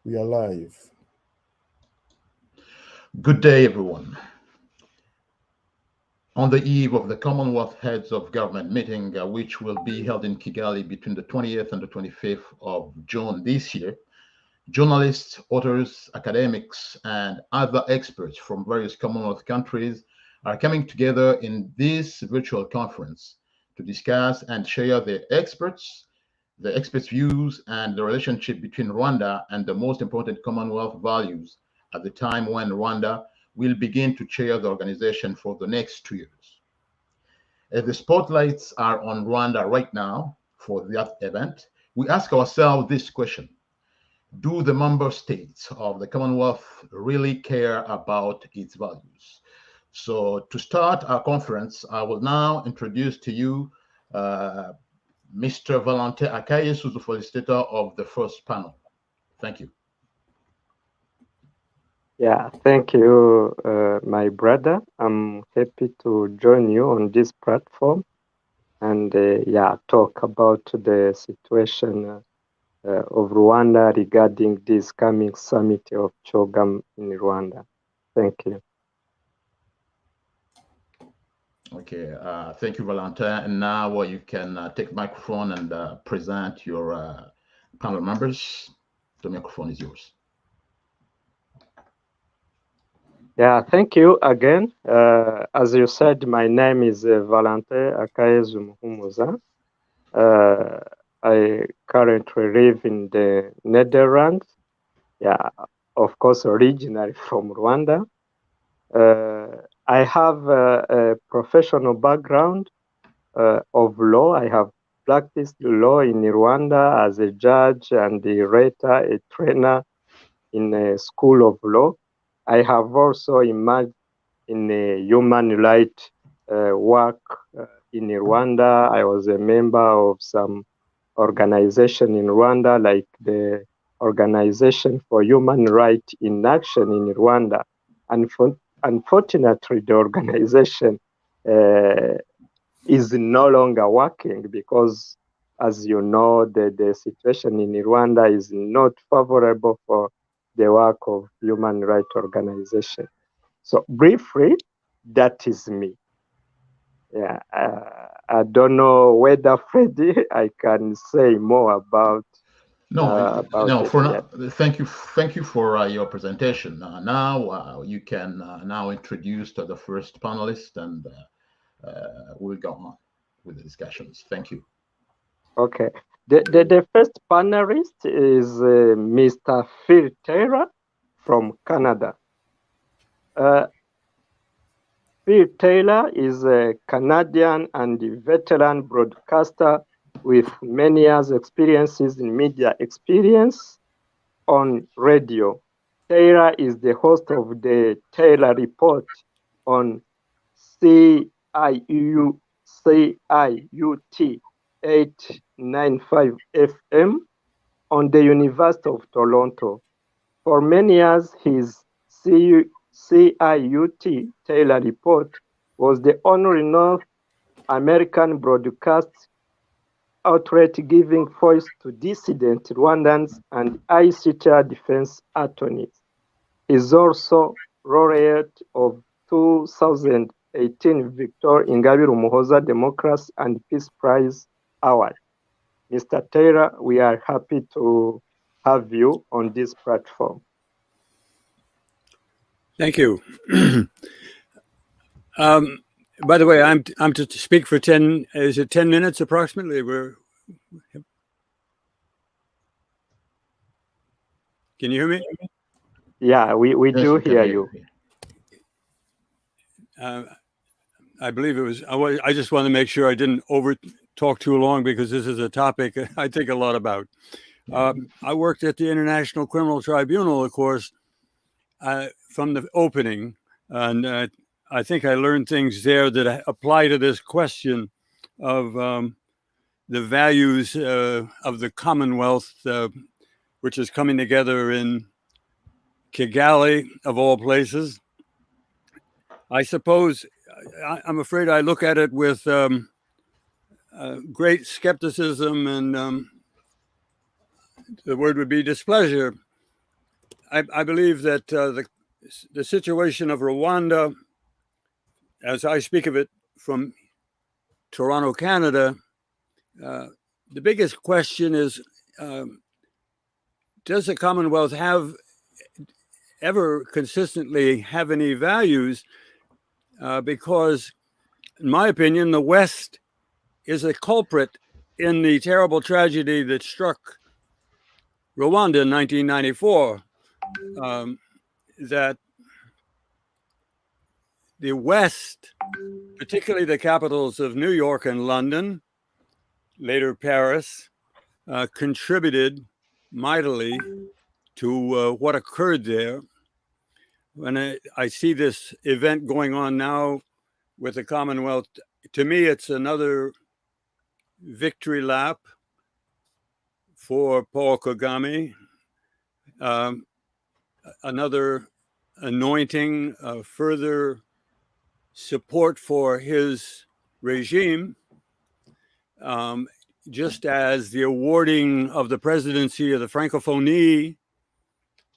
We are live. Good day, everyone. On the eve of the Commonwealth Heads of Government meeting, which will be held in Kigali between the 20th and the 25th of June this year, journalists, authors, academics, and other experts from various Commonwealth countries are coming together in this virtual conference to discuss and share the experts' views and the relationship between Rwanda and the most important Commonwealth values at the time when Rwanda will begin to chair the organization for the next 2 years. As the spotlights are on Rwanda right now for that event, we ask ourselves this question: do the member states of the Commonwealth really care about its values? So to start our conference, I will now introduce to you Mr. Valentin Akayesu, who's the facilitator of the first panel. Thank you. Yeah, thank you, my brother. I'm happy to join you on this platform and talk about the situation of Rwanda regarding this coming summit of CHOGM in Rwanda. Thank you. Okay, thank you, Valentin. And now you can take the microphone and present your panel members. The microphone is yours. Yeah, thank you again. As you said, my name is Valentin Akayesu Muhumuza. I currently live in the Netherlands. Yeah, of course, originally from Rwanda. I have a professional background of law. I have practiced law in Rwanda as a judge and later a trainer in a school of law. I have also immersed in human rights work in Rwanda. I was a member of some organization in Rwanda, like the Organization for Human Rights in Action in Rwanda. And unfortunately, the organization is no longer working because, as you know, the situation in Rwanda is not favorable for the work of human rights organization. So briefly, that is me. Yeah, I don't know whether Freddie, I can say more about. Thank you for your presentation. Now you can now introduce to the first panelist, and we'll go on with the discussions. Thank you. Okay. The first panelist is Mr. Phil Taylor from Canada. Phil Taylor is a Canadian and veteran broadcaster with many years' experiences in media experience on radio. Taylor is the host of the Taylor Report on CIUT 895 FM on the University of Toronto. For many years, his CIUT Taylor Report was the only North American broadcast outlet giving voice to dissident Rwandans and ICTR defense attorneys. He is also laureate of 2018 Victor Ingabire Umuhoza Democracy and Peace Prize Award. Mr. Taylor, we are happy to have you on this platform. Thank you. By the way, I'm to speak for 10. Is it 10 minutes approximately? Can you hear me? Yeah, we do hear you. I believe it was. I just want to make sure I didn't over talk too long because this is a topic I think a lot about. I worked at the International Criminal Tribunal, of course, from the opening, and I think I learned things there that apply to this question of the values of the Commonwealth, which is coming together in Kigali, of all places. I suppose, I'm afraid I look at it with great skepticism and the word would be displeasure, I believe that the situation of Rwanda, as I speak of it from Toronto, Canada, the biggest question is, does the Commonwealth ever consistently have any values? Because, in my opinion, the West is a culprit in the terrible tragedy that struck Rwanda in 1994. That the West, particularly the capitals of New York and London, later Paris, contributed mightily to what occurred there. When I see this event going on now with the Commonwealth, to me, it's another victory lap for Paul Kagame, another anointing, further support for his regime, just as the awarding of the presidency of the Francophonie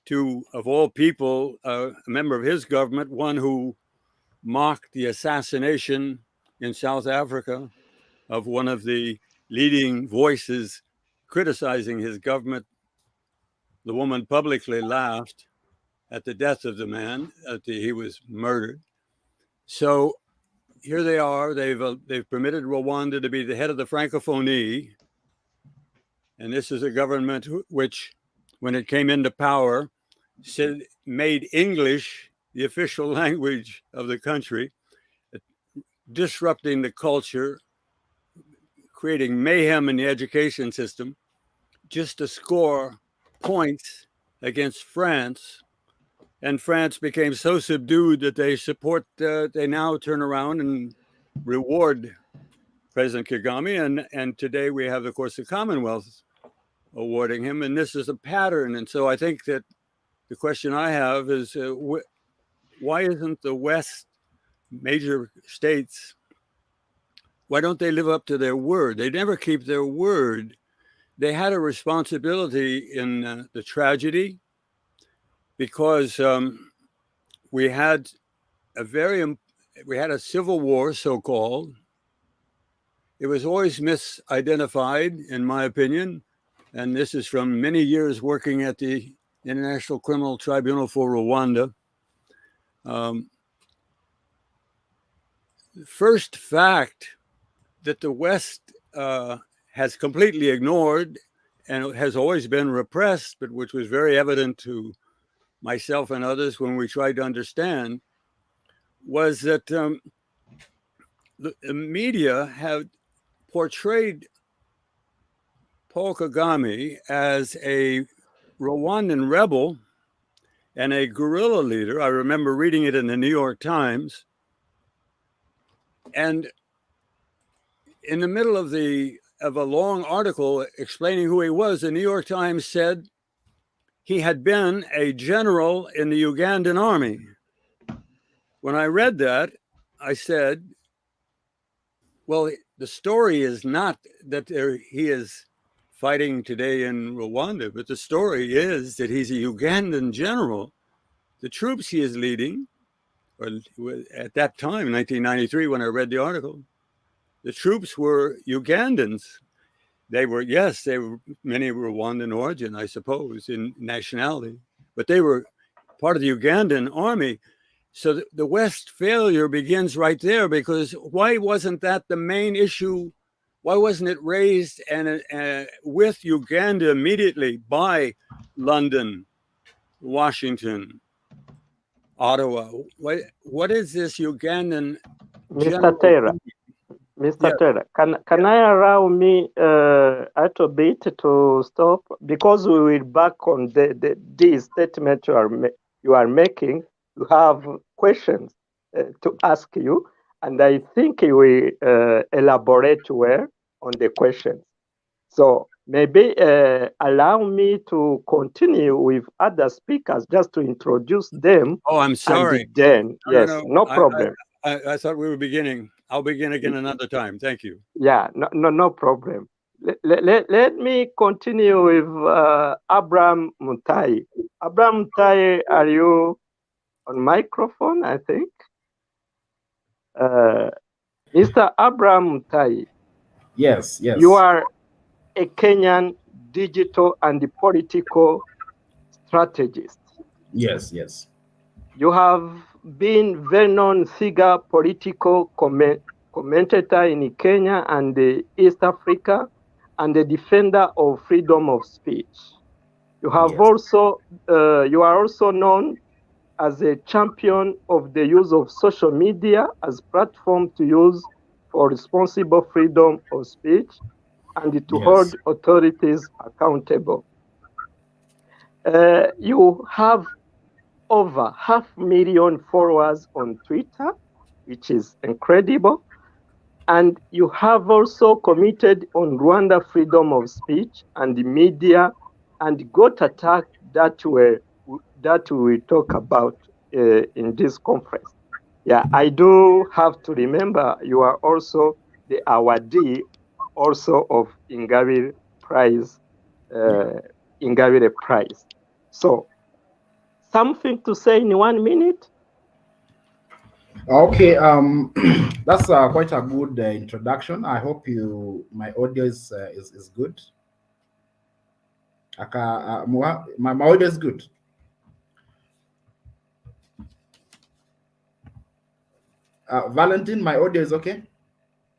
to, of all people, a member of his government, one who mocked the assassination in South Africa of one of the leading voices criticizing his government. The woman publicly laughed at the death of the man, he was murdered. So here they are. They've permitted Rwanda to be the head of the Francophonie, and this is a government which, when it came into power, made English the official language of the country, disrupting the culture, creating mayhem in the education system, just to score points against France. And France became so subdued that they now turn around and reward President Kagame. And today we have, of course, the Commonwealth awarding him. And this is a pattern. And so I think that the question I have is, why isn't the West, major states, why don't they live up to their word? They never keep their word. They had a responsibility in the tragedy, because we had a civil war, so-called. It was always misidentified, in my opinion, and this is from many years working at the International Criminal Tribunal for Rwanda. The first fact that the West has completely ignored and has always been repressed, but which was very evident to myself and others when we tried to understand, was that the media have portrayed Paul Kagame as a Rwandan rebel and a guerrilla leader. I remember reading it in the New York Times. And in the middle of a long article explaining who he was, the New York Times said he had been a general in the Ugandan army. When I read that, I said, well, the story is not that he is fighting today in Rwanda, but the story is that he's a Ugandan general. The troops he is leading, or at that time, 1993, when I read the article, the troops were Ugandans. They were many Rwandan origin, I suppose, in nationality, but they were part of the Ugandan army. So the West failure begins right there, because why wasn't that the main issue? Why wasn't it raised with Uganda immediately by London, Washington, Ottawa? What is this Ugandan? Mr. Taylor, can I allow me a little bit to stop? Because we will back on this statement you are making. You have questions to ask you, and I think you will elaborate well on the questions. So maybe allow me to continue with other speakers just to introduce them. Oh, I'm sorry. And then, no problem. I thought we were beginning. I'll begin again another time. Thank you. Yeah, no problem. Let me continue with Abraham Mutai. Abraham Tai, are you on microphone, I think? Mr. Abraham Tai. Yes, yes. You are a Kenyan digital and political strategist. Yes, yes. You have been very known figure, political commentator in Kenya and East Africa, and a defender of freedom of speech. You have Yes. also, you are also known as a champion of the use of social media as platform to use for responsible freedom of speech and to Yes. hold authorities accountable. You have over 500,000 followers on Twitter, which is incredible. And you have also committed on Rwanda freedom of speech and the media and got attacked that we will talk about in this conference. Yeah, I do have to remember you are also the awardee also of Ingabire Prize, Ingabire Prize. So, something to say in 1 minute? Okay, that's quite a good introduction. I hope my audio is good. My audio is good. Valentin, my audio is okay?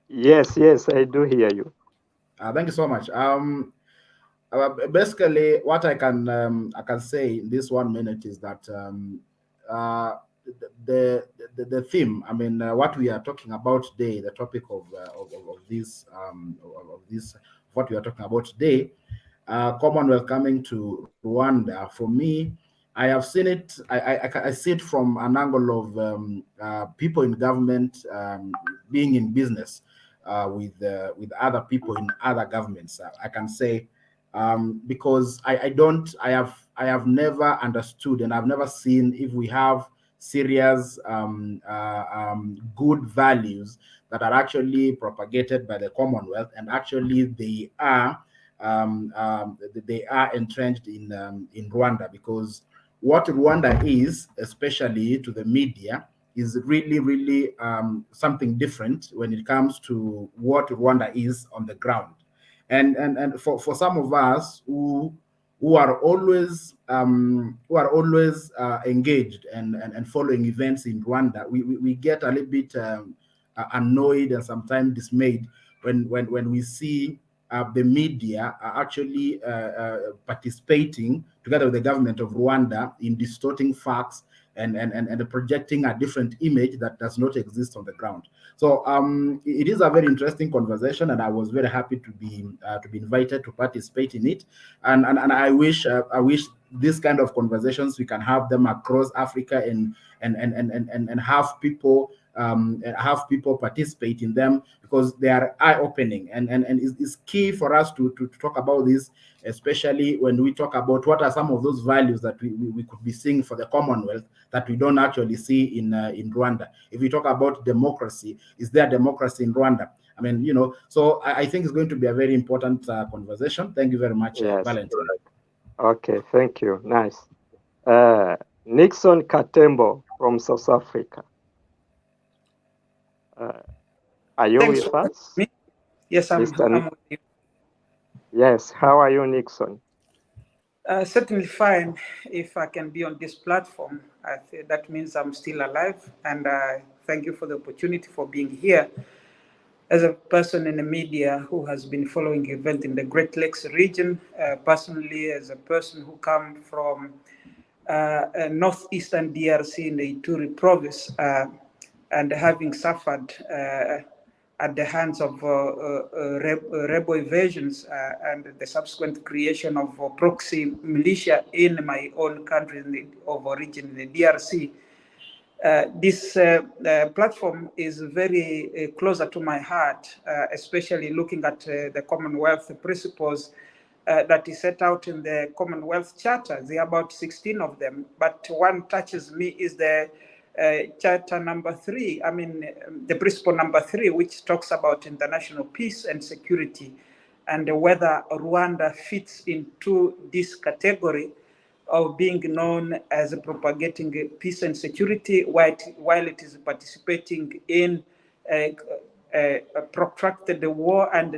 Yes, yes, I do hear you. Thank you so much. Basically, what I can say in this 1 minute is that the theme. I mean, what we are talking about today, the topic of this what we are talking about today, Commonwealth coming to Rwanda. For me, I have seen it. I see it from an angle of people in government being in business with other people in other governments. I can say. Because I have never understood and I've never seen if we have serious good values that are actually propagated by the Commonwealth and actually they are entrenched in Rwanda, because what Rwanda is, especially to the media, is really something different when it comes to what Rwanda is on the ground. And for some of us who are always engaged and following events in Rwanda, we get a little bit annoyed and sometimes dismayed when we see the media are actually participating together with the government of Rwanda in distorting facts and projecting a different image that does not exist on the ground. So it is a very interesting conversation, and I was very happy to be invited to participate in it. And I wish these kind of conversations we can have them across Africa and have people participate in them, because they are eye-opening and it's key for us to talk about this, especially when we talk about what are some of those values that we could be seeing for the Commonwealth that we don't actually see in Rwanda. If we talk about democracy, is there democracy in Rwanda? I mean, so I think it's going to be a very important conversation. Thank you very much, Yes. Valentin. Okay, thank you. Nice. Nixon Katembo from South Africa. Are you with us? Me? Yes, I'm with you. Yes, how are you, Nixon? Certainly fine. If I can be on this platform, I think that means I'm still alive, and thank you for the opportunity for being here. As a person in the media who has been following events in the Great Lakes region, personally as a person who comes from northeastern DRC in the Ituri province, and having suffered at the hands of rebel invasions and the subsequent creation of proxy militia in my own country of origin, the DRC. This platform is very closer to my heart, especially looking at the Commonwealth principles that is set out in the Commonwealth Charter. There are about 16 of them, but one touches me is the Charter number 3, the principle number 3, which talks about international peace and security, and whether Rwanda fits into this category of being known as propagating peace and security, while it is participating in a protracted war and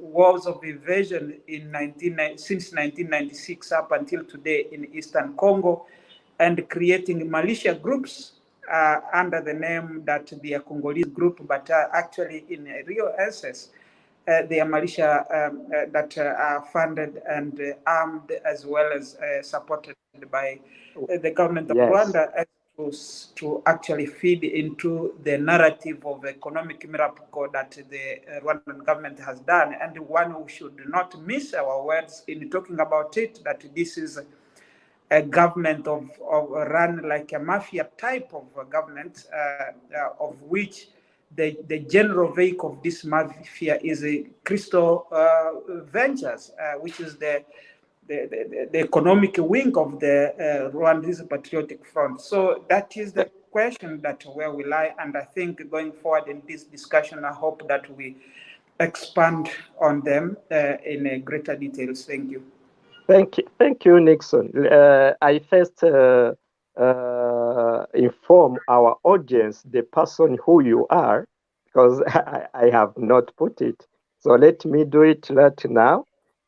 wars of invasion since 1996 up until today in Eastern Congo, and creating militia groups under the name that they are Congolese group, but actually in real essence, they are militia that are funded and armed as well as supported by the government of Rwanda to actually feed into the narrative of economic miracle that the Rwandan government has done. And one who should not miss our words in talking about it, that this is a government of run like a mafia type of government, of which the general vehicle of this mafia is a Crystal Ventures, which is the economic wing of the Rwandese Patriotic Front. So that is the question that where we lie, and I think going forward in this discussion, I hope that we expand on them in greater details. Thank you. Thank you, Nixon. I first inform our audience the person who you are, because I have not put it. So let me do it right now.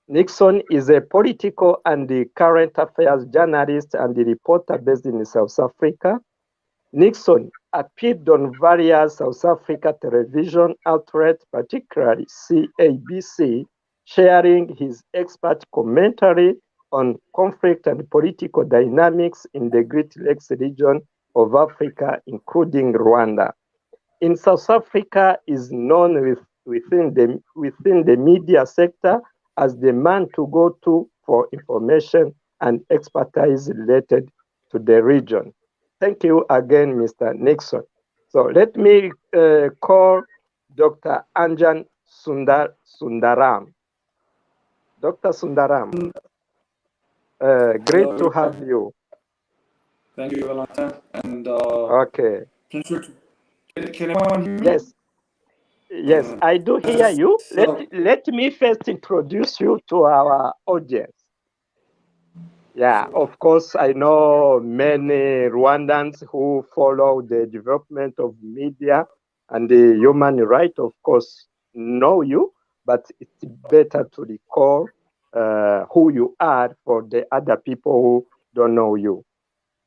Nixon is a political and current affairs journalist and reporter based in South Africa. Nixon appeared on various South Africa television outlets, particularly CABC, sharing his expert commentary on conflict and political dynamics in the Great Lakes region of Africa, including Rwanda. In South Africa, is known within the media sector as the man to go to for information and expertise related to the region. Thank you again, Mr. Nixon. So let me call Dr. Anjan Sundaram. Dr. Sundaram, great to have you. Thank you, Valentine. And okay. Can everyone hear me? Yes, I do hear you. Let me first introduce you to our audience. Yeah, of course, I know many Rwandans who follow the development of media and the human rights, of course, know you, but it's better to recall who you are for the other people who don't know you.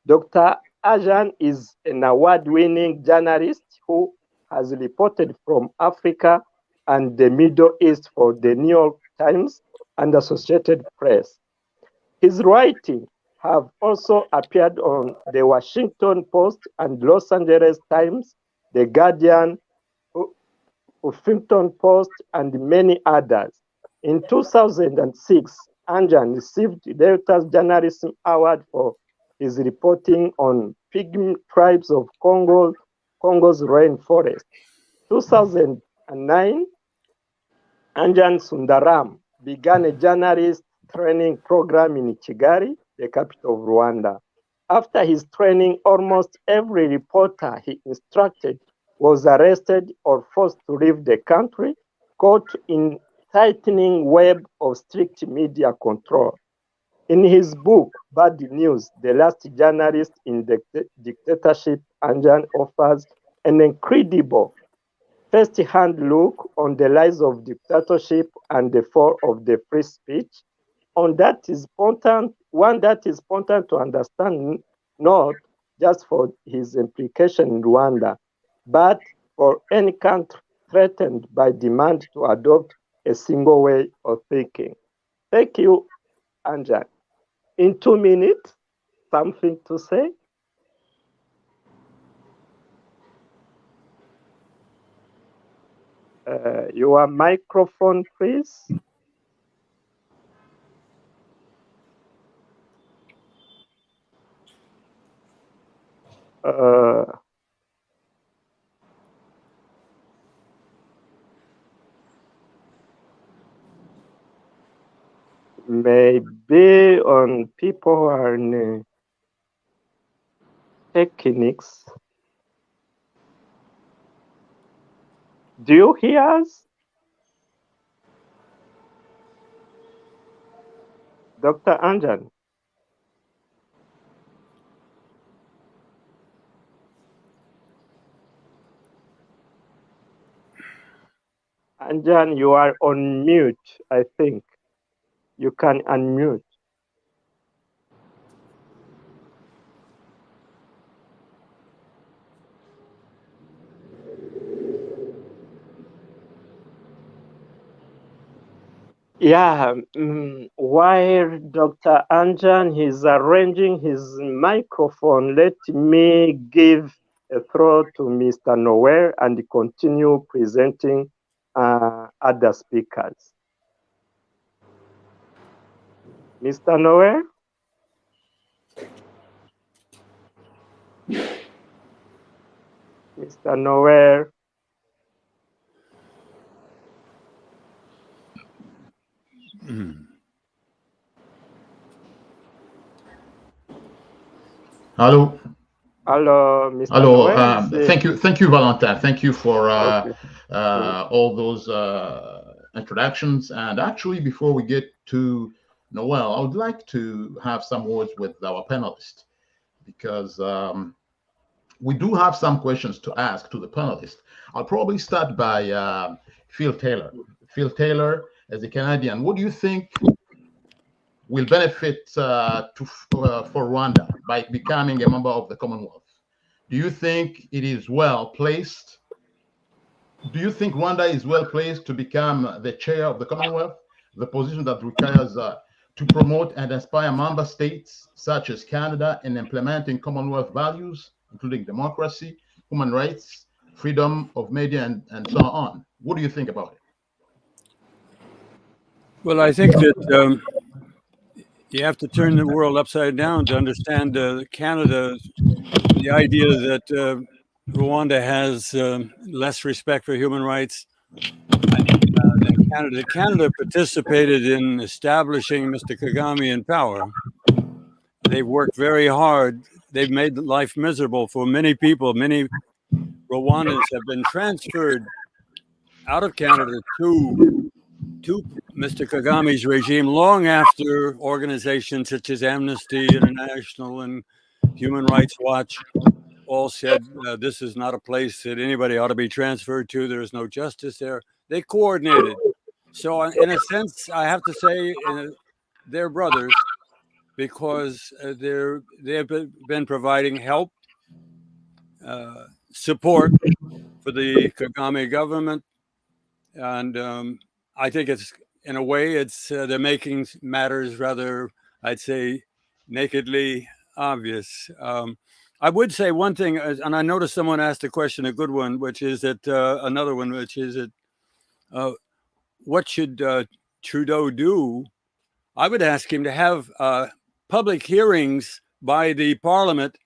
Dr. Ajan is an award-winning journalist who has reported from Africa and the Middle East for the New York Times and Associated Press. His writings have also appeared on the Washington Post and Los Angeles Times, The Guardian, Huffington Post, and many others. In 2006, Anjan received the Reuters Journalism Award for his reporting on Pygmy tribes of Congo's rainforest. 2009, Anjan Sundaram began a journalist training program in Kigali, the capital of Rwanda. After his training, almost every reporter he instructed was arrested or forced to leave the country, caught in tightening web of strict media control. In his book, Bad News, The Last Journalist in the Dictatorship, Anjan offers an incredible first-hand look on the rise of dictatorship and the fall of the free speech. One that is important to understand, not just for his implication in Rwanda, but for any country threatened by demand to adopt a single way of thinking. Thank you, Anjan. In 2 minutes, something to say? Your microphone, please. Maybe on people who are in techniques. Do you hear us? Dr. Anjan? Anjan, you are on mute, I think. You can unmute. Yeah, while Dr. Anjan is arranging his microphone, let me give a throw to Mr. Noel and continue presenting other speakers. Mr. Noel? Mr. Noel? Hello. Hello, Mr. Hello. Noel. Thank you, Valentin. Thank you for Okay. all those introductions. And actually, before we get to Noel, I would like to have some words with our panelists, because we do have some questions to ask to the panelists. I'll probably start by Phil Taylor. Phil Taylor, as a Canadian, what do you think will benefit for Rwanda by becoming a member of the Commonwealth? Do you think it is well placed? Do you think Rwanda is well placed to become the chair of the Commonwealth, the position that requires to promote and inspire member states such as Canada in implementing Commonwealth values, including democracy, human rights, freedom of media, and so on? What do you think about it? Well, I think that you have to turn the world upside down to understand Canada. The idea that Rwanda has less respect for human rights than Canada. Canada participated in establishing Mr. Kagame in power. They've worked very hard. They've made life miserable for many people. Many Rwandans have been transferred out of Canada to Mr. Kagame's regime long after organizations such as Amnesty International and Human Rights Watch all said this is not a place that anybody ought to be transferred to. There is no justice there. They coordinated. So in a sense, I have to say they're brothers, because they have been providing help, support for the Kagame government. And I think it's, in a way, it's they're making matters rather, I'd say, nakedly obvious. I would say one thing, and I noticed someone asked a question, a good one, which is that another one, which is that what should Trudeau do? I would ask him to have public hearings by the Parliament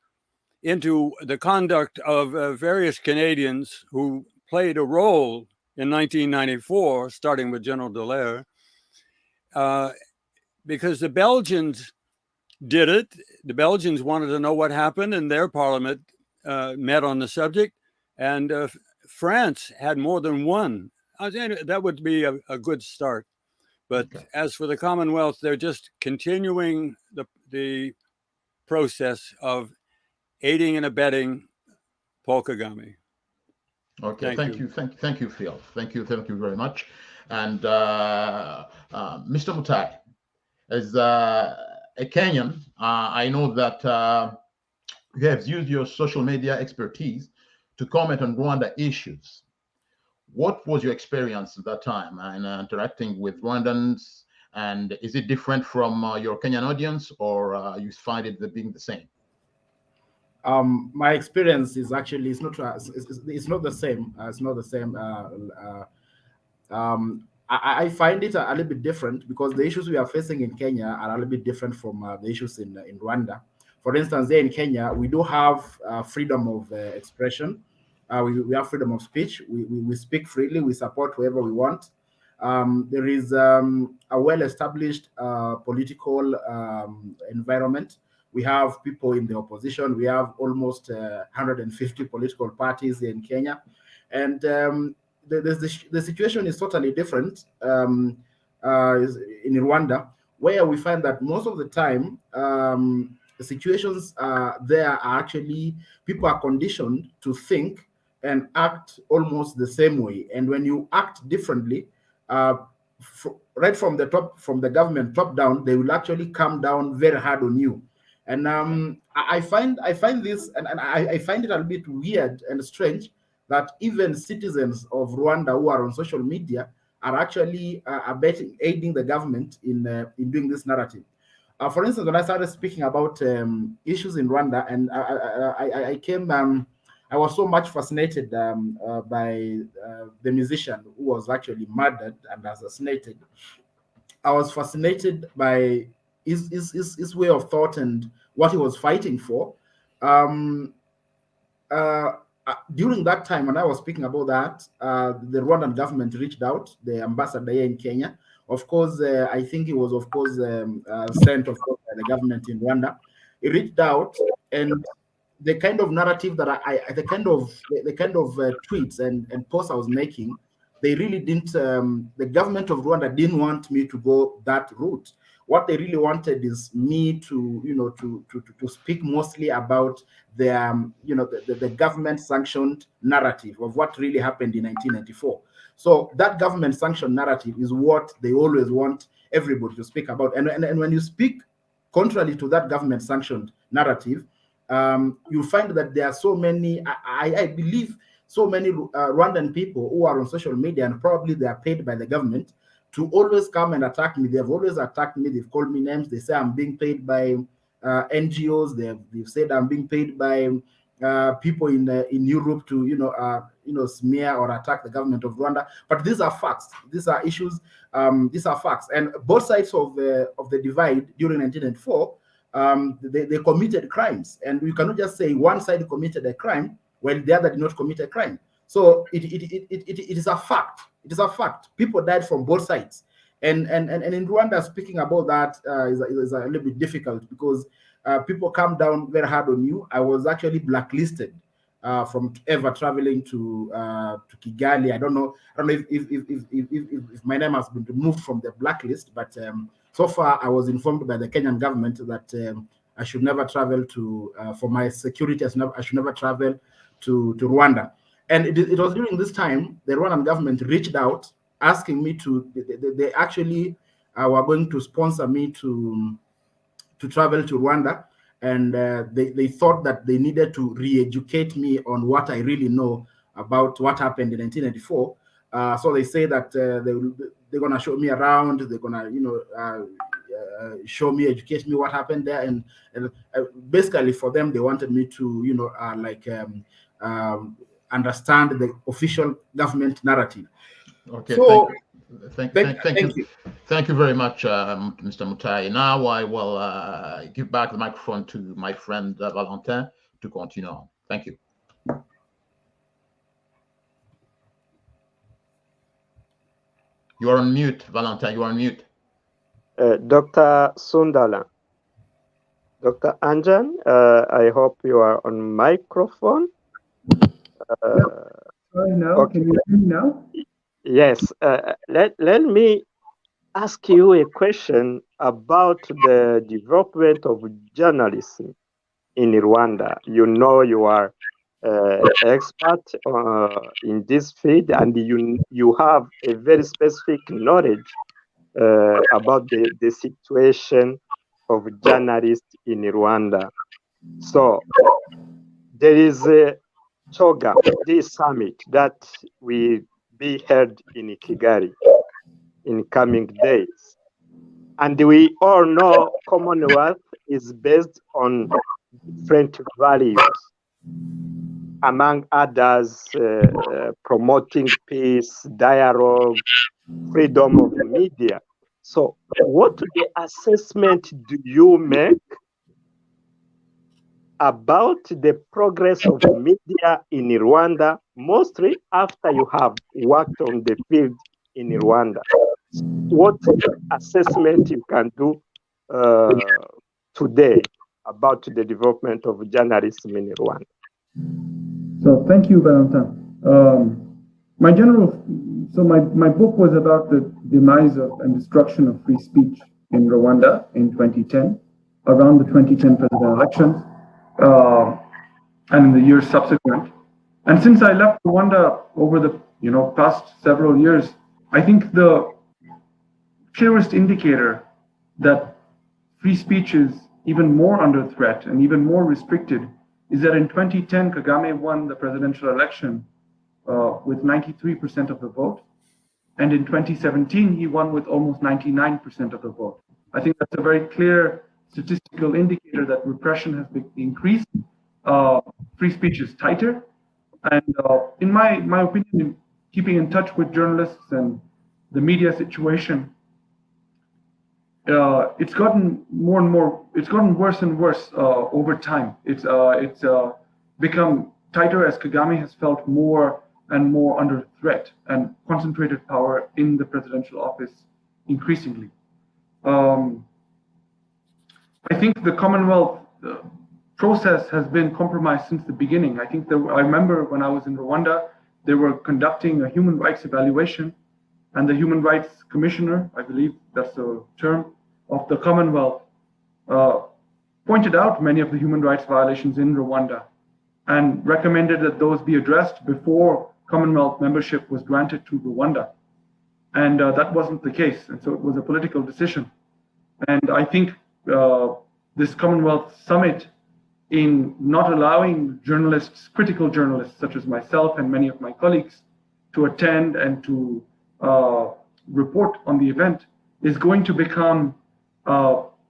into the conduct of various Canadians who played a role in 1994, starting with General Dallaire, because the Belgians did it. The Belgians wanted to know what happened, and their parliament met on the subject. And France had more than one. I think that would be a good start. But as for the Commonwealth, they're just continuing the process of aiding and abetting Paul Kagame. Okay, thank you, Phil. Thank you very much. And Mr. Mutai, as a Kenyan, I know that you have used your social media expertise to comment on Rwanda issues. What was your experience at that time in interacting with Rwandans? And is it different from your Kenyan audience, or you find it being the same? My experience is actually it's not the same. It's not the same. I find it a little bit different, because the issues we are facing in Kenya are a little bit different from the issues in Rwanda. For instance, there in Kenya, we do have freedom of expression. We have freedom of speech. We speak freely. We support whoever we want. There is a well-established political environment. We have people in the opposition. We have almost 150 political parties in Kenya. And the situation is totally different in Rwanda, where we find that most of the time, the situations there are actually, people are conditioned to think and act almost the same way. And when you act differently, right from the top, from the government top down, they will actually come down very hard on you. And I find this, and I find it a bit weird and strange that even citizens of Rwanda who are on social media are actually aiding the government in doing this narrative. For instance, when I started speaking about issues in Rwanda, and I was so much fascinated by the musician who was actually murdered and assassinated. I was fascinated by his way of thought and what he was fighting for. During that time, when I was speaking about that, the Rwandan government reached out, the ambassador here in Kenya. Of course, I think he was, of course, sent, of course, by the government in Rwanda. He reached out, and the kind of narrative that the kind of tweets and posts I was making, they really didn't. The government of Rwanda didn't want me to go that route. What they really wanted is me to, to speak mostly about the government-sanctioned narrative of what really happened in 1994. So that government-sanctioned narrative is what they always want everybody to speak about. And when you speak contrary to that government-sanctioned narrative, you find that there are so many, I believe, so many Rwandan people who are on social media, and probably they are paid by the government to always come and attack me. They've always attacked me. They've called me names. They say I'm being paid by NGOs. They've said I'm being paid by people in Europe to smear or attack the government of Rwanda. But these are facts. These are issues. These are facts. And both sides of the divide during 1994, they committed crimes, and we cannot just say one side committed a crime while the other did not commit a crime. So it is a fact. It is a fact. People died from both sides, and in Rwanda, speaking about that is a little bit difficult because people come down very hard on you. I was actually blacklisted from ever traveling to Kigali. I don't know if my name has been removed from the blacklist, but so far I was informed by the Kenyan government that I should never travel to for my security. I should never travel to Rwanda. And it was during this time the Rwandan government reached out asking me to. They actually were going to sponsor me to travel to Rwanda, and they thought that they needed to re-educate me on what I really know about what happened in 1994. So they say that they're gonna show me around. They're gonna show me, educate me what happened there, and basically for them they wanted me to understand the official government narrative. Okay. So thank you. Thank you very much, Mr. Mutai. Now I will give back the microphone to my friend Valentin to continue on. Thank you. You are on mute, Valentin. You are on mute. Dr. Sundala. Dr. Anjan, I hope you are on microphone. Sorry, now, okay. Can you hear me now? Yes. Let me ask you a question about the development of journalism in Rwanda. You know you are expert in this field, and you have a very specific knowledge about the situation of journalists in Rwanda. So there is a CHOGM, this summit that will be held in Kigali in coming days. And we all know Commonwealth is based on different values, among others, promoting peace, dialogue, freedom of media. So what the assessment do you make about the progress of media in Rwanda, mostly after you have worked on the field in Rwanda? What assessment you can do today about the development of journalism in Rwanda? So thank you, Valentin. My book was about the demise of and destruction of free speech in Rwanda in 2010, around the 2010 presidential elections, and in the years subsequent. And since I left Rwanda over the past several years, I think the clearest indicator that free speech is even more under threat and even more restricted is that in 2010, Kagame won the presidential election with 93% of the vote. And in 2017, he won with almost 99% of the vote. I think that's a very clear statistical indicator that repression has been increased, free speech is tighter. And in my opinion, keeping in touch with journalists and the media situation, it's gotten more and more, it's gotten worse and worse over time. It's become tighter as Kagame has felt more and more under threat and concentrated power in the presidential office increasingly. I think the Commonwealth process has been compromised since the beginning. I remember when I was in Rwanda, they were conducting a human rights evaluation, and the Human Rights Commissioner, I believe that's the term, of the Commonwealth, pointed out many of the human rights violations in Rwanda and recommended that those be addressed before Commonwealth membership was granted to Rwanda. And that wasn't the case. And so it was a political decision. And I think this Commonwealth summit, in not allowing journalists, critical journalists such as myself and many of my colleagues, to attend and to report on the event, is going to become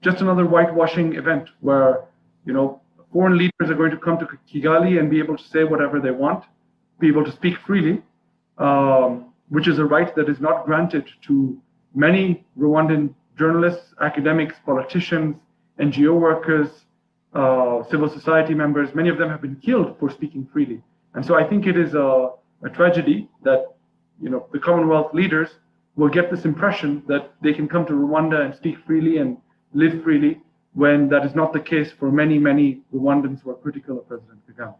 just another whitewashing event where, foreign leaders are going to come to Kigali and be able to say whatever they want, be able to speak freely, which is a right that is not granted to many Rwandan journalists, academics, politicians, NGO workers, civil society members. Many of them have been killed for speaking freely. And so I think it is a tragedy that the Commonwealth leaders will get this impression that they can come to Rwanda and speak freely and live freely, when that is not the case for many, many Rwandans who are critical of President Kagame.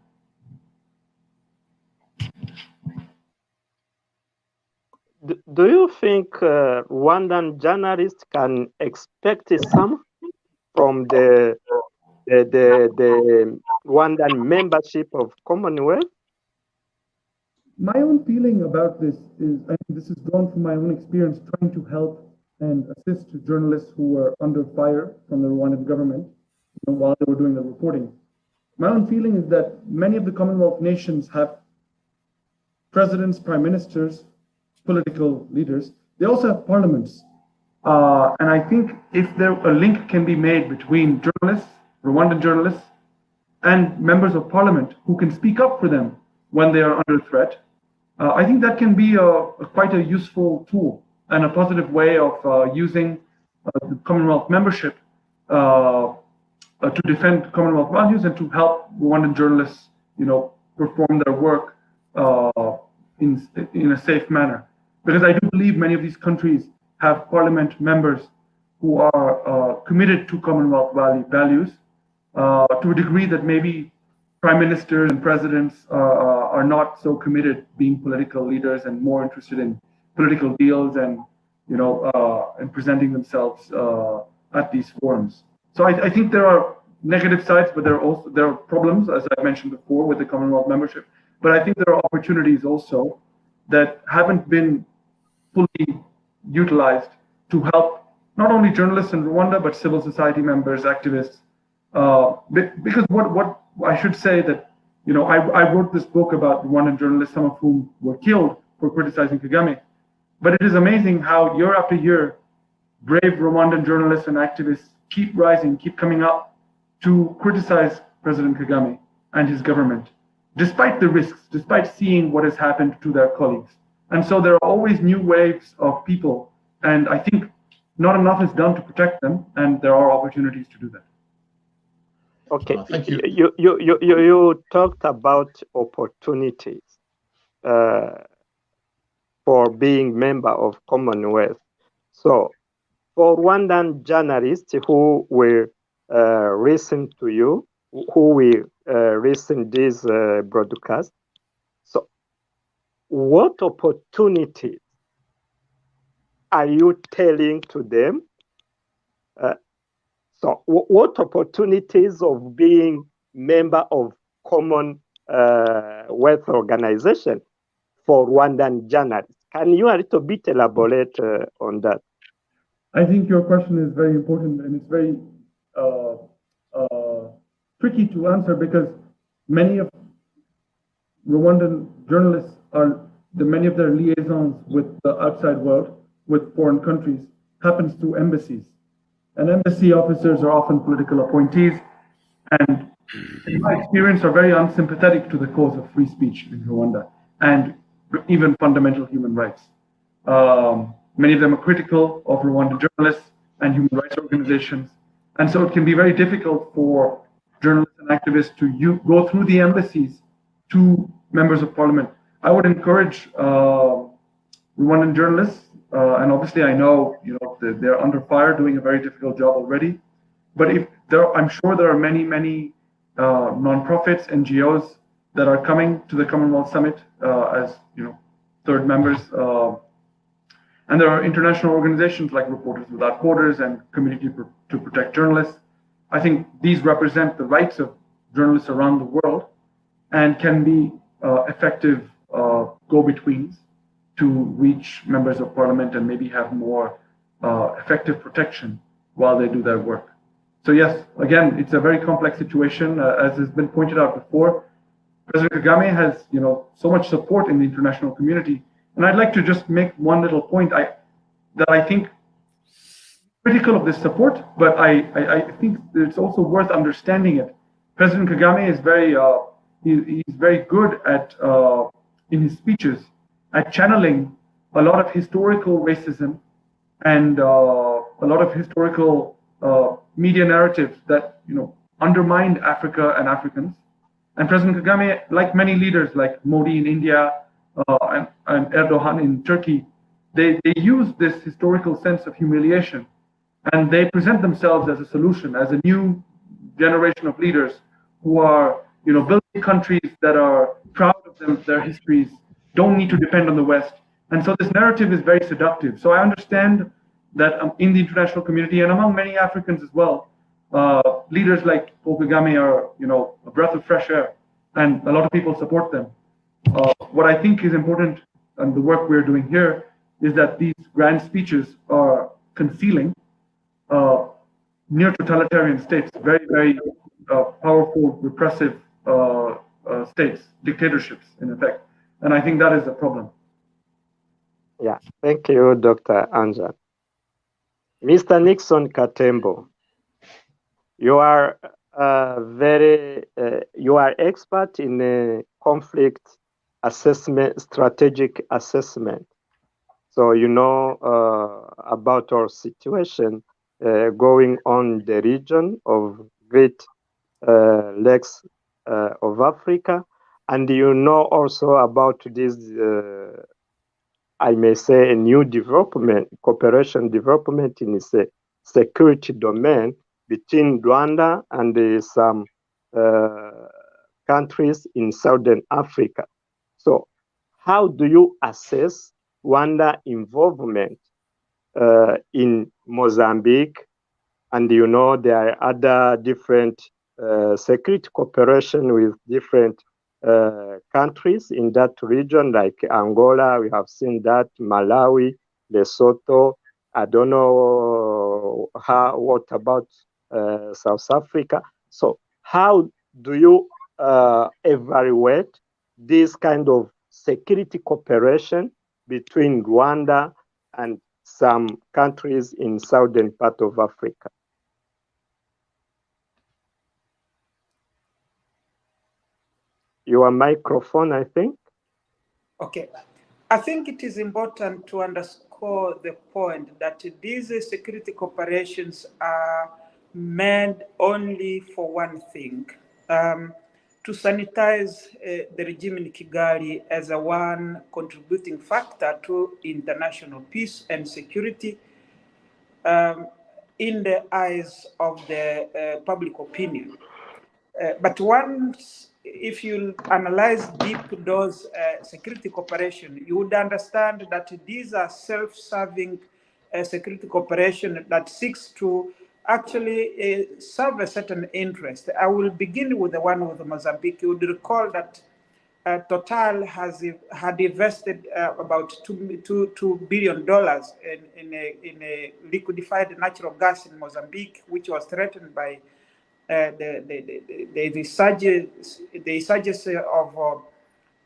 Do you think Rwandan journalists can expect something from the Rwandan membership of Commonwealth? My own feeling about this is, I think this is drawn from my own experience trying to help and assist journalists who were under fire from the Rwandan government while they were doing the reporting. My own feeling is that many of the Commonwealth nations have presidents, prime ministers, political leaders. They also have parliaments. And I think if a link can be made between journalists, Rwandan journalists, and members of parliament who can speak up for them when they are under threat, I think that can be quite a useful tool and a positive way of using the Commonwealth membership to defend Commonwealth values and to help Rwandan journalists, perform their work in a safe manner. Because I do believe many of these countries have parliament members who are committed to Commonwealth values to a degree that maybe prime ministers and presidents are not so committed, being political leaders and more interested in political deals and and presenting themselves at these forums. So I think there are negative sides, but there are problems, as I mentioned before, with the Commonwealth membership. But I think there are opportunities also that haven't been fully utilized to help not only journalists in Rwanda, but civil society members, activists. Because what I should say that, I wrote this book about Rwandan journalists, some of whom were killed for criticizing Kagame. But it is amazing how year after year, brave Rwandan journalists and activists keep rising, keep coming up to criticize President Kagame and his government, despite the risks, despite seeing what has happened to their colleagues. And so there are always new waves of people, and I think not enough is done to protect them, and there are opportunities to do that. Okay, thank you. You talked about opportunities for being member of Commonwealth. So for Rwandan journalists who will listen to you, who will listen this broadcast, so what opportunities are you telling to them? So what opportunities of being member of Commonwealth Wealth Organization for Rwandan journalists. Can you a little bit elaborate on that? I think your question is very important, and it's very tricky to answer because many of Rwandan journalists many of their liaisons with the outside world, with foreign countries, happens through embassies. And embassy officers are often political appointees, and in my experience are very unsympathetic to the cause of free speech in Rwanda and even fundamental human rights. Many of them are critical of Rwandan journalists and human rights organizations. And so it can be very difficult for journalists and activists to go through the embassies to members of parliament. I would encourage Rwandan journalists, and obviously I know they're under fire doing a very difficult job already. But I'm sure there are many nonprofits, NGOs that are coming to the Commonwealth Summit as third members. And there are international organizations like Reporters Without Borders and Community to Protect Journalists. I think these represent the rights of journalists around the world and can be effective go-betweens to reach members of parliament and maybe have more effective protection while they do their work. So yes, again, it's a very complex situation. As has been pointed out before, President Kagame has so much support in the international community. And I'd like to just make one little point that I think critical of this support, but I think it's also worth understanding it. President Kagame is he's very good at in his speeches at channeling a lot of historical racism and a lot of historical media narratives that undermined Africa and Africans. And President Kagame, like many leaders like Modi in India and Erdogan in Turkey, they use this historical sense of humiliation, and they present themselves as a solution, as a new generation of leaders who are building countries that are proud of their histories, don't need to depend on the West. And so this narrative is very seductive. So I understand that in the international community and among many Africans as well, leaders like Paul Kagame are a breath of fresh air, and a lot of people support them. What I think is important, and the work we're doing here, is that these grand speeches are concealing neo-totalitarian states, very, very powerful, repressive states, dictatorships in effect. And I think that is a problem. Yeah, thank you, Dr. Anja. Mr. Nixon Katembo, you are you are expert in conflict assessment, strategic assessment. So you know about our situation going on in the region of Great Lakes of Africa, and you know also about this, I may say, a new development, cooperation development in the security domain between Rwanda and some countries in Southern Africa. So how do you assess Rwanda involvement in Mozambique? And there are other different security cooperation with different countries in that region, like Angola, we have seen that, Malawi, Lesotho. I don't know what about South Africa. So how do you evaluate this kind of security cooperation between Rwanda and some countries in southern part of Africa? Your microphone, I think. Okay. I think it is important to underscore the point that these security cooperations are meant only for one thing, to sanitize the regime in Kigali as a one contributing factor to international peace and security in the eyes of the public opinion. But once, if you analyze deep those security cooperation, you would understand that these are self-serving security cooperation that seeks to actually serve a certain interest. I will begin with the one with Mozambique. You would recall that Total had invested about $2 billion in a liquefied natural gas in Mozambique, which was threatened by the resurgence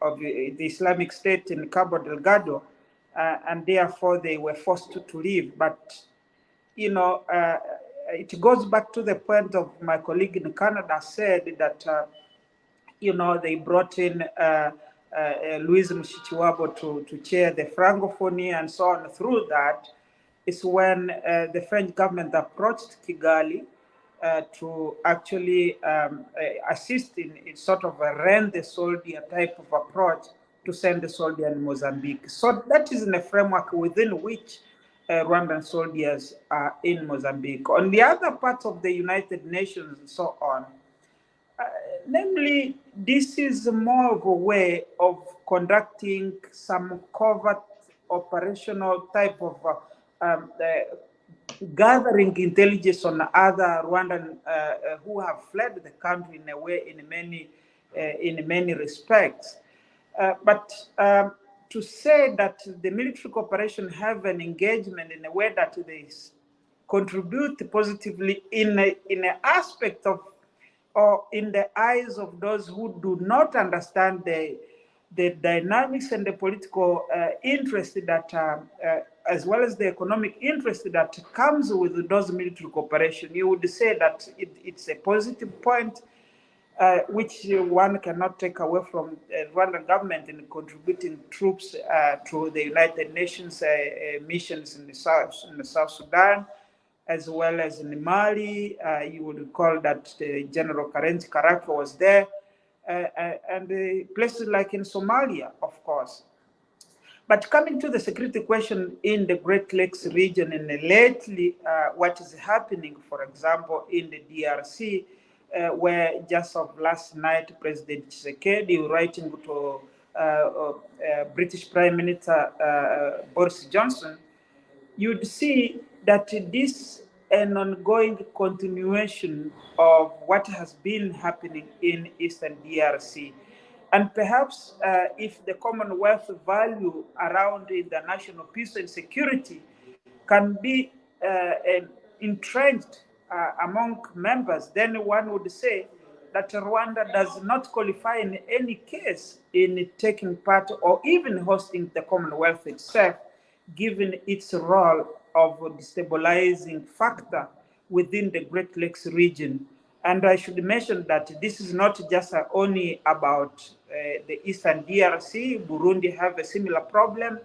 of the Islamic State in Cabo Delgado, and therefore they were forced to leave. But you know, it goes back to the point of my colleague in Canada said that you know, they brought in Louise Mushikiwabo to chair the Francophonie and so on. Through that is when the French government approached Kigali to actually assist in sort of a rent the soldier type of approach to send the soldier in Mozambique. So that is in a framework within which Rwandan soldiers are in Mozambique. On the other parts of the United Nations and so on, namely, this is more of a way of conducting some covert operational type of gathering intelligence on other Rwandan who have fled the country in a way, in many respects. But to say that the military cooperation have an engagement in a way that they contribute positively in an aspect of, or in the eyes of those who do not understand the dynamics and the political interest that, as well as the economic interest that comes with those military cooperation, you would say that it's a positive point, which one cannot take away from the Rwandan government in contributing troops to the United Nations missions in the South Sudan, as well as in Mali. You would recall that General Karenzi Karaka was there, and places like in Somalia, of course. But coming to the security question in the Great Lakes region, and lately what is happening, for example, in the DRC, where just of last night, President Tshisekedi writing to British Prime Minister Boris Johnson, you'd see that this an ongoing continuation of what has been happening in Eastern DRC. And perhaps if the Commonwealth value around international peace and security can be entrenched among members, then one would say that Rwanda does not qualify in any case in taking part or even hosting the Commonwealth itself, given its role of destabilizing factor within the Great Lakes region. And I should mention that this is not just only about the Eastern DRC. Burundi have a similar problem,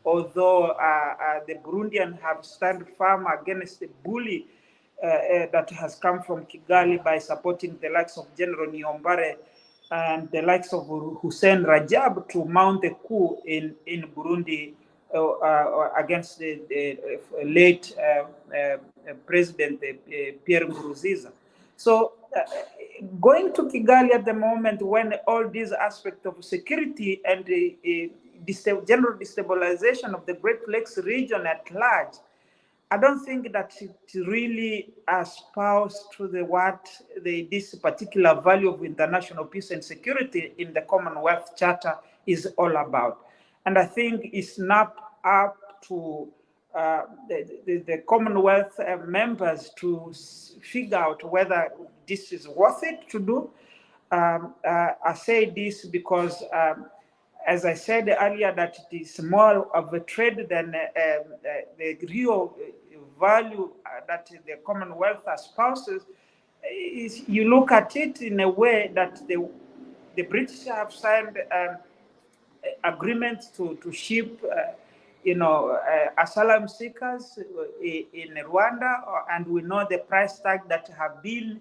although the Burundians have stand firm against the bully that has come from Kigali by supporting the likes of General Niyombare and the likes of Hussein Rajab to mount a coup in Burundi against the late President Pierre Nkurunziza. So going to Kigali at the moment when all these aspects of security and general destabilization of the Great Lakes region at large, I don't think that it really espoused to this particular value of international peace and security in the Commonwealth Charter is all about. And I think it's not up to the Commonwealth members to figure out whether this is worth it to do. I say this because, as I said earlier, that it is more of a trade than the real value that the Commonwealth espouses. Is you look at it in a way that the British have signed agreements to ship asylum seekers in Rwanda, and we know the price tag that have been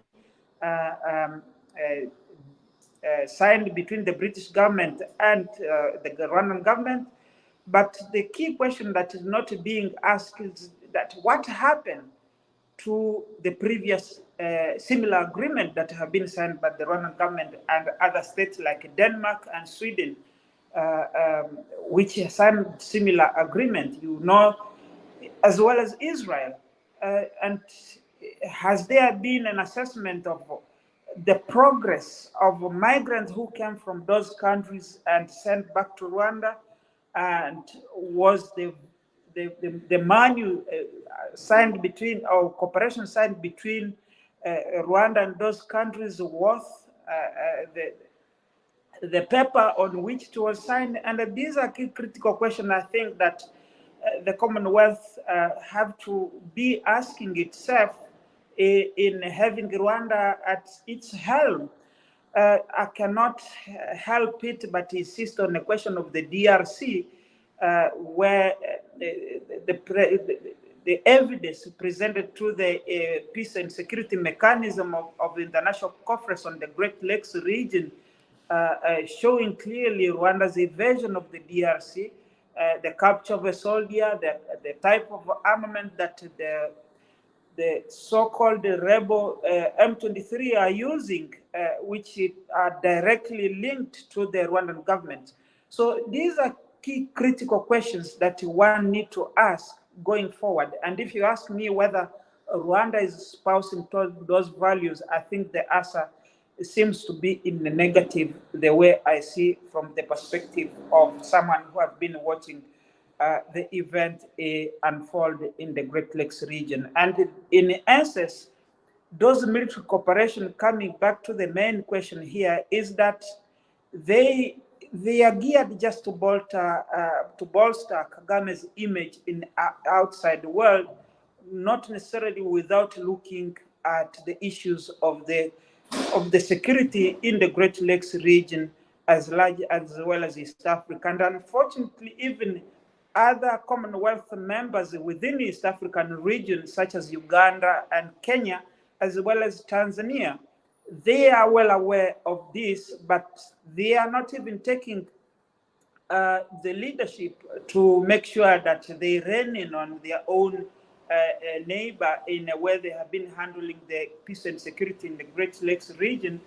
signed between the British government and the Rwandan government. But the key question that is not being asked is that what happened to the previous similar agreement that have been signed by the Rwandan government and other states like Denmark and Sweden, which signed similar agreement, as well as Israel. And has there been an assessment of the progress of migrants who came from those countries and sent back to Rwanda? And was the manual signed between, or cooperation signed between Rwanda and those countries worth the paper on which it was signed? And these are key critical questions, I think, that the Commonwealth have to be asking itself in having Rwanda at its helm. I cannot help it but insist on the question of the DRC, where the evidence presented through the peace and security mechanism of the International Conference on the Great Lakes region, showing clearly Rwanda's invasion of the DRC, the capture of a soldier, the type of armament that the so-called rebel M23 are using, which are directly linked to the Rwandan government. So these are key critical questions that one need to ask going forward. And if you ask me whether Rwanda is espousing those values, I think the answer seems to be in the negative, the way I see from the perspective of someone who has been watching the event unfold in the Great Lakes region. And in essence, those military cooperation, coming back to the main question here, is that they are geared just to bolster Kagame's image in outside the world, not necessarily without looking at the issues of the security in the Great Lakes region as well as East Africa. And unfortunately, even other Commonwealth members within the East African region, such as Uganda and Kenya, as well as Tanzania, they are well aware of this, but they are not even taking the leadership to make sure that they rein in on their own neighbor in a way they have been handling the peace and security in the Great Lakes region,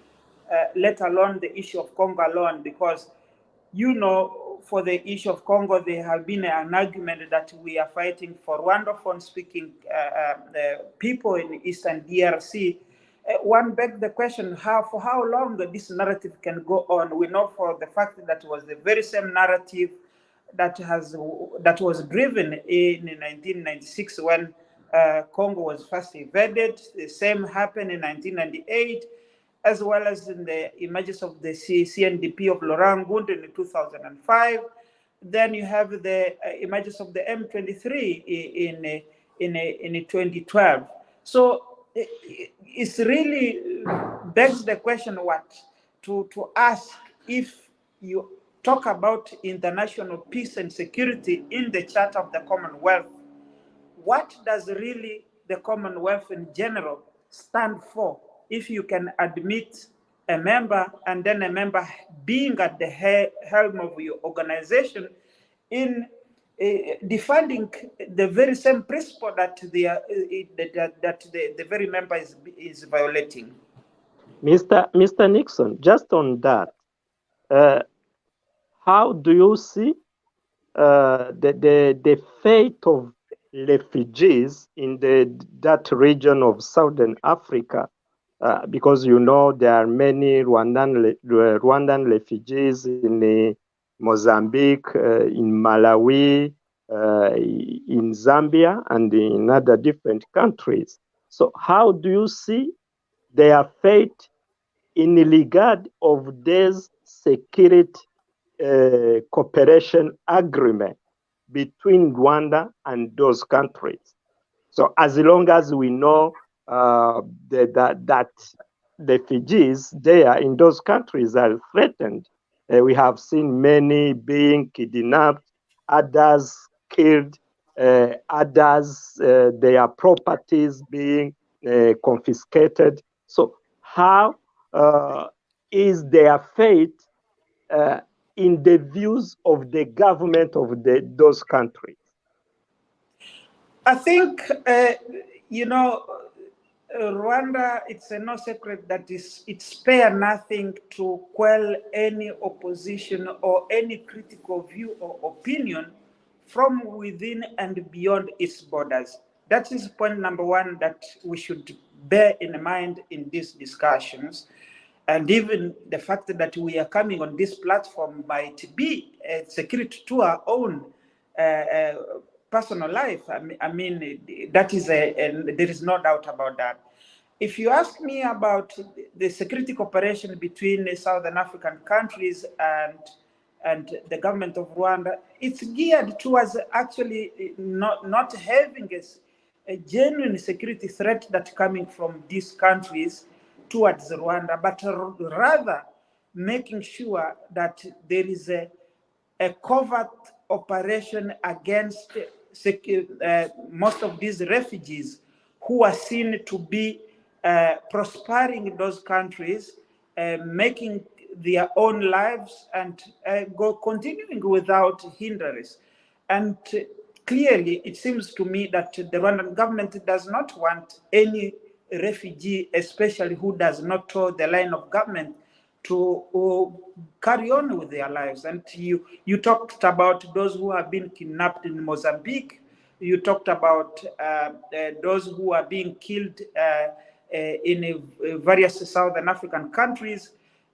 let alone the issue of Congo alone, because for the issue of Congo, there have been an argument that we are fighting for Rwandophone-speaking people in Eastern DRC. One begs the question, for how long this narrative can go on? We know for the fact that it was the very same narrative that was driven in 1996 when Congo was first invaded. The same happened in 1998. As well as in the images of the CNDP of Laurent Gbagbo in 2005. Then you have the images of the M23 in 2012. So it's really begs the question to ask, if you talk about international peace and security in the Charter of the Commonwealth, what does really the Commonwealth in general stand for? If you can admit a member and then a member being at the helm of your organization in defending the very same principle that the very member is violating. Mr. Nixon, just on that, how do you see the fate of refugees in that region of Southern Africa? Because there are many Rwandan refugees in Mozambique, in Malawi, in Zambia, and in other different countries. So how do you see their fate in regard of this security cooperation agreement between Rwanda and those countries? So as long as we know that refugees there in those countries are threatened, we have seen many being kidnapped, others killed, others their properties being confiscated. So how is their fate in the views of the government of those countries? I think, Rwanda, it's no secret that it spares nothing to quell any opposition or any critical view or opinion from within and beyond its borders. That is point number one that we should bear in mind in these discussions. And even the fact that we are coming on this platform might be a security to our own personal life. I mean, that is and there is no doubt about that. If you ask me about the security cooperation between the Southern African countries and the government of Rwanda, it's geared towards actually not having a genuine security threat that's coming from these countries towards Rwanda, but rather making sure that there is a covert operation against most of these refugees who are seen to be prospering in those countries, making their own lives and continuing without hindrance. And clearly, it seems to me that the Rwandan government does not want any refugee, especially who does not toe the line of government, to carry on with their lives. And you talked about those who have been kidnapped in Mozambique. You talked about those who are being killed in various Southern African countries.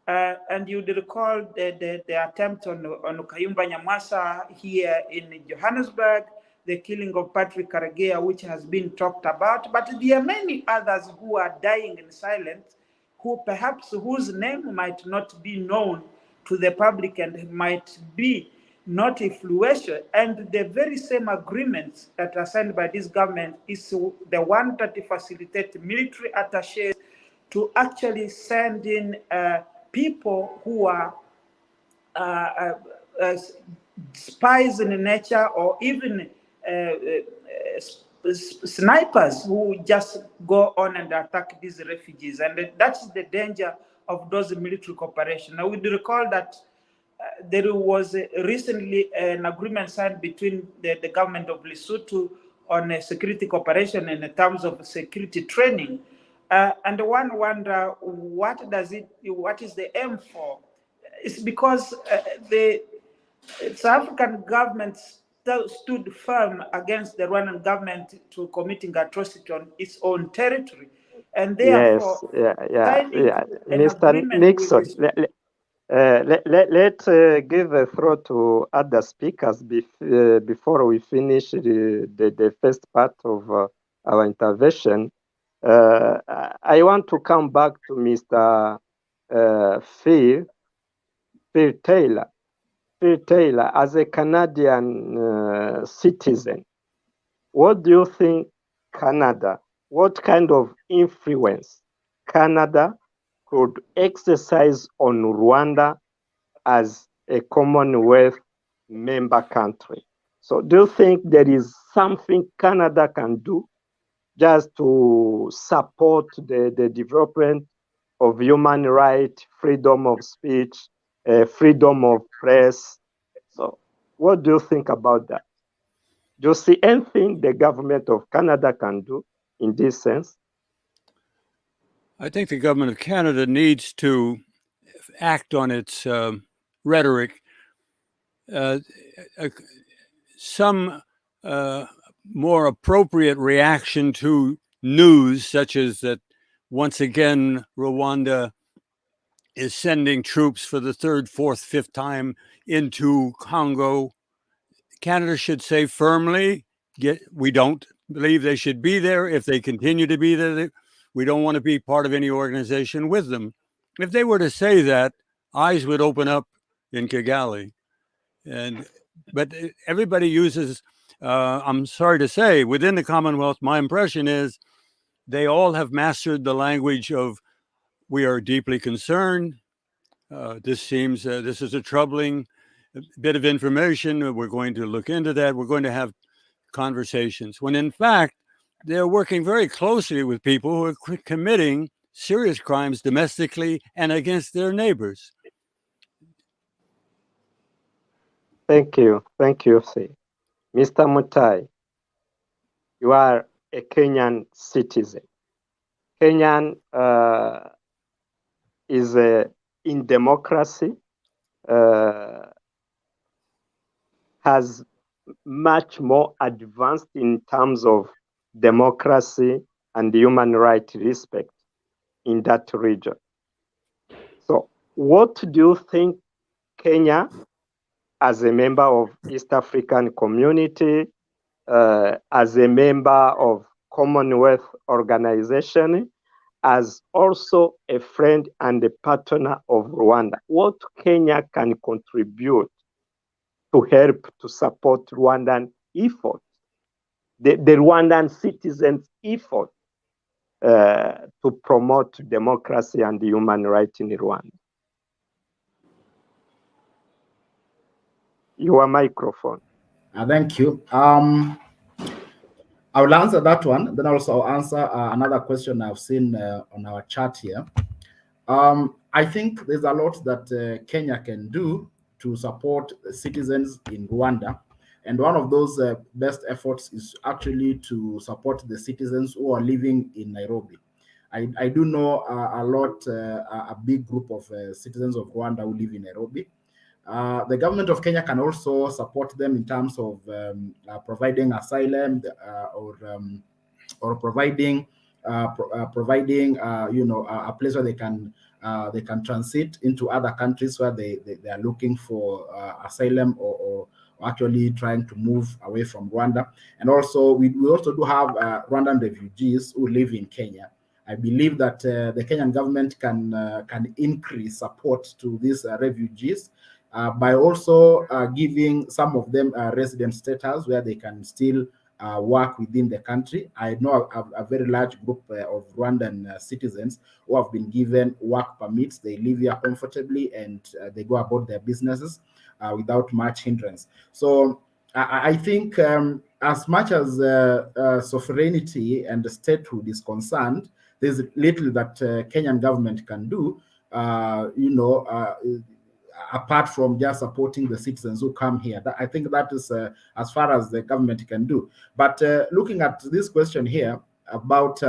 And you recall the attempt on Kayumba Nyamwasa here in Johannesburg, the killing of Patrick Karegeya, which has been talked about. But there are many others who are dying in silence, whose name might not be known to the public and might be not influential. And the very same agreements that are signed by this government is the one that facilitates military attachés to actually send in people who are spies in nature, or even snipers who just go on and attack these refugees. And that's the danger of those military cooperation. Now, we recall that there was recently an agreement signed between the government of Lesotho on security cooperation in terms of security training. And one wonder, what is the aim for? It's because the South African government stood firm against the Rwandan government to committing atrocity on its own territory. And therefore, Mr. Nixon, let's give a throw to other speakers before we finish the first part of our intervention. I want to come back to Mr. Phil Taylor. Phil Taylor, as a Canadian citizen, what do you think Canada, what kind of influence Canada could exercise on Rwanda as a Commonwealth member country? So do you think there is something Canada can do just to support the development of human rights, freedom of speech, freedom of press? So what do you think about that? Do you see anything the government of Canada can do in this sense? I think the government of Canada needs to act on its rhetoric. Some more appropriate reaction to news, such as that once again Rwanda is sending troops for the third, fourth, fifth time into Congo. Canada should say firmly, we don't believe they should be there. If they continue to be there, we don't want to be part of any organization with them. If they were to say that, eyes would open up in Kigali. But everybody uses, I'm sorry to say, within the Commonwealth, my impression is they all have mastered the language of, we are deeply concerned. This is a troubling bit of information. We're going to look into that. We're going to have conversations. When in fact, they're working very closely with people who are committing serious crimes domestically and against their neighbors. Thank you. Thank you, C. Mr. Mutai, you are a Kenyan citizen. Kenyan is in democracy, has much more advanced in terms of democracy, and human rights respect in that region. So what do you think Kenya, as a member of East African Community, as a member of Commonwealth Organization, as also a friend and a partner of Rwanda, what Kenya can contribute to help to support Rwandan effort, the Rwandan citizens' effort to promote democracy and human rights in Rwanda? Your microphone. Thank you. I will answer that one. Then also I'll answer another question I've seen on our chat here. I think there's a lot that Kenya can do to support citizens in Rwanda. And one of those best efforts is actually to support the citizens who are living in Nairobi. I do know a big group of citizens of Rwanda who live in Nairobi. The government of Kenya can also support them in terms of providing asylum or providing a place where they can transit into other countries where they are looking for asylum or actually trying to move away from Rwanda. And also we also do have Rwandan refugees who live in Kenya. I believe that the Kenyan government can increase support to these refugees by also giving some of them resident status where they can still work within the country. I know a very large group of Rwandan citizens who have been given work permits. They live here comfortably and they go about their businesses without much hindrance. So I think as much as sovereignty and statehood is concerned, there's little that Kenyan government can do, apart from just supporting the citizens who come here. I think that is as far as the government can do. But looking at this question here about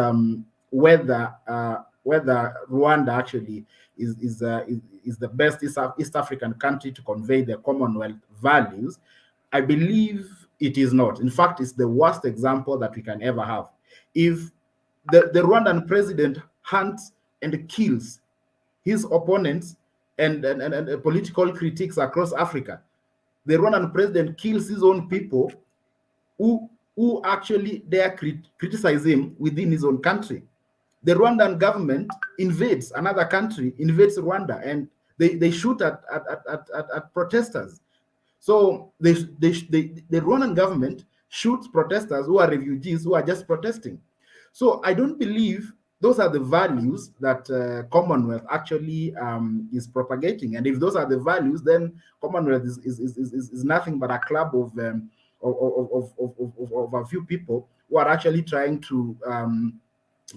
whether Rwanda actually is the best East African country to convey the Commonwealth values, I believe it is not. In fact, it's the worst example that we can ever have. If the Rwandan president hunts and kills his opponents and political critics across Africa, the Rwandan president kills his own people who actually dare criticize him within his own country. The Rwandan government invades another country, invades Rwanda, and they shoot at protesters. So the Rwandan government shoots protesters who are refugees who are just protesting. So I don't believe those are the values that Commonwealth actually is propagating. And if those are the values, then Commonwealth is nothing but a club of a few people who are actually trying to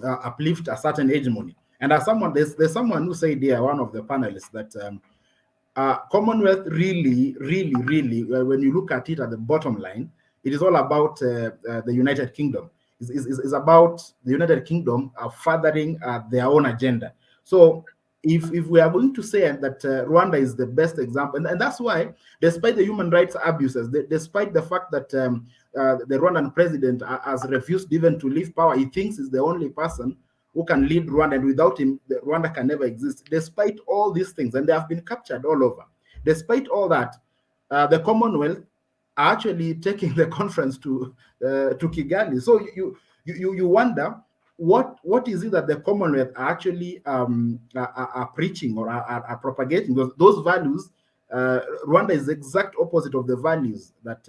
uplift a certain hegemony. And as there's someone who said here, one of the panelists, that Commonwealth really, when you look at it at the bottom line, it is all about the United Kingdom. Is about the United Kingdom furthering their own agenda. So if we are going to say that Rwanda is the best example, and that's why, despite the human rights abuses, despite the fact that the Rwandan president has refused even to leave power, he thinks he's the only person who can lead Rwanda, and without him, Rwanda can never exist. Despite all these things, and they have been captured all over. Despite all that, the Commonwealth are actually taking the conference to Kigali. So you wonder what is it that the Commonwealth are actually are preaching or are propagating? Those values. Rwanda is the exact opposite of the values that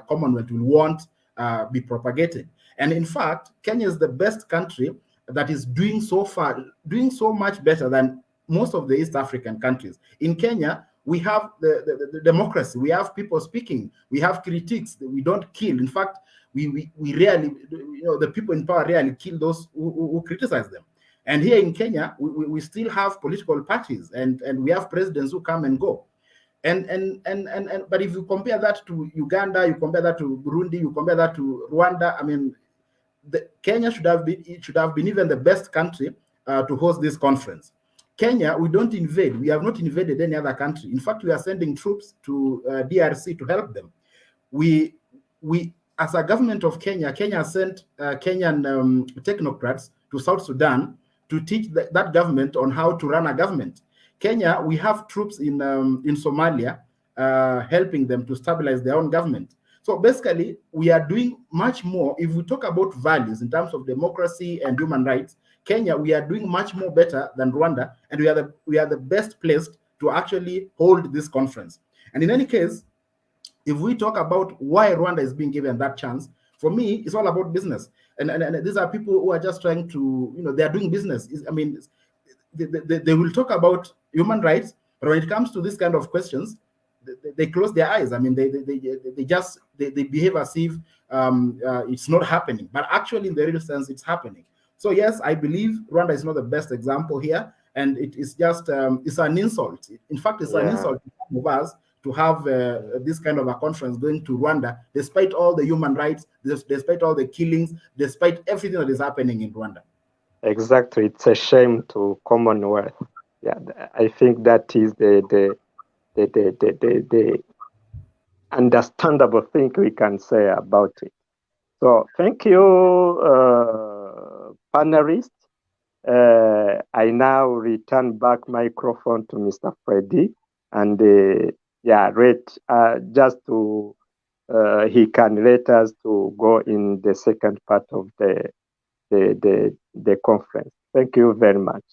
Commonwealth will want be propagated. And in fact, Kenya is the best country that is doing so much better than most of the East African countries. In Kenya, we have the democracy. We have people speaking. We have critics. We don't kill. In fact, we rarely, the people in power rarely kill those who criticize them. And here in Kenya, we still have political parties, and we have presidents who come and go. But if you compare that to Uganda, you compare that to Burundi, you compare that to Rwanda, I mean, Kenya should have been even the best country to host this conference. Kenya, we don't invade. We have not invaded any other country. In fact, we are sending troops to DRC to help them. We as a government of Kenya, Kenya sent Kenyan technocrats to South Sudan to teach that government on how to run a government. Kenya, we have troops in Somalia helping them to stabilize their own government. So basically, we are doing much more. If we talk about values in terms of democracy and human rights, Kenya, we are doing much more better than Rwanda, and we are the best placed to actually hold this conference. And in any case, if we talk about why Rwanda is being given that chance, for me, it's all about business. And these are people who are just trying to, they are doing business. I mean, they will talk about human rights, but when it comes to this kind of questions, they close their eyes. I mean, they behave as if it's not happening, but actually, in the real sense, it's happening. So yes, I believe Rwanda is not the best example here, and it is just it's an insult. In fact, it's an insult to some of us to have this kind of a conference going to Rwanda, despite all the human rights, despite all the killings, despite everything that is happening in Rwanda. Exactly, it's a shame to Commonwealth. Yeah, I think that is the understandable thing we can say about it. So thank you, panelists. I now return back microphone to Mr. Freddy, and just to he can let us to go in the second part of the conference. Thank you very much.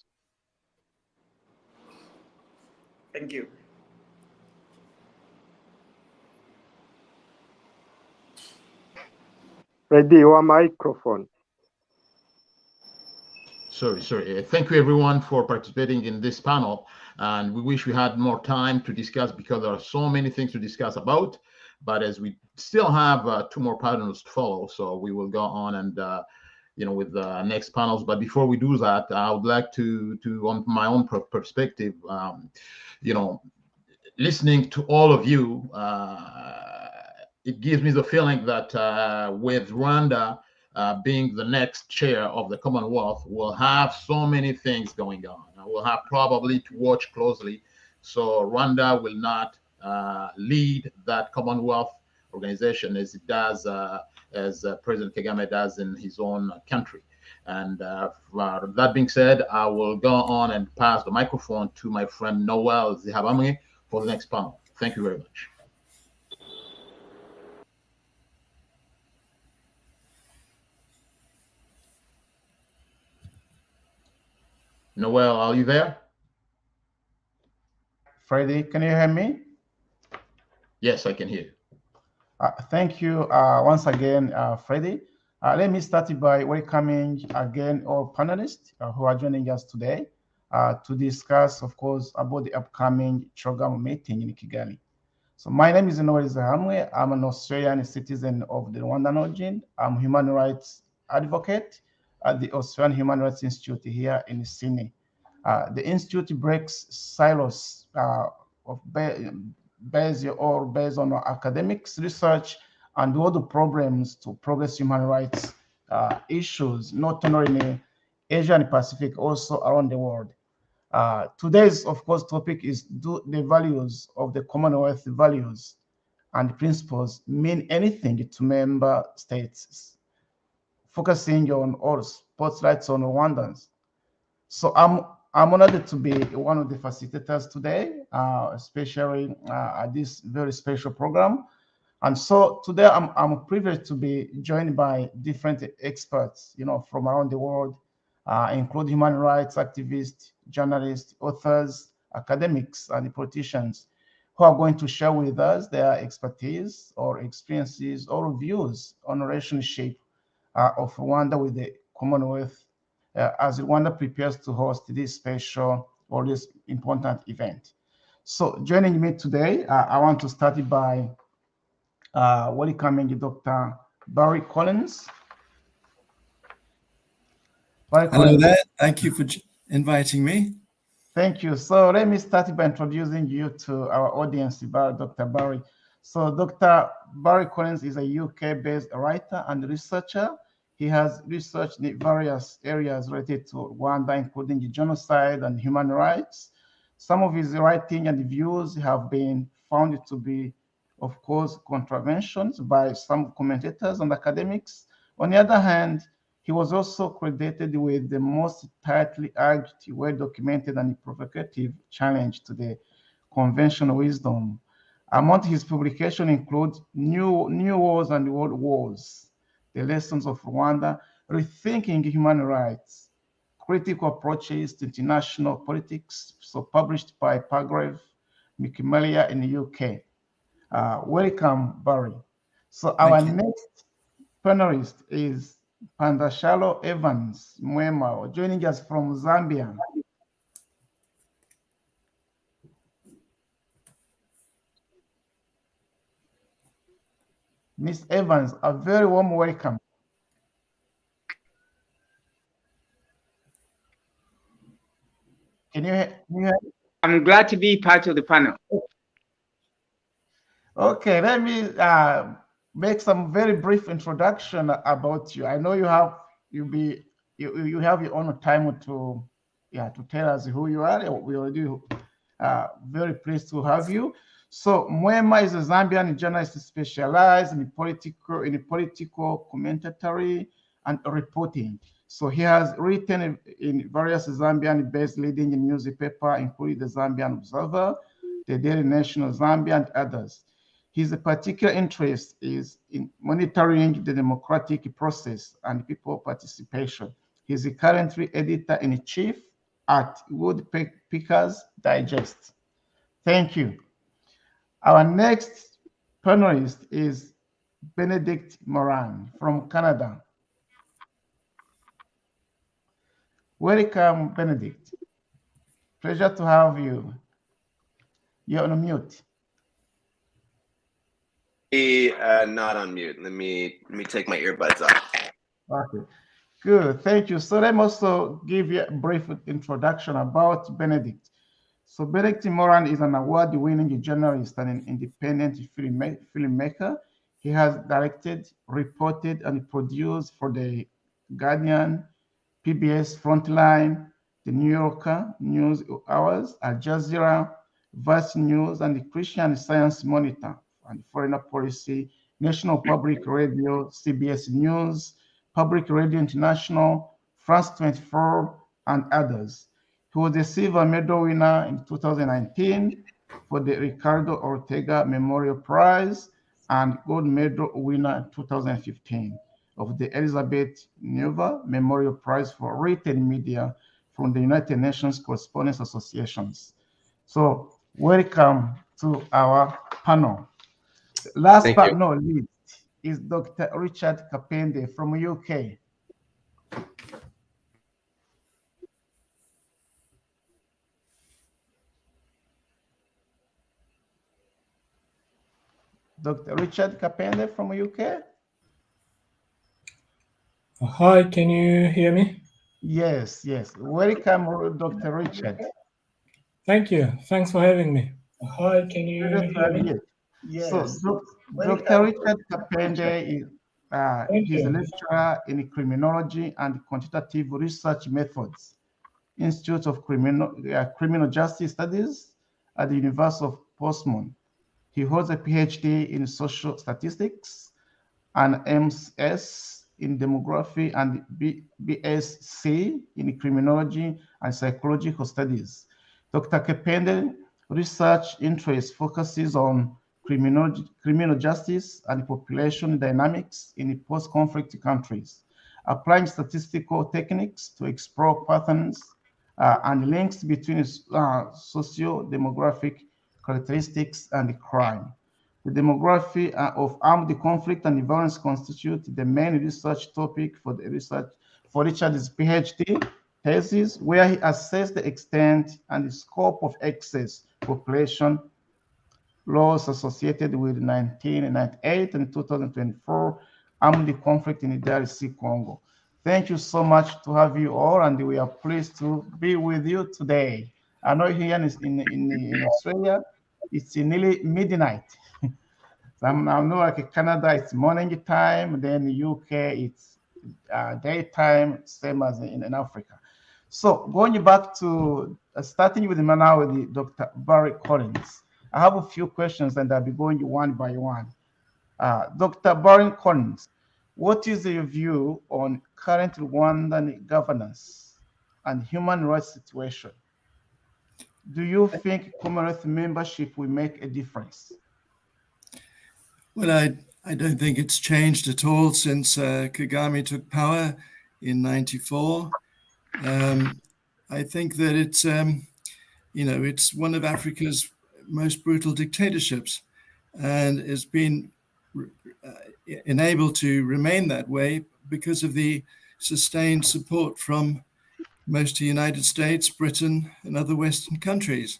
Thank you. Freddy, your microphone. Sorry. Thank you, everyone, for participating in this panel. And we wish we had more time to discuss, because there are so many things to discuss about. But as we still have 2 more panels to follow, so we will go on and with the next panels. But before we do that, I would like to on my own perspective, listening to all of you, it gives me the feeling that with Rwanda being the next chair of the Commonwealth, we'll have so many things going on. We'll have probably to watch closely. So Rwanda will not lead that Commonwealth organization as it does, as President Kagame does in his own country. And that being said, I will go on and pass the microphone to my friend Noel Zihabamwe for the next panel. Thank you very much. Noel, are you there? Freddy, can you hear me? Yes, I can hear you. Thank you once again, Freddy. Let me start by welcoming again all panelists who are joining us today to discuss, of course, about the upcoming CHOGM meeting in Kigali. So my name is Noel Zahamwe. I'm an Australian citizen of the Rwandan origin. I'm a human rights advocate at the Australian Human Rights Institute here in Sydney. The institute breaks silos based on academics, research, and all the problems to progress human rights issues, not only in Asia and Pacific, also around the world. Today's, of course, topic is, do the values of the Commonwealth values and principles mean anything to member states? Focusing on all spotlights on Rwandans. So I'm honored to be one of the facilitators today, especially at this very special program. And so today I'm privileged to be joined by different experts, from around the world, including human rights activists, journalists, authors, academics, and politicians, who are going to share with us their expertise or experiences or views on the relationship of Rwanda with the Commonwealth as Rwanda prepares to host this special or this important event. So joining me today, I want to start by welcoming Dr. Barry Collins. Hello there. Thank you for inviting me. Thank you. So let me start by introducing you to our audience about Dr. Barry. So Dr. Barry Collins is a UK-based writer and researcher. He has researched in various areas related to Rwanda, including genocide and human rights. Some of his writing and views have been found to be of course, contraventions by some commentators and academics. On the other hand, he was also credited with the most tightly urged, well-documented, and provocative challenge to the conventional wisdom. Among his publications include New Wars and World Wars, The Lessons of Rwanda, Rethinking Human Rights, Critical Approaches to International Politics, so published by Palgrave Macmillan in the UK. Welcome, Barry. So our next panelist is Panda Evans Mwema, joining us from Zambia. Miss Evans, a very warm welcome. Can you hear? I'm glad to be part of the panel. Okay, let me make some very brief introduction about you. I know you have you have your own time to tell us who you are. We already very pleased to have you. So Mwema is a Zambian journalist specialized in political commentary and reporting. So he has written in various Zambian-based leading newspapers, including the Zambian Observer, the Daily Nation of Zambia, and others. His particular interest is in monitoring the democratic process and people participation. He is currently editor-in-chief at Woodpeckers Digest. Thank you. Our next panelist is Benedict Moran from Canada. Welcome, Benedict. Pleasure to have you. You're on mute. Not on mute. Let me take my earbuds off. Okay, good. Thank you. So let me also give you a brief introduction about Benedict. So Benedict Moran is an award-winning journalist and an independent filmmaker. He has directed, reported, and produced for The Guardian, PBS Frontline, The New Yorker, News Hours, Al Jazeera, Vice News, and the Christian Science Monitor, and Foreign Policy, National Public Radio, CBS News, Public Radio International, France 24, and others. He was a silver medal winner in 2019 for the Ricardo Ortega Memorial Prize and gold medal winner in 2015 of the Elizabeth Neva Memorial Prize for Written Media from the United Nations Correspondence Associations. So welcome to our panel. Last but not least is Dr. Richard Kapende from UK. Dr. Richard Kapende from UK. Hi, can you hear me? Yes, yes. Welcome, Dr. Richard. Thank you. Thanks for having me. Hi, can you hear me? Yes. So, Dr. Richard Kapende is he's a lecturer in criminology and quantitative research methods, Institute of Criminal Justice Studies at the University of Portsmouth. He holds a PhD in social statistics, an MS in demography, and BSc in criminology and psychological studies. Dr. Kapende research interest focuses on criminal justice and population dynamics in post-conflict countries, applying statistical techniques to explore patterns and links between socio-demographic characteristics and crime. The demography of armed conflict and violence constitute the main research topic for Richard's PhD thesis, where he assessed the extent and the scope of excess population loss associated with 1998 and 2024 armed conflict in the DRC Congo. Thank you so much to have you all, and we are pleased to be with you today. I know here in Australia, it's nearly midnight. So I know like Canada, it's morning time, then the UK, it's daytime, same as in Africa. So going back to, starting with now with Dr. Barry Collins. I have a few questions and I'll be going one by one. Dr. Baron Collins, what is your view on current Rwandan governance and human rights situation? Do you think Commonwealth membership will make a difference? Well, I don't think it's changed at all since Kagame took power in '94. I think that it's, it's one of Africa's most brutal dictatorships, and it's been enabled to remain that way because of the sustained support from most of the United States, Britain, and other Western countries.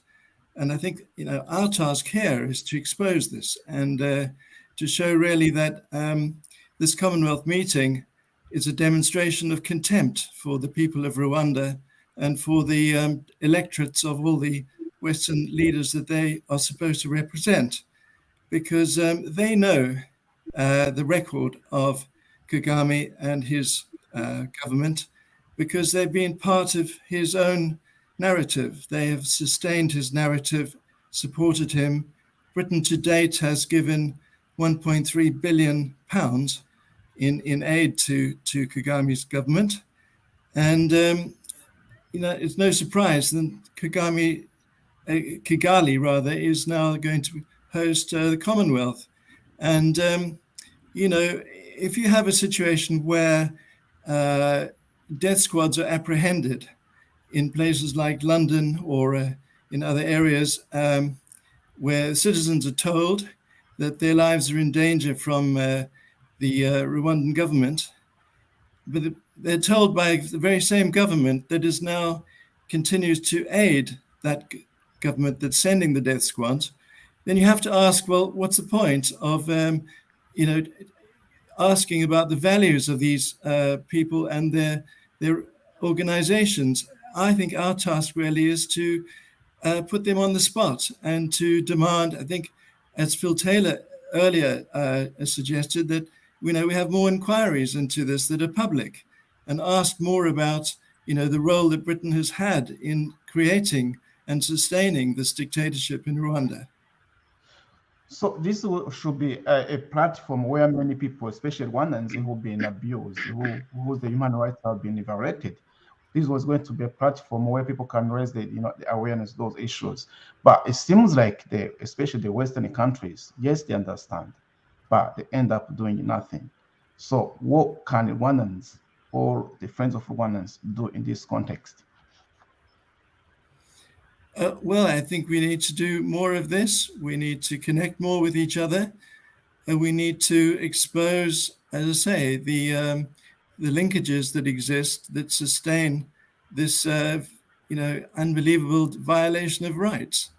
And I think, our task here is to expose this and to show really that this Commonwealth meeting is a demonstration of contempt for the people of Rwanda and for the electorates of all the Western leaders that they are supposed to represent, because they know the record of Kagame and his government, because they've been part of his own narrative. They have sustained his narrative, supported him. Britain to date has given £1.3 billion in aid to Kagame's government. And, it's no surprise that Kigali is now going to host the Commonwealth. And, if you have a situation where death squads are apprehended in places like London or in other areas where citizens are told that their lives are in danger from the Rwandan government, but they're told by the very same government that is now continues to aid that government that's sending the death squads, then you have to ask, well, what's the point of, asking about the values of these people and their organizations? I think our task really is to put them on the spot and to demand, I think, as Phil Taylor earlier suggested, that we have more inquiries into this that are public and ask more about, the role that Britain has had in creating and sustaining this dictatorship in Rwanda. So this should be a platform where many people, especially Rwandans who've been abused, whose the human rights have been violated. This was going to be a platform where people can raise the awareness of those issues. But it seems like especially the Western countries, yes, they understand, but they end up doing nothing. So what can Rwandans or the friends of Rwandans do in this context? Well, I think we need to do more of this. We need to connect more with each other, and we need to expose, as I say, the linkages that exist that sustain this, unbelievable violation of rights.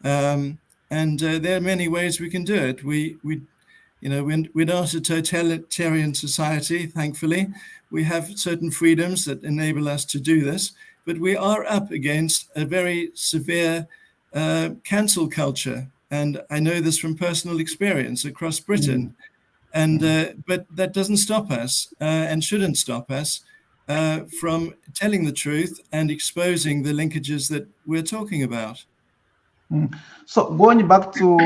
And there are many ways we can do it. We're not a totalitarian society, thankfully. We have certain freedoms that enable us to do this. But we are up against a very severe cancel culture. And I know this from personal experience across Britain. And but that doesn't stop us and shouldn't stop us from telling the truth and exposing the linkages that we're talking about. So going back to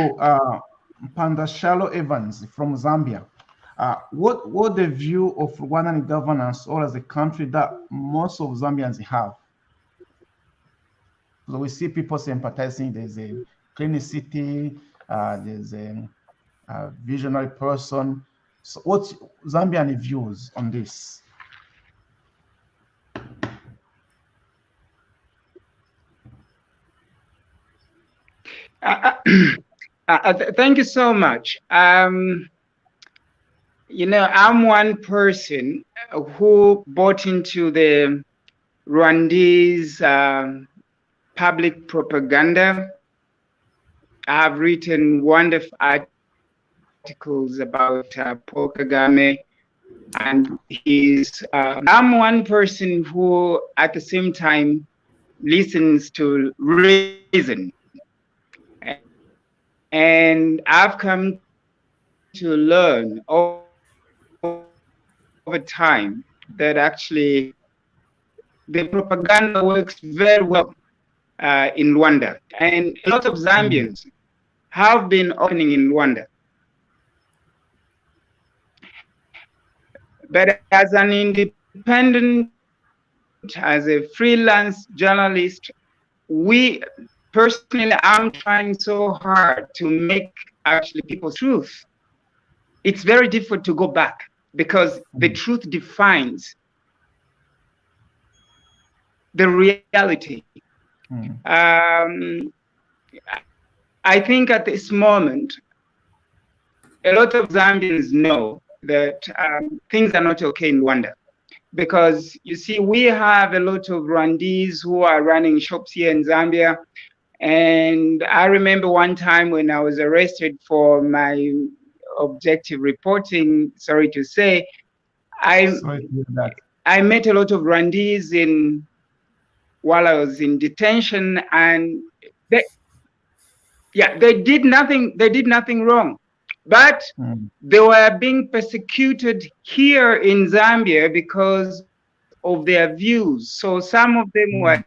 Panda Evans from Zambia, what the view of Rwandan governance or as a country that most of Zambians have? So we see people sympathizing. There's a clean city, there's a visionary person. So what's Zambian views on this? Thank you so much. I'm one person who bought into the Rwandese public propaganda. I've written wonderful articles about Paul Kagame and his. I'm one person who, at the same time, listens to reason. And I've come to learn over time that actually the propaganda works very well in Rwanda. And a lot of Zambians have been opening in Rwanda. But as an independent, as a freelance journalist, personally, I'm trying so hard to make actually people's truth. It's very difficult to go back because the truth defines the reality. I think at this moment, a lot of Zambians know that things are not okay in Rwanda. Because you see, we have a lot of Rwandese who are running shops here in Zambia. And I remember one time when I was arrested for my objective reporting, sorry to say, I met a lot of Rwandese while I was in detention, and they did nothing wrong. But they were being persecuted here in Zambia because of their views. So some of them were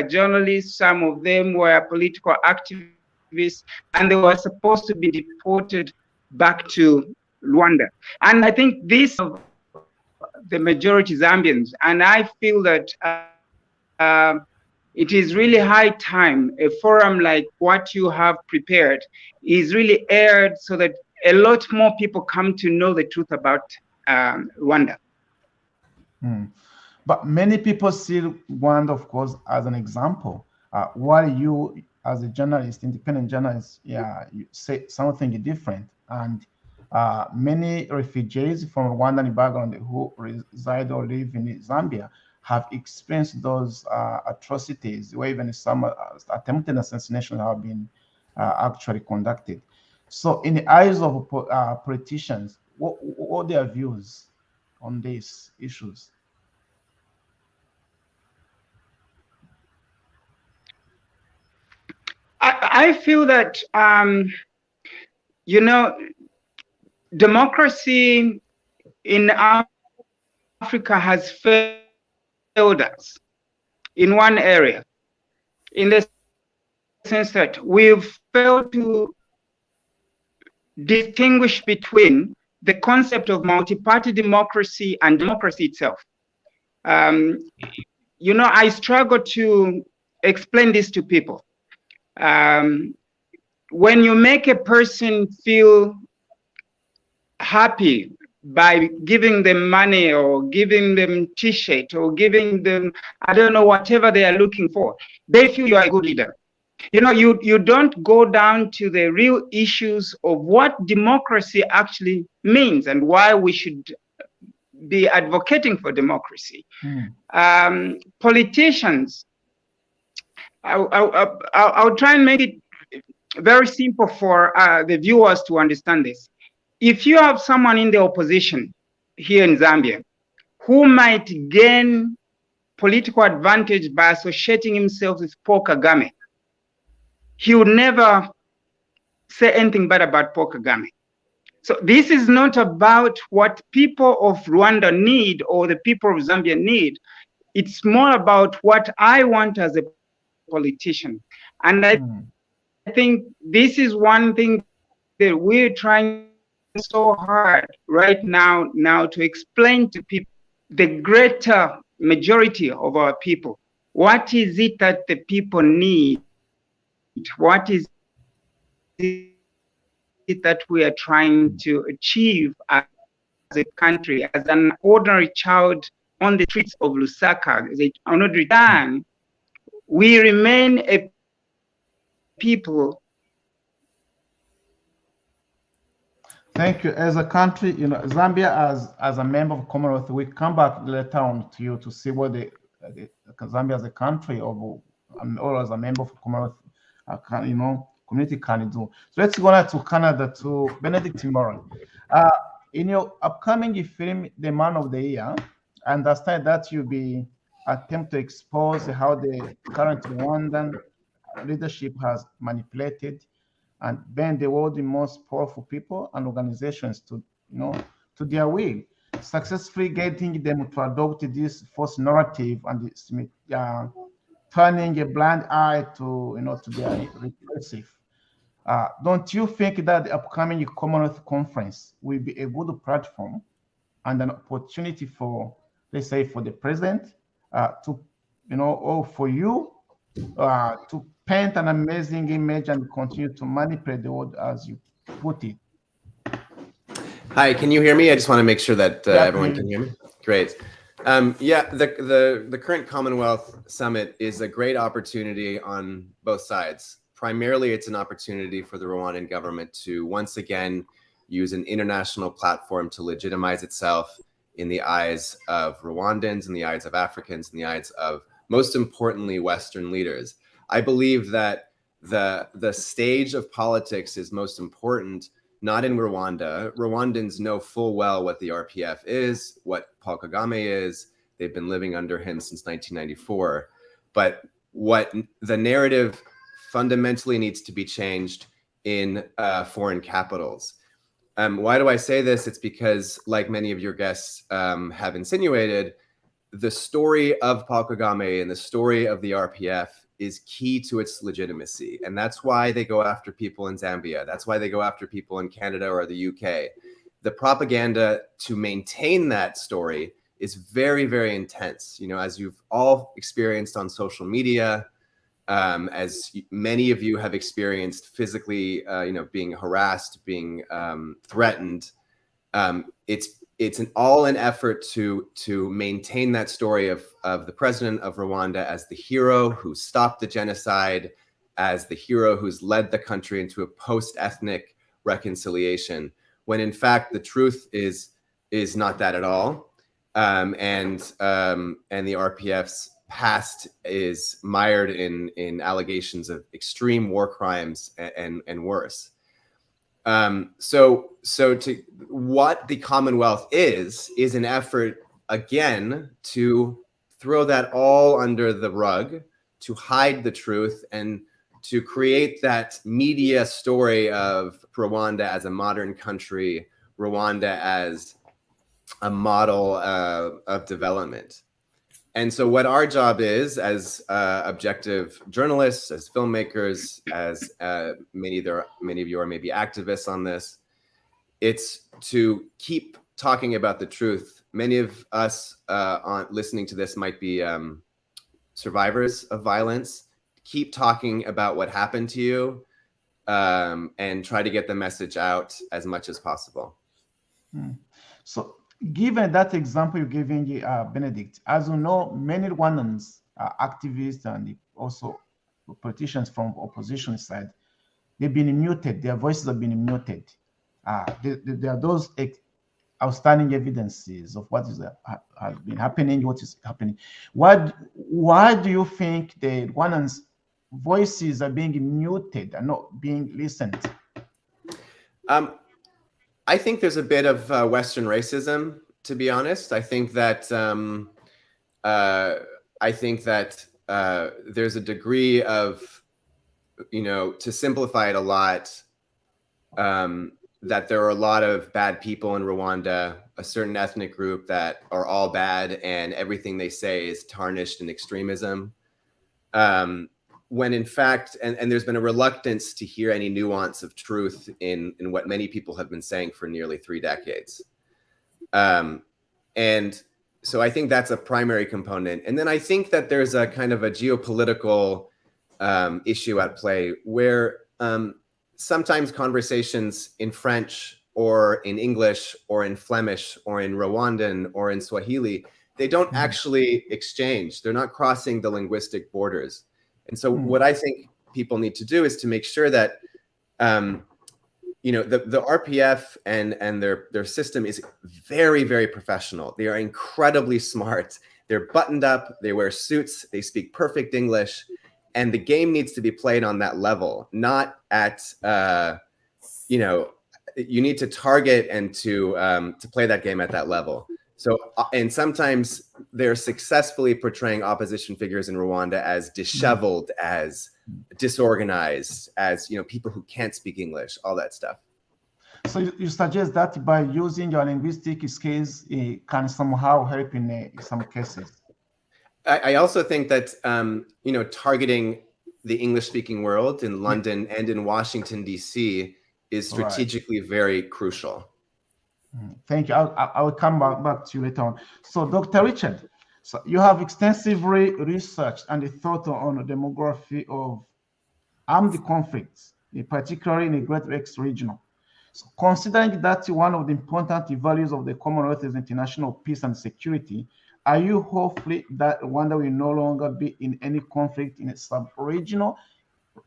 journalists, some of them were political activists, and they were supposed to be deported back to Rwanda. And I think this of the majority Zambians, and I feel that it is really high time a forum like what you have prepared is really aired so that a lot more people come to know the truth about Rwanda. But many people see Rwanda, of course, as an example. While you, as a journalist, independent journalist, you say something different. And many refugees from Rwandan background who reside or live in Zambia have experienced those atrocities, where even some attempted assassinations have been actually conducted. So in the eyes of politicians, what are their views on these issues? I feel that, democracy in Africa has failed us in one area, in the sense that we've failed to distinguish between the concept of multi-party democracy and democracy itself. I struggle to explain this to people. When you make a person feel happy by giving them money or giving them t-shirt or giving them, I don't know, whatever they are looking for, they feel you are a good leader. You don't go down to the real issues of what democracy actually means and why we should be advocating for democracy. Politicians, I'll try and make it very simple for the viewers to understand this. If you have someone in the opposition here in Zambia who might gain political advantage by associating himself with Paul Kagame, he would never say anything bad about Paul Kagame. So this is not about what people of Rwanda need or the people of Zambia need. It's more about what I want as a politician. And I think this is one thing that we're trying so hard right now to explain to people, the greater majority of our people, what is it that the people need? What is it that we are trying to achieve as a country, as an ordinary child on the streets of Lusaka, as an ordinary man? We remain a people. Thank you. As a country, Zambia as a member of Commonwealth, we come back later on to you to see what the Zambia as a country or as a member of Commonwealth, community can do. So let's go now to Canada, to Benedict Moran. In your upcoming film, The Man of the Year, I understand that you'll be attempt to expose how the current Rwandan leadership has manipulated and bend the world's most powerful people and organizations to their will, successfully getting them to adopt this false narrative and turning a blind eye to their repressive. Don't you think that the upcoming Commonwealth Conference will be a good platform and an opportunity for, let's say, for the president to, or for you to paint an amazing image and continue to manipulate the world, as you put it? Hi, can you hear me? I just want to make sure that everyone can hear me. Great. Yeah, the current Commonwealth Summit is a great opportunity on both sides. Primarily, it's an opportunity for the Rwandan government to once again use an international platform to legitimize itself in the eyes of Rwandans, in the eyes of Africans, in the eyes of, most importantly, Western leaders. I believe that the stage of politics is most important, not in Rwanda. Rwandans know full well what the RPF is, what Paul Kagame is. They've been living under him since 1994. But what the narrative fundamentally needs to be changed in foreign capitals. Why do I say this? It's because, like many of your guests have insinuated, the story of Paul Kagame and the story of the RPF is key to its legitimacy. And that's why they go after people in Zambia. That's why they go after people in Canada or the UK. The propaganda to maintain that story is very, very intense. As you've all experienced on social media, as many of you have experienced physically, being harassed, being threatened. It's an effort to maintain that story of the president of Rwanda as the hero who stopped the genocide, as the hero who's led the country into a post-ethnic reconciliation, when in fact the truth is not that at all. And the RPF's past is mired in allegations of extreme war crimes and worse. So to what the Commonwealth is an effort again to throw that all under the rug, to hide the truth, and to create that media story of Rwanda as a modern country, Rwanda as a model of development. And so what our job is as objective journalists, as filmmakers, as many of you are maybe activists on this, it's to keep talking about the truth. Many of us listening to this might be survivors of violence. Keep talking about what happened to you and try to get the message out as much as possible. So given that example you're giving, Benedict, as you know, many Rwandans activists and also politicians from opposition side, they've been muted. Their voices have been muted. There are those outstanding evidences of what has been happening, what is happening. Why do you think the Rwandans' voices are being muted and not being listened? I think there's a bit of Western racism, to be honest. I think that there's a degree of, to simplify it a lot, that there are a lot of bad people in Rwanda, a certain ethnic group that are all bad, and everything they say is tarnished in extremism. When in fact, and there's been a reluctance to hear any nuance of truth in what many people have been saying for nearly 3 decades. And so I think that's a primary component. And then I think that there's a kind of a geopolitical issue at play where sometimes conversations in French or in English or in Flemish or in Rwandan or in Swahili, they don't actually exchange. They're not crossing the linguistic borders. And so what I think people need to do is to make sure that, the RPF and their system is very, very professional. They are incredibly smart. They're buttoned up. They wear suits. They speak perfect English. And the game needs to be played on that level, not at, you need to target and to play that game at that level. So, and sometimes they're successfully portraying opposition figures in Rwanda as disheveled, as disorganized, as, people who can't speak English, all that stuff. So you suggest that by using your linguistic skills, it can somehow help in some cases? I also think that, targeting the English-speaking world in London and in Washington, D.C. is strategically very crucial. Thank you. I will come back to you later on. So, Dr. Richard, so you have extensively researched and thought on the demography of armed conflicts, particularly in the Great Lakes region. So, considering that one of the important values of the Commonwealth is international peace and security, are you hopeful that Rwanda will no longer be in any conflict in a sub-regional?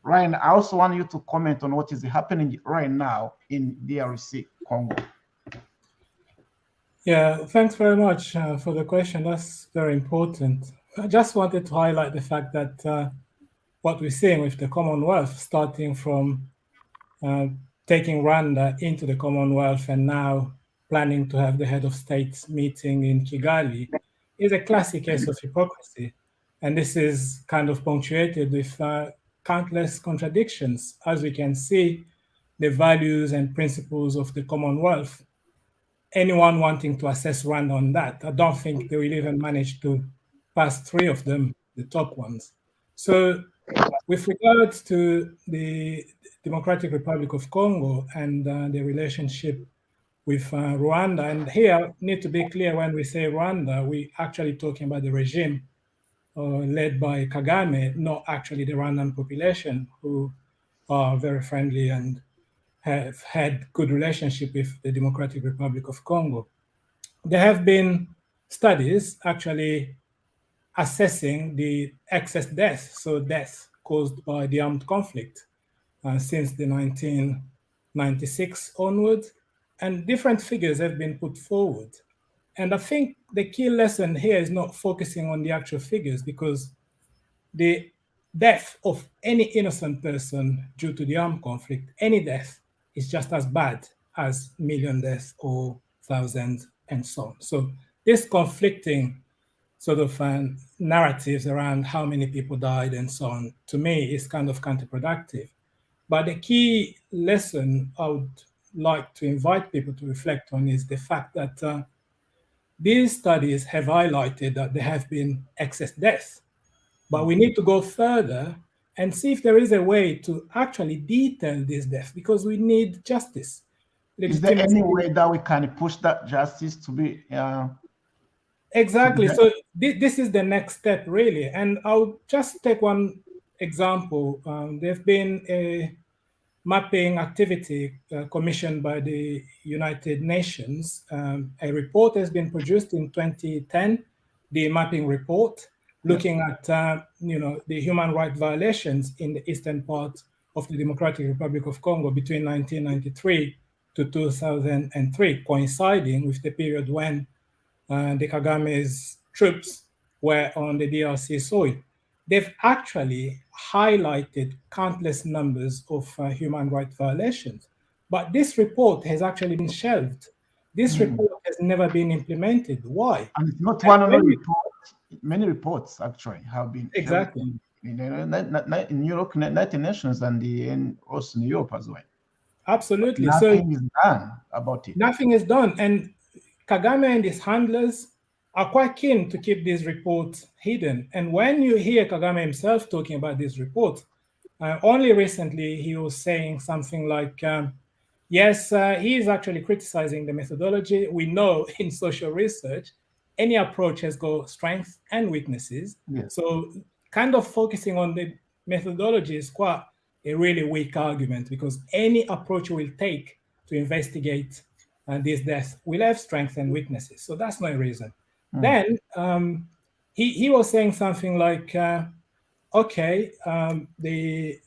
Ryan, I also want you to comment on what is happening right now in DRC, Congo. Yeah, thanks very much for the question. That's very important. I just wanted to highlight the fact that what we're seeing with the Commonwealth, starting from taking Rwanda into the Commonwealth and now planning to have the head of states meeting in Kigali, is a classic case of hypocrisy. And this is kind of punctuated with countless contradictions. As we can see, the values and principles of the Commonwealth, anyone wanting to assess Rwanda on that, I don't think they will even manage to pass 3 of them, the top ones. So with regards to the Democratic Republic of Congo and the relationship with Rwanda, and here need to be clear, when we say Rwanda, we actually talking about the regime led by Kagame, not actually the Rwandan population, who are very friendly and have had good relationship with the Democratic Republic of Congo. There have been studies actually assessing the excess deaths, so deaths caused by the armed conflict since the 1996 onwards, and different figures have been put forward. And I think the key lesson here is not focusing on the actual figures, because the death of any innocent person due to the armed conflict, any death, is just as bad as million deaths or thousands and so on. So this conflicting sort of narratives around how many people died and so on, to me, is kind of counterproductive. But the key lesson I would like to invite people to reflect on is the fact that these studies have highlighted that there have been excess deaths, but we need to go further and see if there is a way to actually detail these deaths, because we need justice. Is there any way that we can push that justice to be? Exactly. So this is the next step, really. And I'll just take one example. There's been a mapping activity commissioned by the United Nations. A report has been produced in 2010, the mapping report, looking at the human rights violations in the eastern part of the Democratic Republic of Congo between 1993 to 2003, coinciding with the period when the Kagame's troops were on the DRC soil. They've actually highlighted countless numbers of human rights violations, but this report has actually been shelved. This report has never been implemented. Why? And it's not one only report. Many reports actually have been exactly in Europe, United Nations, and also in Europe as well. Absolutely. Nothing is done about it. Nothing is done, and Kagame and his handlers are quite keen to keep these reports hidden. And when you hear Kagame himself talking about these reports, only recently he was saying something like, yes, he is actually criticizing the methodology. We know in social research, any approach has got strengths and weaknesses. Yes. So kind of focusing on the methodology is quite a really weak argument, because any approach we'll take to investigate these deaths will have strengths and weaknesses. So that's no reason. Then he was saying something like, okay, the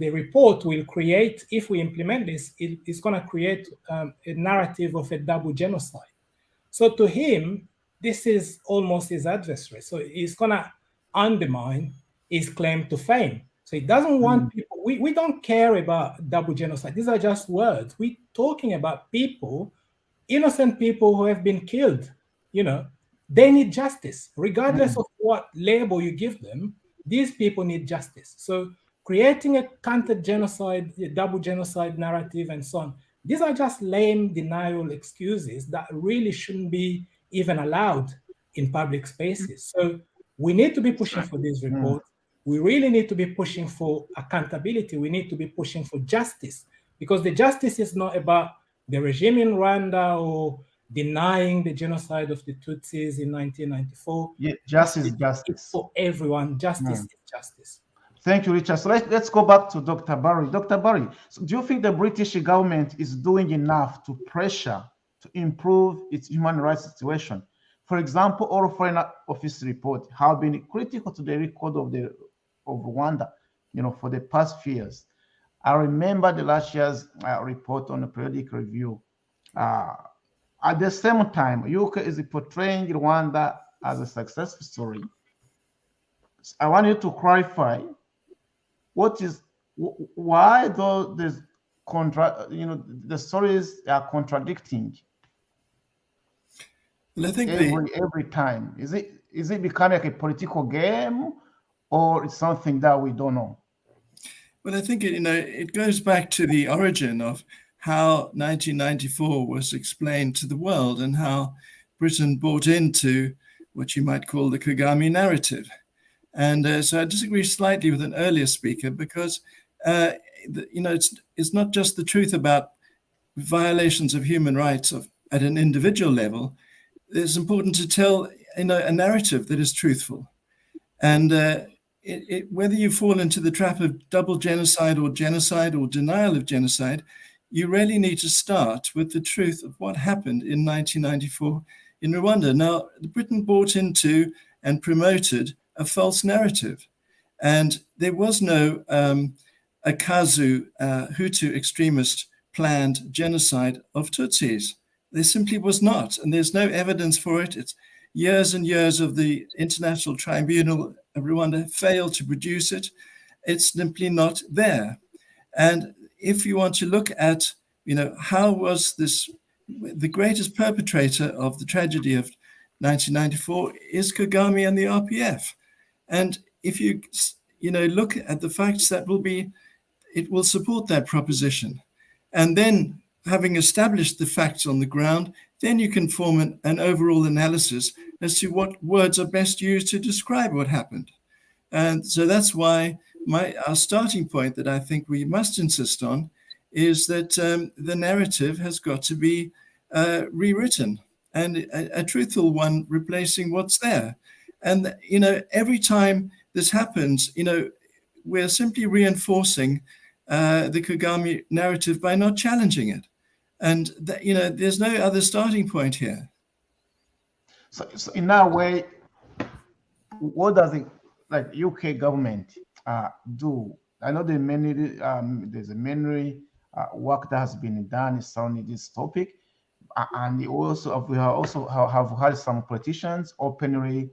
report will create, if we implement this, it's going to create a narrative of a double genocide. So to him, this is almost his adversary. So he's going to undermine his claim to fame. So he doesn't want people, we don't care about double genocide. These are just words. We're talking about people, innocent people who have been killed. They need justice, regardless of what label you give them. These people need justice. So creating a counter-genocide, double genocide narrative and so on, these are just lame denial excuses that really shouldn't be even allowed in public spaces. So we need to be pushing for this report. we really need to be pushing for accountability. We need to be pushing for justice, because the justice is not about the regime in Rwanda or denying the genocide of the Tutsis in 1994. Yeah, justice. It's for everyone. Justice is justice. Thank you, Richard. So let's go back to Dr. Barry. Dr. Barry, so do you think the British government is doing enough to pressure to improve its human rights situation? For example, all Foreign Office reports have been critical to the record of Rwanda, for the past few years. I remember the last year's report on a periodic review. At the same time, UK is portraying Rwanda as a success story. So I want you to clarify why though the stories are contradicting. Well, I think every time is it becoming like a political game, or it's something that we don't know? Well, I think it goes back to the origin of how 1994 was explained to the world and how Britain bought into what you might call the CHOGM narrative. And so I disagree slightly with an earlier speaker, because it's not just the truth about violations of human rights at an individual level. It's important to tell a narrative that is truthful. And whether you fall into the trap of double genocide or denial of genocide, you really need to start with the truth of what happened in 1994 in Rwanda. Now, Britain bought into and promoted a false narrative, and there was no Akazu Hutu extremist planned genocide of Tutsis. There simply was not, and there's no evidence for it. It's years and years of the International Tribunal of Rwanda failed to produce it. It's simply not there. And if you want to look at, how was this, the greatest perpetrator of the tragedy of 1994 is Kagame and the RPF. And if you, look at the facts, it will support that proposition. And then, having established the facts on the ground, then you can form an overall analysis as to what words are best used to describe what happened. And so that's why our starting point that I think we must insist on is that the narrative has got to be rewritten, and a truthful one replacing what's there. And, every time this happens, we're simply reinforcing the Kagame narrative by not challenging it. And, there's no other starting point here. So in that way, what does the UK government do? I know there's many work that has been done surrounding this topic, and we have had some politicians openly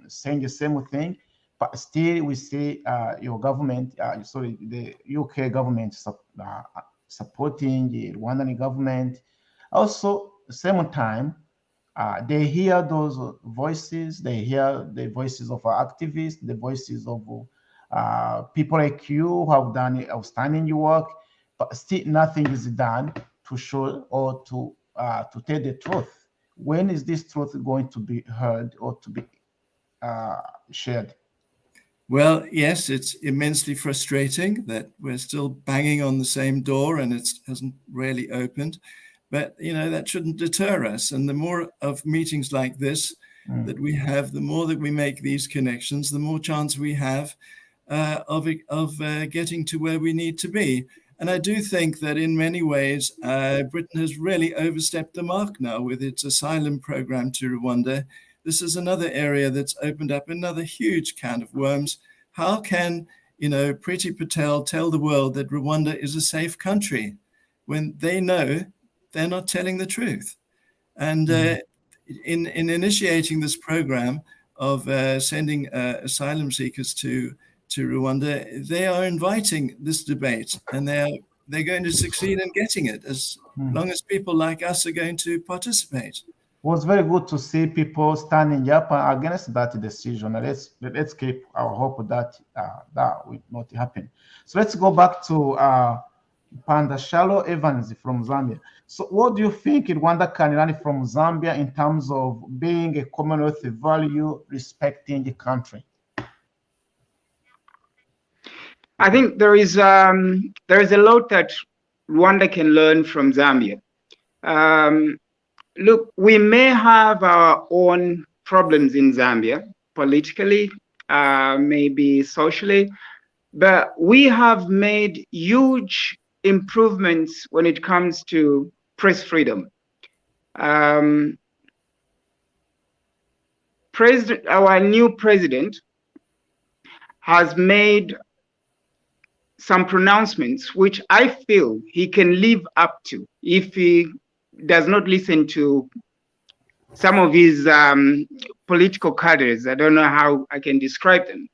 saying the same thing, but still we see your government, the UK government supporting the Rwandan government. Also, at the same time, they hear those voices. They hear the voices of our activists, the voices of people like you who have done outstanding work, but still nothing is done to show or to tell the truth. When is this truth going to be heard or to be shared? Well, yes, it's immensely frustrating that we're still banging on the same door and it hasn't really opened. But, that shouldn't deter us. And the more of meetings like this that we have, the more that we make these connections, the more chance we have of getting to where we need to be. And I do think that in many ways, Britain has really overstepped the mark now with its asylum program to Rwanda. This is another area that's opened up another huge can of worms. How can, Priti Patel tell the world that Rwanda is a safe country when they know they're not telling the truth? And in initiating this program of sending asylum seekers to Rwanda, they are inviting this debate, and they're going to succeed in getting it as long as people like us are going to participate. It was very good to see people standing up against that decision. Let's keep our hope that that will not happen. So let's go back to Panda Shallow Evans from Zambia. So what do you think Rwanda can learn from Zambia in terms of being a Commonwealth value respecting the country? I think there is a lot that Rwanda can learn from Zambia. Look, we may have our own problems in Zambia, politically, maybe socially, but we have made huge improvements when it comes to press freedom. Our new president has made some pronouncements which I feel he can live up to if he does not listen to some of his political cadres. I don't know how I can describe them.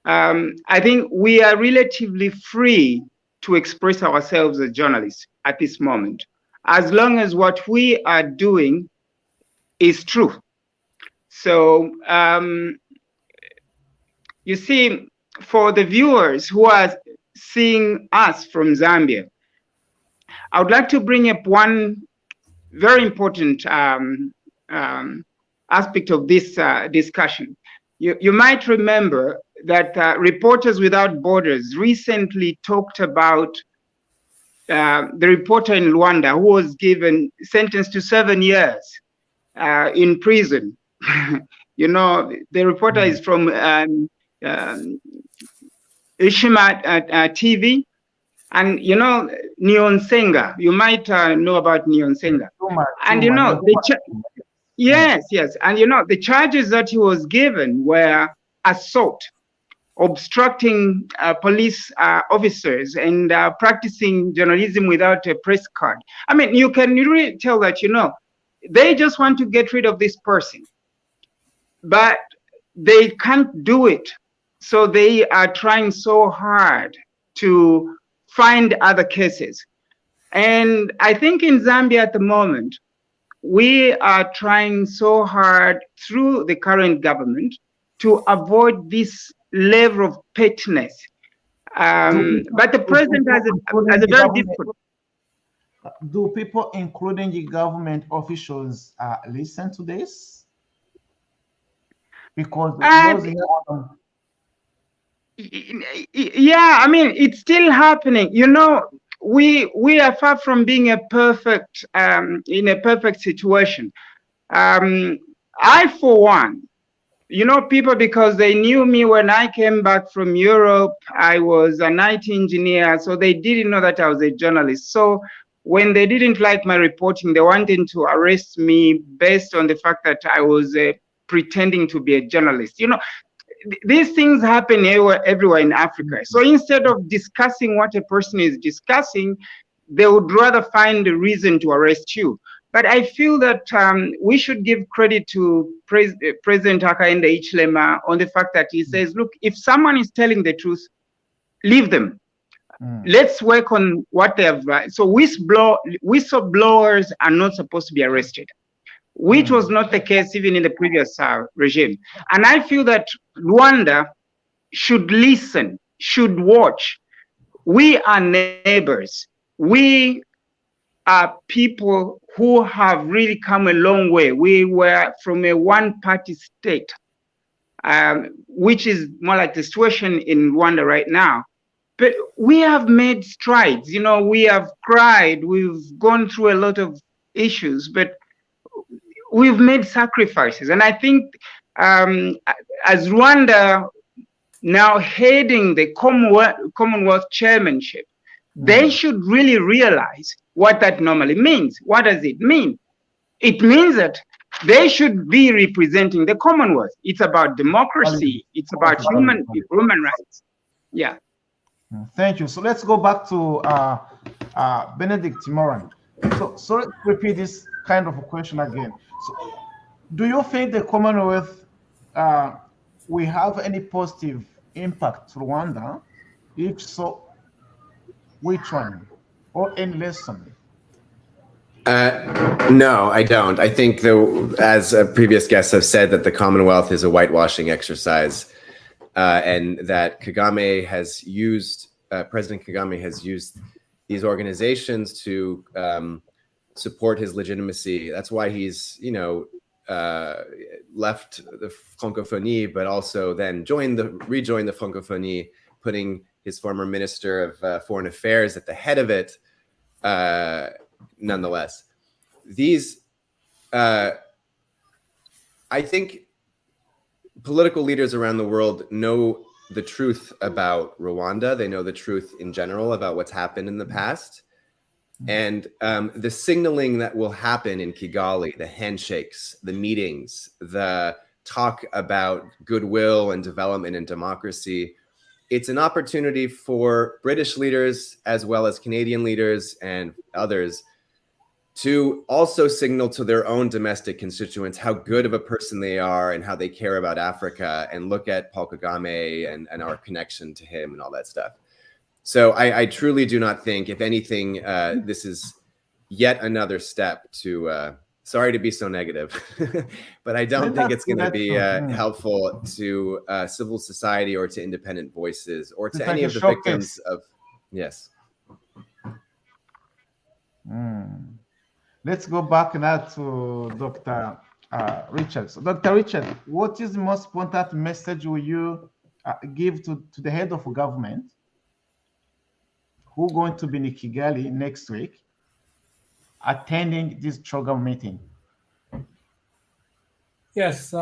I think we are relatively free to express ourselves as journalists at this moment, as long as what we are doing is true. So you see, for the viewers who are seeing us from Zambia, I would like to bring up one very important aspect of this discussion. You might remember that Reporters Without Borders recently talked about the reporter in Rwanda who was sentenced to 7 years in prison. You know, the reporter is from Ishima TV, and you know Niyonsenga. You might know about Niyonsenga. And you know yes, and you know the charges that he was given were assault, obstructing police officers, and practicing journalism without a press card. I mean, you can really tell that, you know, they just want to get rid of this person, but they can't do it. So they are trying so hard to find other cases. And I think in Zambia at the moment, we are trying so hard through the current government to avoid this level of pettiness. But the president has a very difficult. Do people, including the government officials, listen to this? Because yeah, I mean, it's still happening. You know, we are far from being a perfect in a perfect situation. I, for one, you know, people, because they knew me when I came back from Europe, I was an IT engineer, so they didn't know that I was a journalist. So when they didn't like my reporting, they wanted to arrest me based on the fact that I was pretending to be a journalist. You know, these things happen everywhere in Africa. So instead of discussing what a person is discussing, they would rather find a reason to arrest you. But I feel that we should give credit to President Hakainde Hichilema on the fact that he says, look, if someone is telling the truth, leave them. Let's work on what they have. So whistleblowers are not supposed to be arrested, which was not the case even in the previous regime. And I feel that Rwanda should listen, should watch. We are neighbors. We are people who have really come a long way. We were from a one-party state, which is more like the situation in Rwanda right now. But we have made strides. You know, we have cried. We've gone through a lot of issues, but we've made sacrifices. And I think as Rwanda now heading the Commonwealth chairmanship, they should really realize what that normally means. What does it mean? It means that they should be representing the Commonwealth. It's about democracy. It's about human rights. Yeah. Thank you. So let's go back to Benedict Moran. So let's repeat this kind of a question again. So, do you think the Commonwealth will have any positive impact to Rwanda? If so, which one, or any lesson? No, I don't. I think, as previous guests have said, that the Commonwealth is a whitewashing exercise, and that Kagame has used, President Kagame has used these organizations to support his legitimacy. That's why he's, you know, left the Francophonie, but also then rejoined the Francophonie, putting his former Minister of Foreign Affairs at the head of it. Nonetheless, these, I think political leaders around the world know the truth about Rwanda. They know the truth in general about what's happened in the past. And the signaling that will happen in Kigali, the handshakes, the meetings, the talk about goodwill and development and democracy, it's an opportunity for British leaders as well as Canadian leaders and others to also signal to their own domestic constituents how good of a person they are and how they care about Africa, and look at Paul Kagame and our connection to him and all that stuff. So I truly do not think, if anything, this is yet another step to, sorry to be so negative, but I don't think it's going to be helpful to civil society or to independent voices or to any of the victims of, yes. Let's go back now to Dr. Richard. So Dr. Richard, what is the most important message will you give to the head of government who going to be in Kigali next week attending this CHOGM meeting? Yes,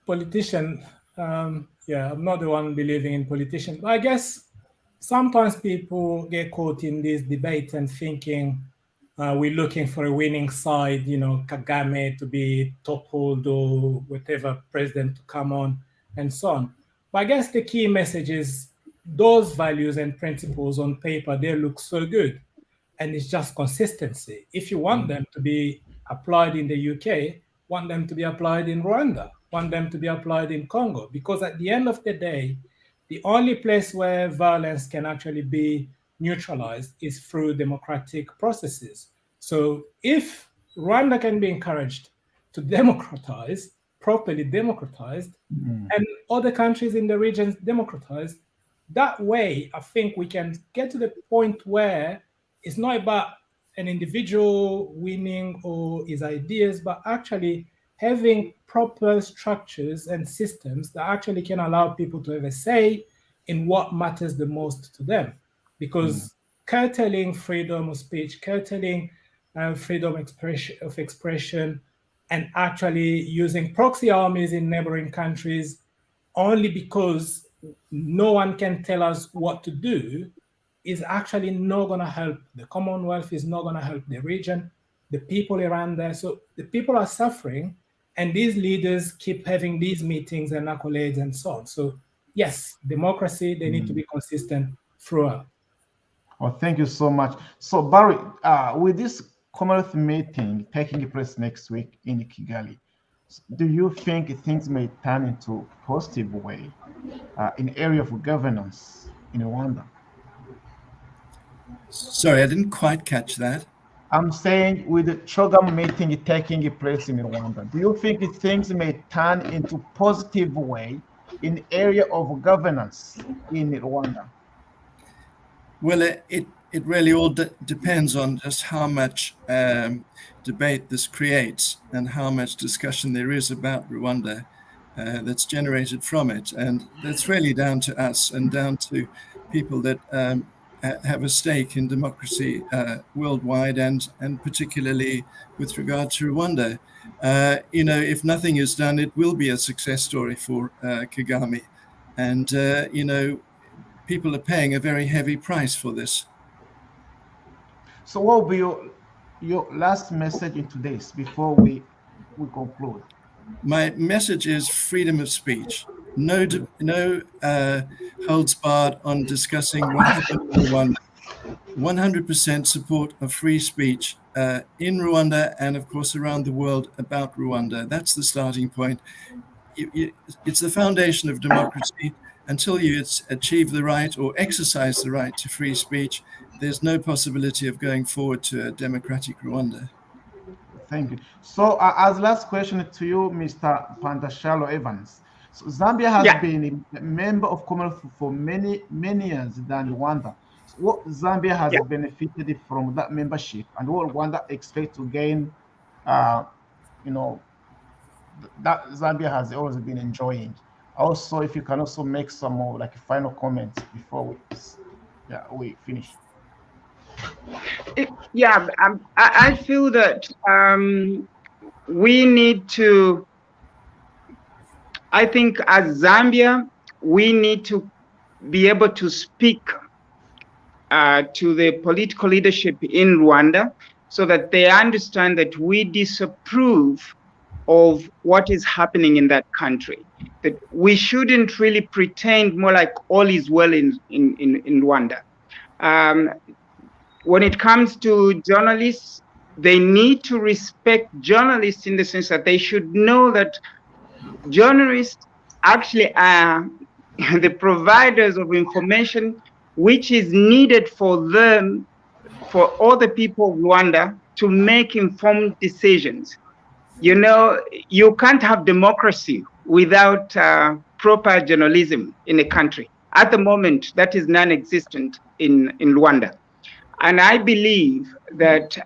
politician. Yeah, I'm not the one believing in politicians. I guess sometimes people get caught in this debate and thinking we're looking for a winning side, you know, Kagame to be toppled or whatever president to come on and so on. But I guess the key message is those values and principles on paper, they look so good. And it's just consistency. If you want them to be applied in the UK, want them to be applied in Rwanda, want them to be applied in Congo, because at the end of the day, the only place where violence can actually be neutralized is through democratic processes. So if Rwanda can be encouraged to democratize, properly democratized, and other countries in the region democratized, that way, I think we can get to the point where it's not about an individual winning or his ideas, but actually having proper structures and systems that actually can allow people to have a say in what matters the most to them. Because curtailing freedom of speech, curtailing freedom of expression, and actually using proxy armies in neighboring countries only because no one can tell us what to do is actually not going to help the Commonwealth, is not going to help the region, the people around there. So the people are suffering, and these leaders keep having these meetings and accolades and so on. So yes, democracy, they need to be consistent throughout. Oh, thank you so much. So Barry, with this Commonwealth meeting taking place next week in Kigali, do you think things may turn into a positive way in area of governance in Rwanda? Sorry, I didn't quite catch that. I'm saying with the CHOGM meeting taking place in Rwanda, do you think things may turn into positive way in area of governance in Rwanda? Well, it really all depends on just how much debate this creates and how much discussion there is about Rwanda that's generated from it. And that's really down to us and down to people that have a stake in democracy worldwide and particularly with regard to Rwanda. You know, if nothing is done, it will be a success story for Kagame. And, you know, people are paying a very heavy price for this. So what will be your last message into this before we conclude? My message is freedom of speech. No holds barred on discussing what happened in Rwanda. 100% support of free speech in Rwanda and, of course, around the world about Rwanda. That's the starting point. It's the foundation of democracy. Until you achieve the right or exercise the right to free speech, there's no possibility of going forward to a democratic Rwanda. Thank you. So as last question to you, Mr. Panda Evans. So Zambia has been a member of Commonwealth for many years than Rwanda. So what Zambia has benefited from that membership, and what Rwanda expects to gain, you know, that Zambia has always been enjoying Also, if you can also make some more like final comments before we finish. I feel that we need to, I think as Zambia, we need to be able to speak to the political leadership in Rwanda so that they understand that we disapprove of what is happening in that country. That we shouldn't really pretend more like all is well in Rwanda. When it comes to journalists, they need to respect journalists in the sense that they should know that journalists actually are the providers of information which is needed for them, for all the people of Rwanda to make informed decisions. You know, you can't have democracy without proper journalism in a country. At the moment, that is non-existent in Rwanda. And I believe that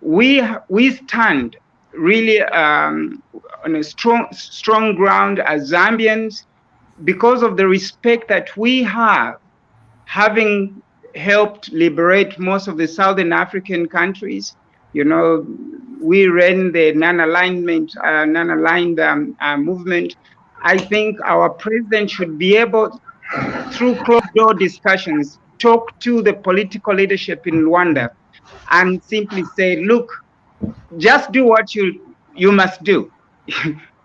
we stand really on a strong ground as Zambians because of the respect that we have, having helped liberate most of the Southern African countries. You know, we ran the non-aligned movement. I think our president should be able, through closed-door discussions, talk to the political leadership in Rwanda and simply say, look, just do what you must do.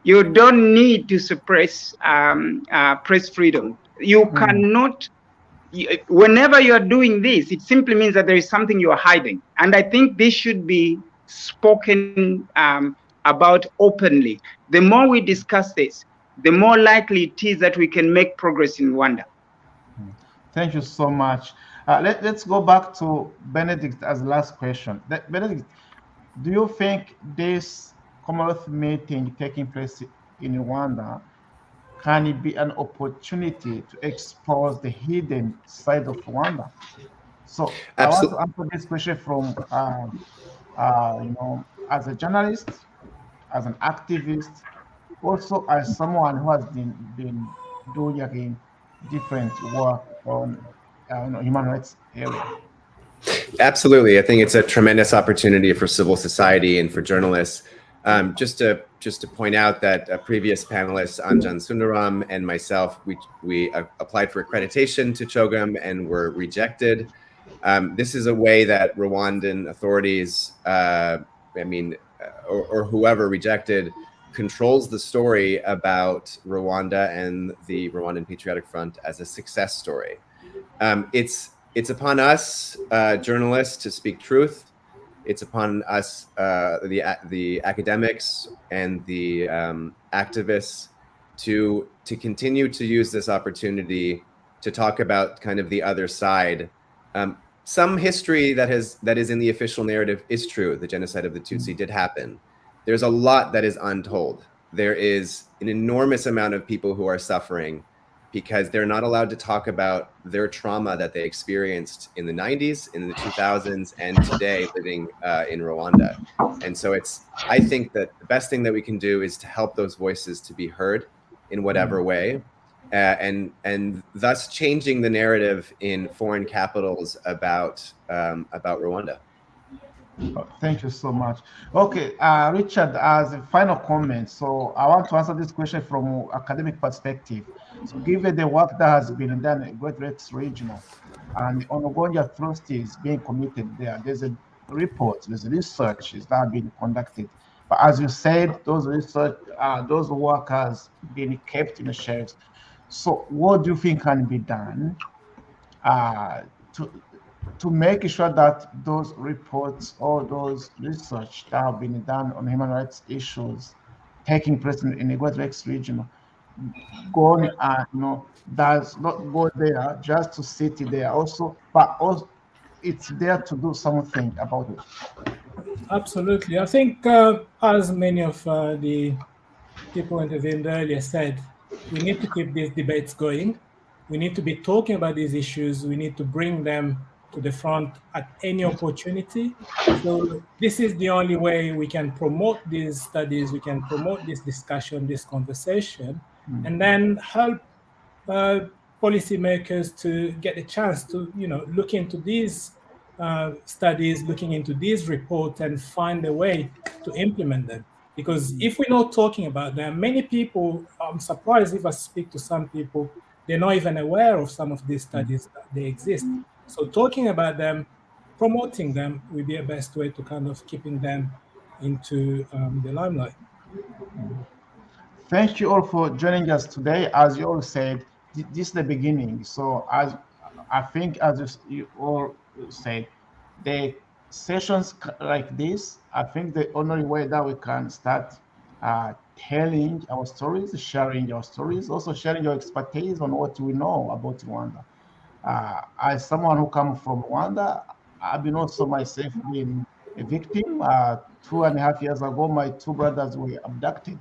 You don't need to suppress press freedom. You cannot, whenever you are doing this, it simply means that there is something you are hiding. And I think this should be spoken about openly. The more we discuss this, the more likely it is that we can make progress in Rwanda. Thank you so much. Let's go back to Benedict as the last question. Benedict, do you think this Commonwealth meeting taking place in Rwanda can it be an opportunity to expose the hidden side of Rwanda? So absolutely. I want to answer this question from, as a journalist, as an activist, also as someone who has been doing again different work on human rights area. Absolutely, I think it's a tremendous opportunity for civil society and for journalists. Just to point out that a previous panelist, Anjan Sundaram, and myself, we applied for accreditation to CHOGM and were rejected. This is a way that Rwandan authorities, or whoever rejected, controls the story about Rwanda and the Rwandan Patriotic Front as a success story. It's upon us, journalists, to speak truth. It's upon us, the academics and the activists, to continue to use this opportunity to talk about kind of the other side. Some history that is in the official narrative is true. The genocide of the Tutsi did happen. There's a lot that is untold. There is an enormous amount of people who are suffering because they're not allowed to talk about their trauma that they experienced in the 90s, in the 2000s, and today living in Rwanda. And so I think that the best thing that we can do is to help those voices to be heard in whatever way, and thus changing the narrative in foreign capitals about Rwanda. Thank you so much. Okay, Richard, as a final comment, so I want to answer this question from an academic perspective. So given the work that has been done in Great Lakes Regional and on ongoing atrocities being committed there, there's a report, there's research that have been conducted. But as you said, those research, those work has been kept in the shelves. So what do you think can be done to make sure that those reports or those research that have been done on human rights issues taking place in the Great Lakes region does not go there just to sit there also, but also it's there to do something about it? Absolutely. I think as many of the people intervened earlier said, we need to keep these debates going. We need to be talking about these issues. We need to bring them to the front at any opportunity. So this is the only way we can promote these studies, we can promote this discussion, this conversation. and then help policymakers to get a chance to, look into these studies, looking into these reports, and find a way to implement them. Because if we're not talking about them, many people, I'm surprised if I speak to some people, they're not even aware of some of these studies that they exist. So talking about them, promoting them will be the best way to kind of keeping them into the limelight. Thank you all for joining us today. As you all said, this is the beginning. So as I think, as you all said, the sessions like this, I think the only way that we can start telling our stories, sharing our stories, also sharing your expertise on what we know about Rwanda. As someone who comes from Rwanda, I've been also myself being a victim. 2.5 years ago, my two brothers were abducted.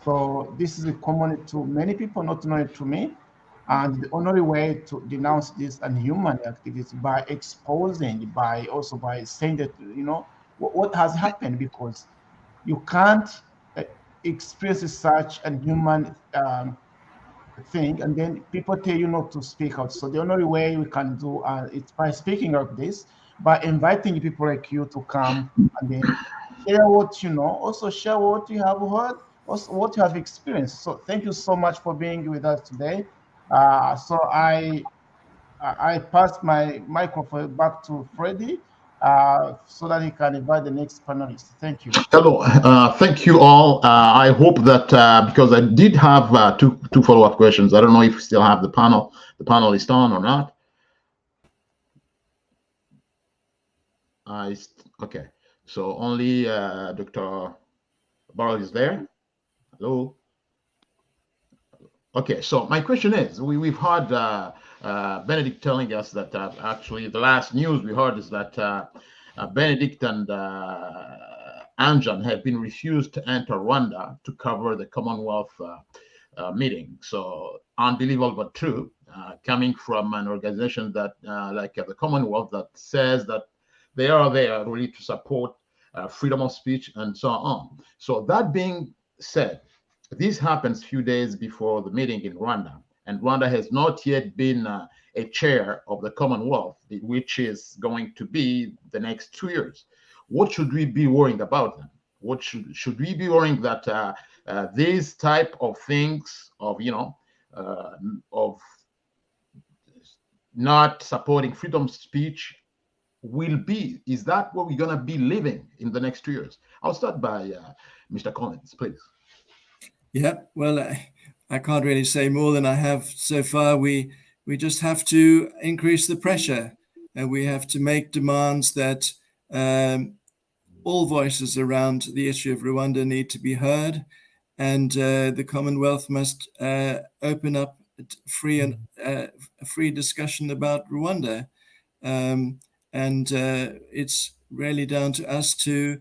So this is common to many people, not only to me. And the only way to denounce this unhuman activity by exposing, by saying that, what has happened, because you can't experience such unhuman thing and then people tell you not to speak out. So the only way we can do it's by speaking of this, by inviting people like you to come and then share what you know, also share what you have heard, also what you have experienced. So thank you so much for being with us today. So I pass my microphone back to Freddie so that he can invite the next panelist. Thank you. Hello, thank you all. I hope that because I did have two follow-up questions. I don't know if we still have the panelist on or not. Okay, so only Dr. Barrel is there. Hello. Okay, so my question is, we've heard Benedict telling us that actually the last news we heard is that Benedict and Anjan have been refused to enter Rwanda to cover the Commonwealth meeting. So unbelievable but true, coming from an organization that like the Commonwealth that says that they are there really to support freedom of speech and so on. So that being said, this happens a few days before the meeting in Rwanda, and Rwanda has not yet been a chair of the Commonwealth, which is going to be the next 2 years. What should we be worrying about then? What should we be worrying that these type of things of of not supporting freedom of speech will be? Is that what we're going to be living in the next 2 years? I'll start by Mr. Collins, please. Yeah, well, I can't really say more than I have so far. We just have to increase the pressure, and we have to make demands that all voices around the issue of Rwanda need to be heard, and the Commonwealth must open up a free discussion about Rwanda, and it's really down to us to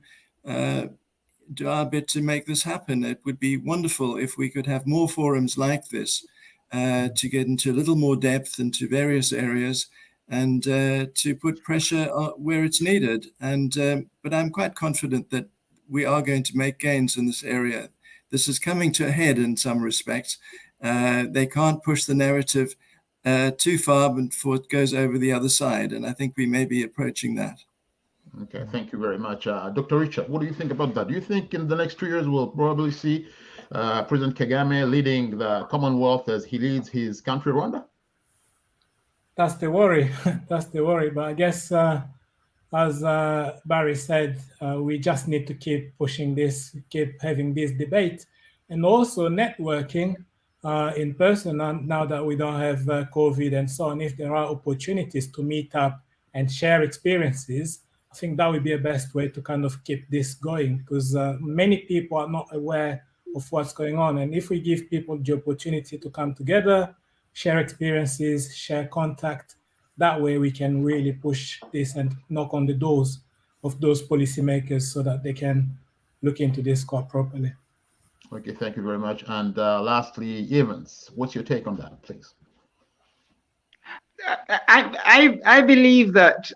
do our bit to make this happen. It would be wonderful if we could have more forums like this to get into a little more depth into various areas and to put pressure where it's needed. But I'm quite confident that we are going to make gains in this area. This is coming to a head in some respects. They can't push the narrative too far before it goes over the other side. And I think we may be approaching that. Okay, thank you very much. Dr. Richard, what do you think about that? Do you think in the next 2 years we'll probably see President Kagame leading the Commonwealth as he leads his country, Rwanda? That's the worry. That's the worry. But I guess, as Barry said, we just need to keep pushing this, keep having this debate, and also networking in person. And now that we don't have COVID and so on, if there are opportunities to meet up and share experiences, I think that would be the best way to kind of keep this going, because many people are not aware of what's going on. And if we give people the opportunity to come together, share experiences, share contact, that way we can really push this and knock on the doors of those policymakers so that they can look into this quite properly. Okay, thank you very much. And lastly, Evans, what's your take on that, please? I believe that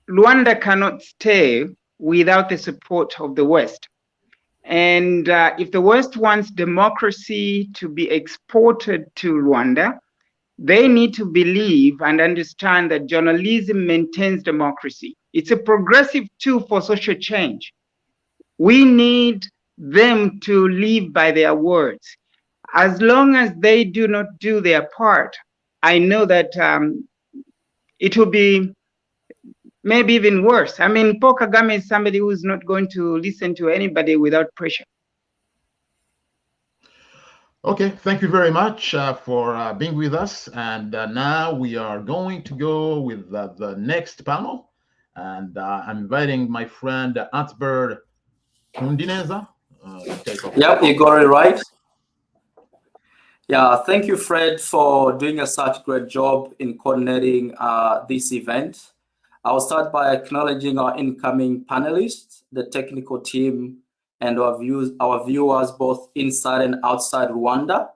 Rwanda cannot stay without the support of the West. And if the West wants democracy to be exported to Rwanda, they need to believe and understand that journalism maintains democracy. It's a progressive tool for social change. We need them to live by their words. As long as they do not do their part, I know that it will be maybe even worse. I mean, Paul Kagame is somebody who is not going to listen to anybody without pressure. Okay, thank you very much for being with us. And now we are going to go with the next panel. And I'm inviting my friend Antbert Hundineza. Yep, you got it right. Yeah, thank you, Fred, for doing such a great job in coordinating this event. I'll start by acknowledging our incoming panelists, the technical team, and our viewers both inside and outside Rwanda.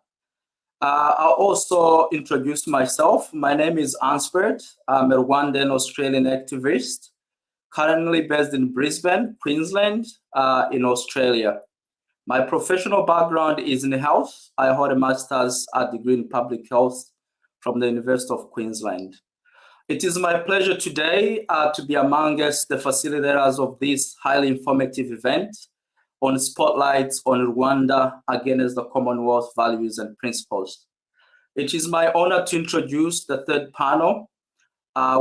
I'll also introduce myself. My name is Ansbert. I'm a Rwandan Australian activist, currently based in Brisbane, Queensland, in Australia. My professional background is in health. I hold a master's degree in public health from the University of Queensland. It is my pleasure today to be amongst the facilitators of this highly informative event on spotlights on Rwanda against the Commonwealth Values and Principles. It is my honor to introduce the third panel,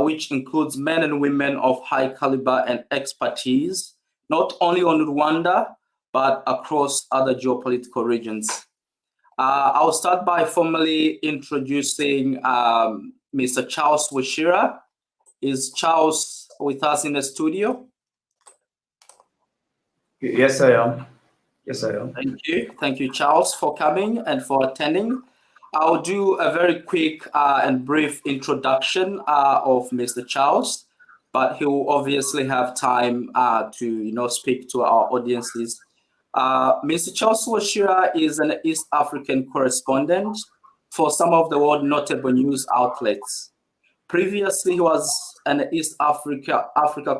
which includes men and women of high caliber and expertise, not only on Rwanda, but across other geopolitical regions. I'll start by formally introducing Mr. Charles Wishira. Is Charles with us in the studio? Yes, I am. Yes, I am. Thank you. Thank you, Charles, for coming and for attending. I'll do a very quick and brief introduction of Mr. Charles, but he will obviously have time to speak to our audiences. Mr. Charles Wishira is an East African correspondent for some of the world notable news outlets. Previously, he was an East Africa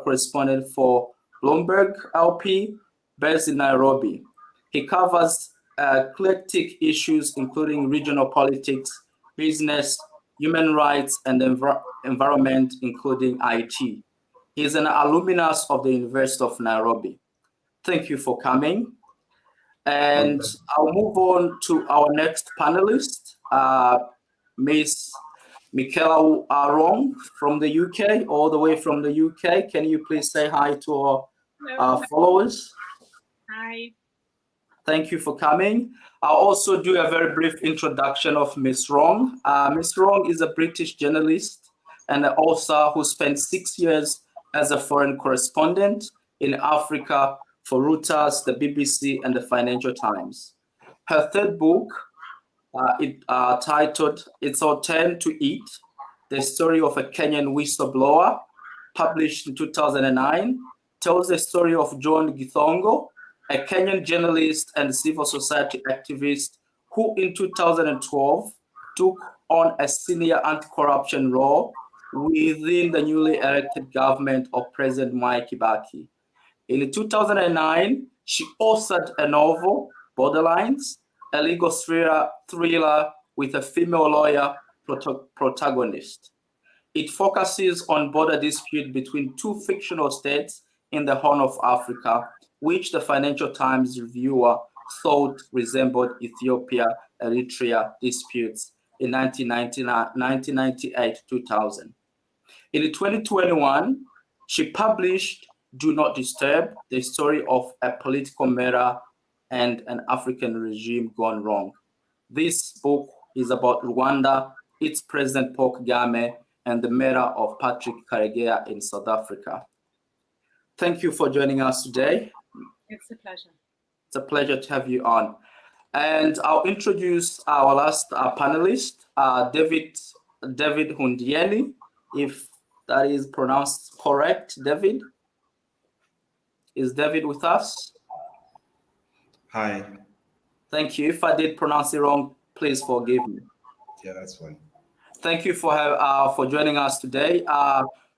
correspondent for Bloomberg LP, based in Nairobi. He covers eclectic issues including regional politics, business, human rights, and environment, including IT. He is an alumnus of the University of Nairobi. Thank you for coming. And I'll move on to our next panelist, Ms. Michaela Arong from the UK, all the way from the UK. Can you please say hi to our followers? Hi. Thank you for coming. I'll also do a very brief introduction of Ms. Rong. Ms. Rong is a British journalist and an author who spent 6 years as a foreign correspondent in Africa for Reuters, the BBC, and the Financial Times. Her third book, titled It's Our Turn to Eat, the story of a Kenyan whistleblower, published in 2009, tells the story of John Githongo, a Kenyan journalist and civil society activist who in 2012 took on a senior anti-corruption role within the newly elected government of President Mwai Kibaki. In 2009, she authored a novel, Borderlines, a legal thriller with a female lawyer protagonist. It focuses on border dispute between two fictional states in the Horn of Africa, which the Financial Times reviewer thought resembled Ethiopia-Eritrea disputes in 1998-2000. In 2021, she published Do Not Disturb, the story of a political matter and an African regime gone wrong. This book is about Rwanda, its President Paul Kagame, and the matter of Patrick Karegeya in South Africa. Thank you for joining us today. It's a pleasure. It's a pleasure to have you on. And I'll introduce our last panelist, David Hundieni, if that is pronounced correct. David? Is David with us? Hi. Thank you. If I did pronounce it wrong, please forgive me. Yeah, that's fine. Thank you for joining us today.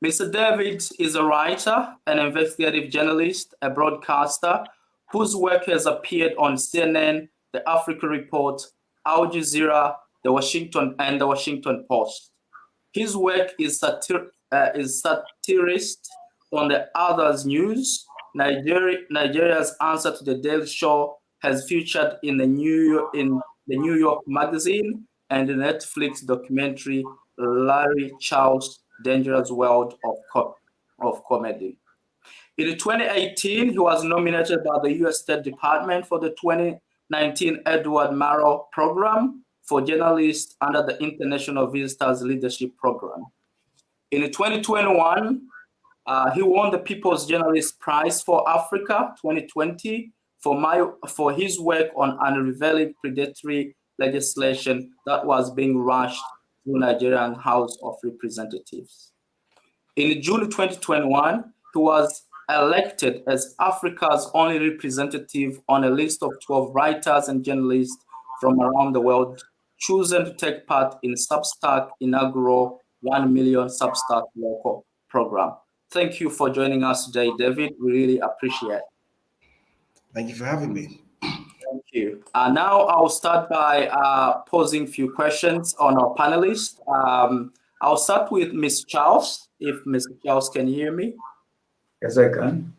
Mr. David is a writer, an investigative journalist, a broadcaster whose work has appeared on CNN, The Africa Report, Al Jazeera, The Washington Post. His work is satirist on the Others News. Nigeria's answer to the Daily Show has featured in the New York Magazine and the Netflix documentary Larry Chow's Dangerous World of Comedy. In 2018, he was nominated by the U.S. State Department for the 2019 Edward Murrow Program for journalists under the International Visitors Leadership Program. In 2021, he won the People's Journalist Prize for Africa 2020 for his work on unraveling predatory legislation that was being rushed through Nigerian House of Representatives. In June 2021, he was elected as Africa's only representative on a list of 12 writers and journalists from around the world chosen to take part in Substack inaugural 1 million Substack local program. Thank you for joining us today, David. We really appreciate it. Thank you for having me. Thank you. Now I'll start by posing a few questions on our panelists. I'll start with Ms. Charles, if Ms. Charles can hear me. Yes, I can.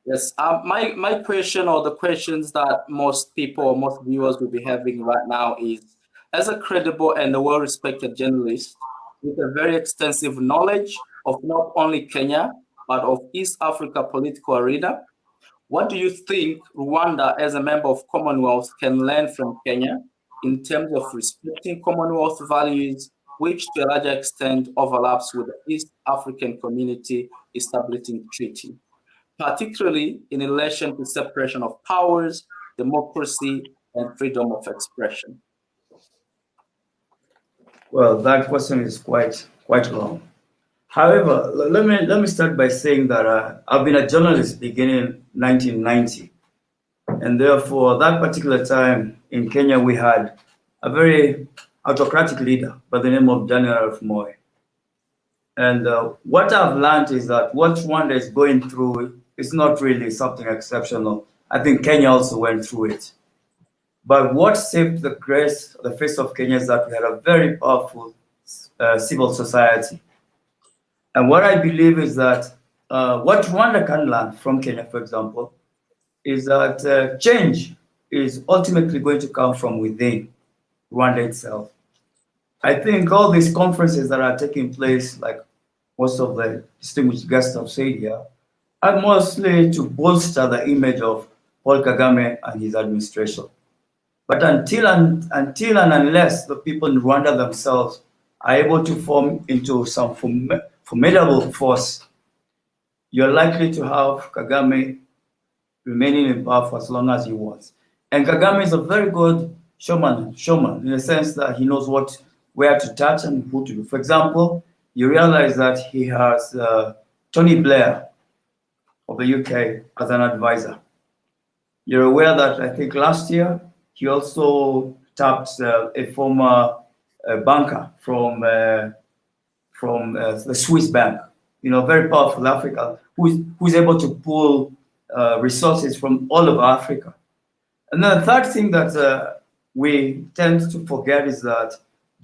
Yes, my question, or the questions that most people or most viewers will be having right now is, as a credible and a well-respected journalist with a very extensive knowledge of not only Kenya, but of East Africa political arena, what do you think Rwanda, as a member of Commonwealth, can learn from Kenya in terms of respecting Commonwealth values, which to a larger extent overlaps with the East African Community Establishing Treaty, particularly in relation to separation of powers, democracy, and freedom of expression? Well, that question is quite long. However, let me start by saying that I've been a journalist beginning in 1990, and therefore that particular time in Kenya we had a very autocratic leader by the name of Daniel Arap Moi. And what I've learned is that what Rwanda is going through is not really something exceptional. I think Kenya also went through it. But what saved the grace, the face of Kenya, is that we had a very powerful civil society. And what I believe is that what Rwanda can learn from Kenya, for example, is that change is ultimately going to come from within Rwanda itself. I think all these conferences that are taking place, like most of the distinguished guests have said here, are mostly to bolster the image of Paul Kagame and his administration. But until and unless the people in Rwanda themselves are able to form into some formidable force, you're likely to have Kagame remaining in power for as long as he wants. And Kagame is a very good showman in the sense that he knows where to touch and who to do. For example, you realize that he has Tony Blair of the UK as an advisor. You're aware that I think last year he also tapped a former banker from the Swiss bank, very powerful Africa, who's able to pull resources from all over Africa. And then the third thing that we tend to forget is that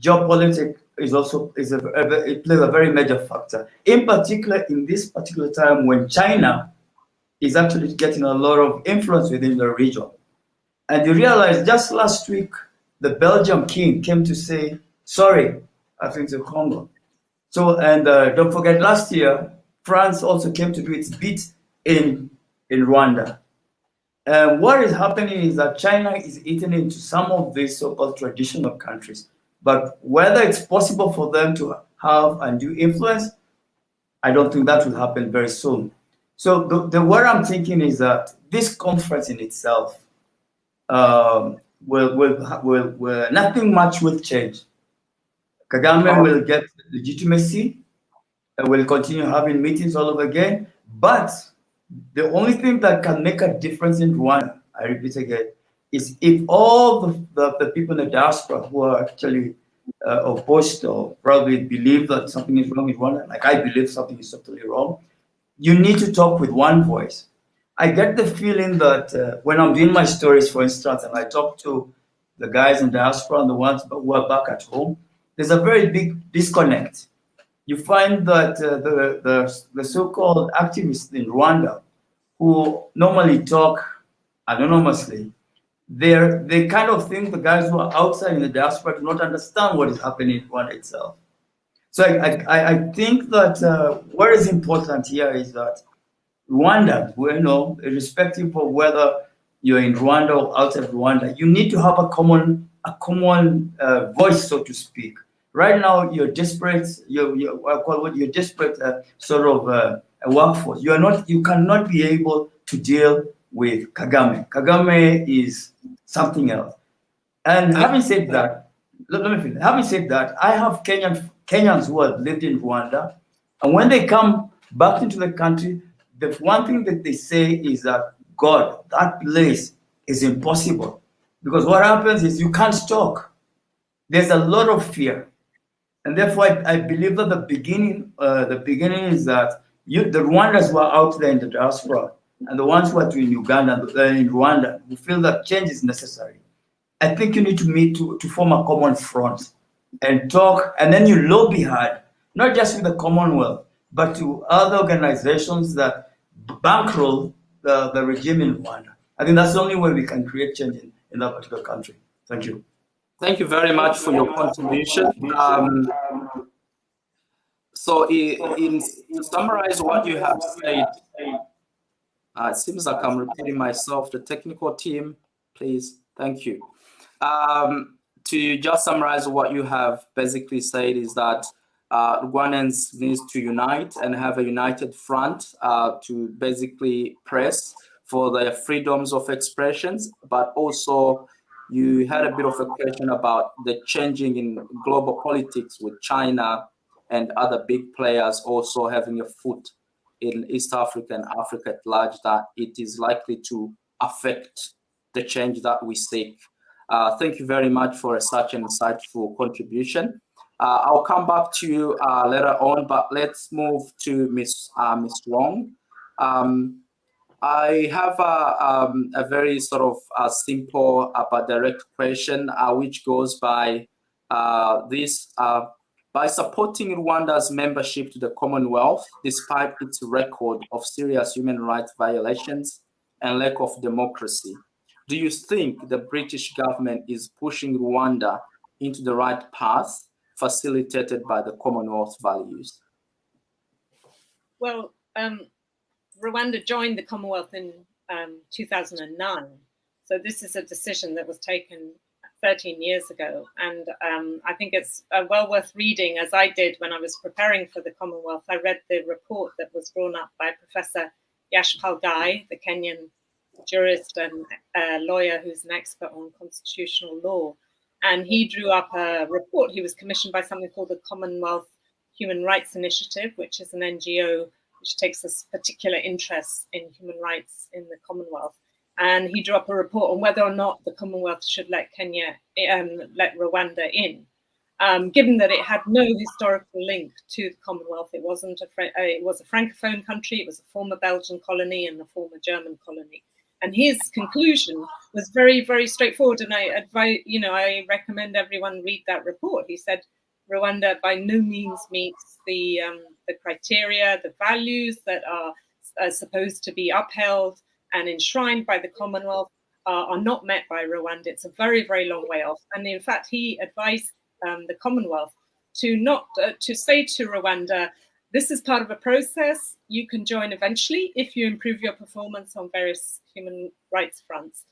geopolitics it plays a very major factor. In particular, in this particular time when China is actually getting a lot of influence within the region. And you realize just last week, the Belgian king came to say sorry, I think, to Congo. So, and don't forget, last year, France also came to do its bit in Rwanda. And what is happening is that China is eating into some of these so-called traditional countries. But whether it's possible for them to have undue influence, I don't think that will happen very soon. So what I'm thinking is that this conference in itself will nothing much will change. Kagame will get legitimacy and will continue having meetings all over again. But the only thing that can make a difference in Rwanda, I repeat again, is if all the people in the diaspora who are actually opposed or probably believe that something is wrong with Rwanda, like I believe something is totally wrong, you need to talk with one voice. I get the feeling that when I'm doing my stories, for instance, and I talk to the guys in diaspora and the ones who are back at home, there's a very big disconnect. You find that the so-called activists in Rwanda who normally talk anonymously, they kind of think the guys who are outside in the diaspora do not understand what is happening in Rwanda itself. So I think that what is important here is that Rwanda, irrespective of whether you're in Rwanda or outside Rwanda, you need to have a common voice, so to speak. Right now, you're desperate. You're desperate sort of a workforce. You cannot be able to deal with Kagame. Kagame is something else. And having said that, let me finish. Having said that, I have Kenyans who have lived in Rwanda, and when they come back into the country, the one thing that they say is that, God, that place is impossible. Because what happens is you can't talk. There's a lot of fear. And therefore, I believe that the beginning is that the Rwandans who are out there in the diaspora and the ones who are in Uganda and in Rwanda who feel that change is necessary, I think you need to meet to form a common front and talk, and then you lobby hard, not just with the Commonwealth, but to other organizations that bankroll the regime in Rwanda. I think that's the only way we can create change in that particular country. Thank you. Thank you very much for your contribution. So to summarize what you have said, it seems like I'm repeating myself. The technical team, please. Thank you. To just summarize what you have basically said is that Rwandans need to unite and have a united front to basically press for their freedoms of expressions, but also you had a bit of a question about the changing in global politics with China and other big players also having a foot in East Africa and Africa at large, that it is likely to affect the change that we seek. Thank you very much for such an insightful contribution. I'll come back to you later on, but let's move to Ms. Wong. I have a very sort of simple but direct question, which goes by this. By supporting Rwanda's membership to the Commonwealth, despite its record of serious human rights violations and lack of democracy, do you think the British government is pushing Rwanda into the right path, facilitated by the Commonwealth values? Well, Rwanda joined the Commonwealth in 2009. So this is a decision that was taken 13 years ago. And I think it's well worth reading, as I did when I was preparing for the Commonwealth. I read the report that was drawn up by Professor Yashpal Ghai, the Kenyan jurist and lawyer who's an expert on constitutional law. And he drew up a report. He was commissioned by something called the Commonwealth Human Rights Initiative, which is an NGO which takes a particular interest in human rights in the Commonwealth. And he drew up a report on whether or not the Commonwealth should let let Rwanda in, given that it had no historical link to the Commonwealth. It wasn't it was a Francophone country. It was a former Belgian colony and a former German colony. And his conclusion was very, very straightforward. And I recommend everyone read that report. He said Rwanda by no means meets the criteria, the values that are supposed to be upheld and enshrined by the Commonwealth are not met by Rwanda. It's a very, very long way off. And in fact, he advised the Commonwealth to say to Rwanda, this is part of a process. You can join eventually if you improve your performance on various human rights fronts.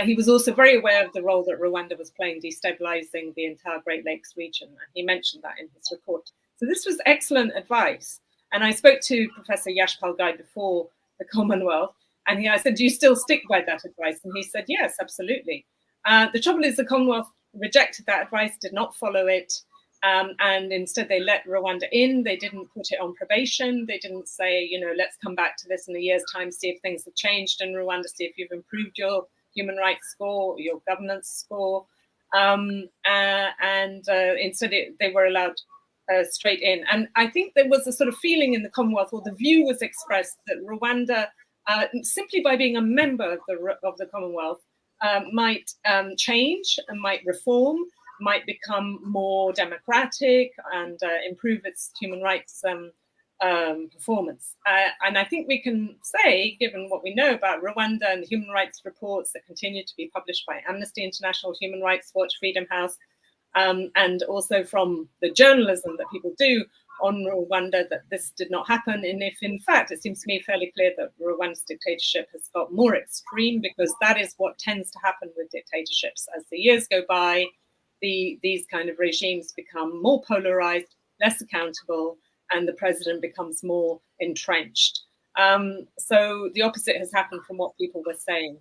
He was also very aware of the role that Rwanda was playing, destabilizing the entire Great Lakes region. And he mentioned that in his report. So this was excellent advice. And I spoke to Professor Yashpal Ghai before the Commonwealth. And I said, do you still stick by that advice? And he said, yes, absolutely. The trouble is the Commonwealth rejected that advice, did not follow it. And instead they let Rwanda in. They didn't put it on probation. They didn't say, let's come back to this in a year's time, see if things have changed in Rwanda, see if you've improved your human rights score, your governance score. Instead they were allowed straight in. And I think there was a sort of feeling in the Commonwealth, or the view was expressed that Rwanda simply by being a member of the Commonwealth, might change and might reform, might become more democratic and improve its human rights performance. And I think we can say, given what we know about Rwanda and the human rights reports that continue to be published by Amnesty International, Human Rights Watch, Freedom House, and also from the journalism that people do on Rwanda, that this did not happen. And if in fact, it seems to me fairly clear that Rwanda's dictatorship has got more extreme, because that is what tends to happen with dictatorships. As the years go by, these kind of regimes become more polarized, less accountable, and the president becomes more entrenched. So the opposite has happened from what people were saying.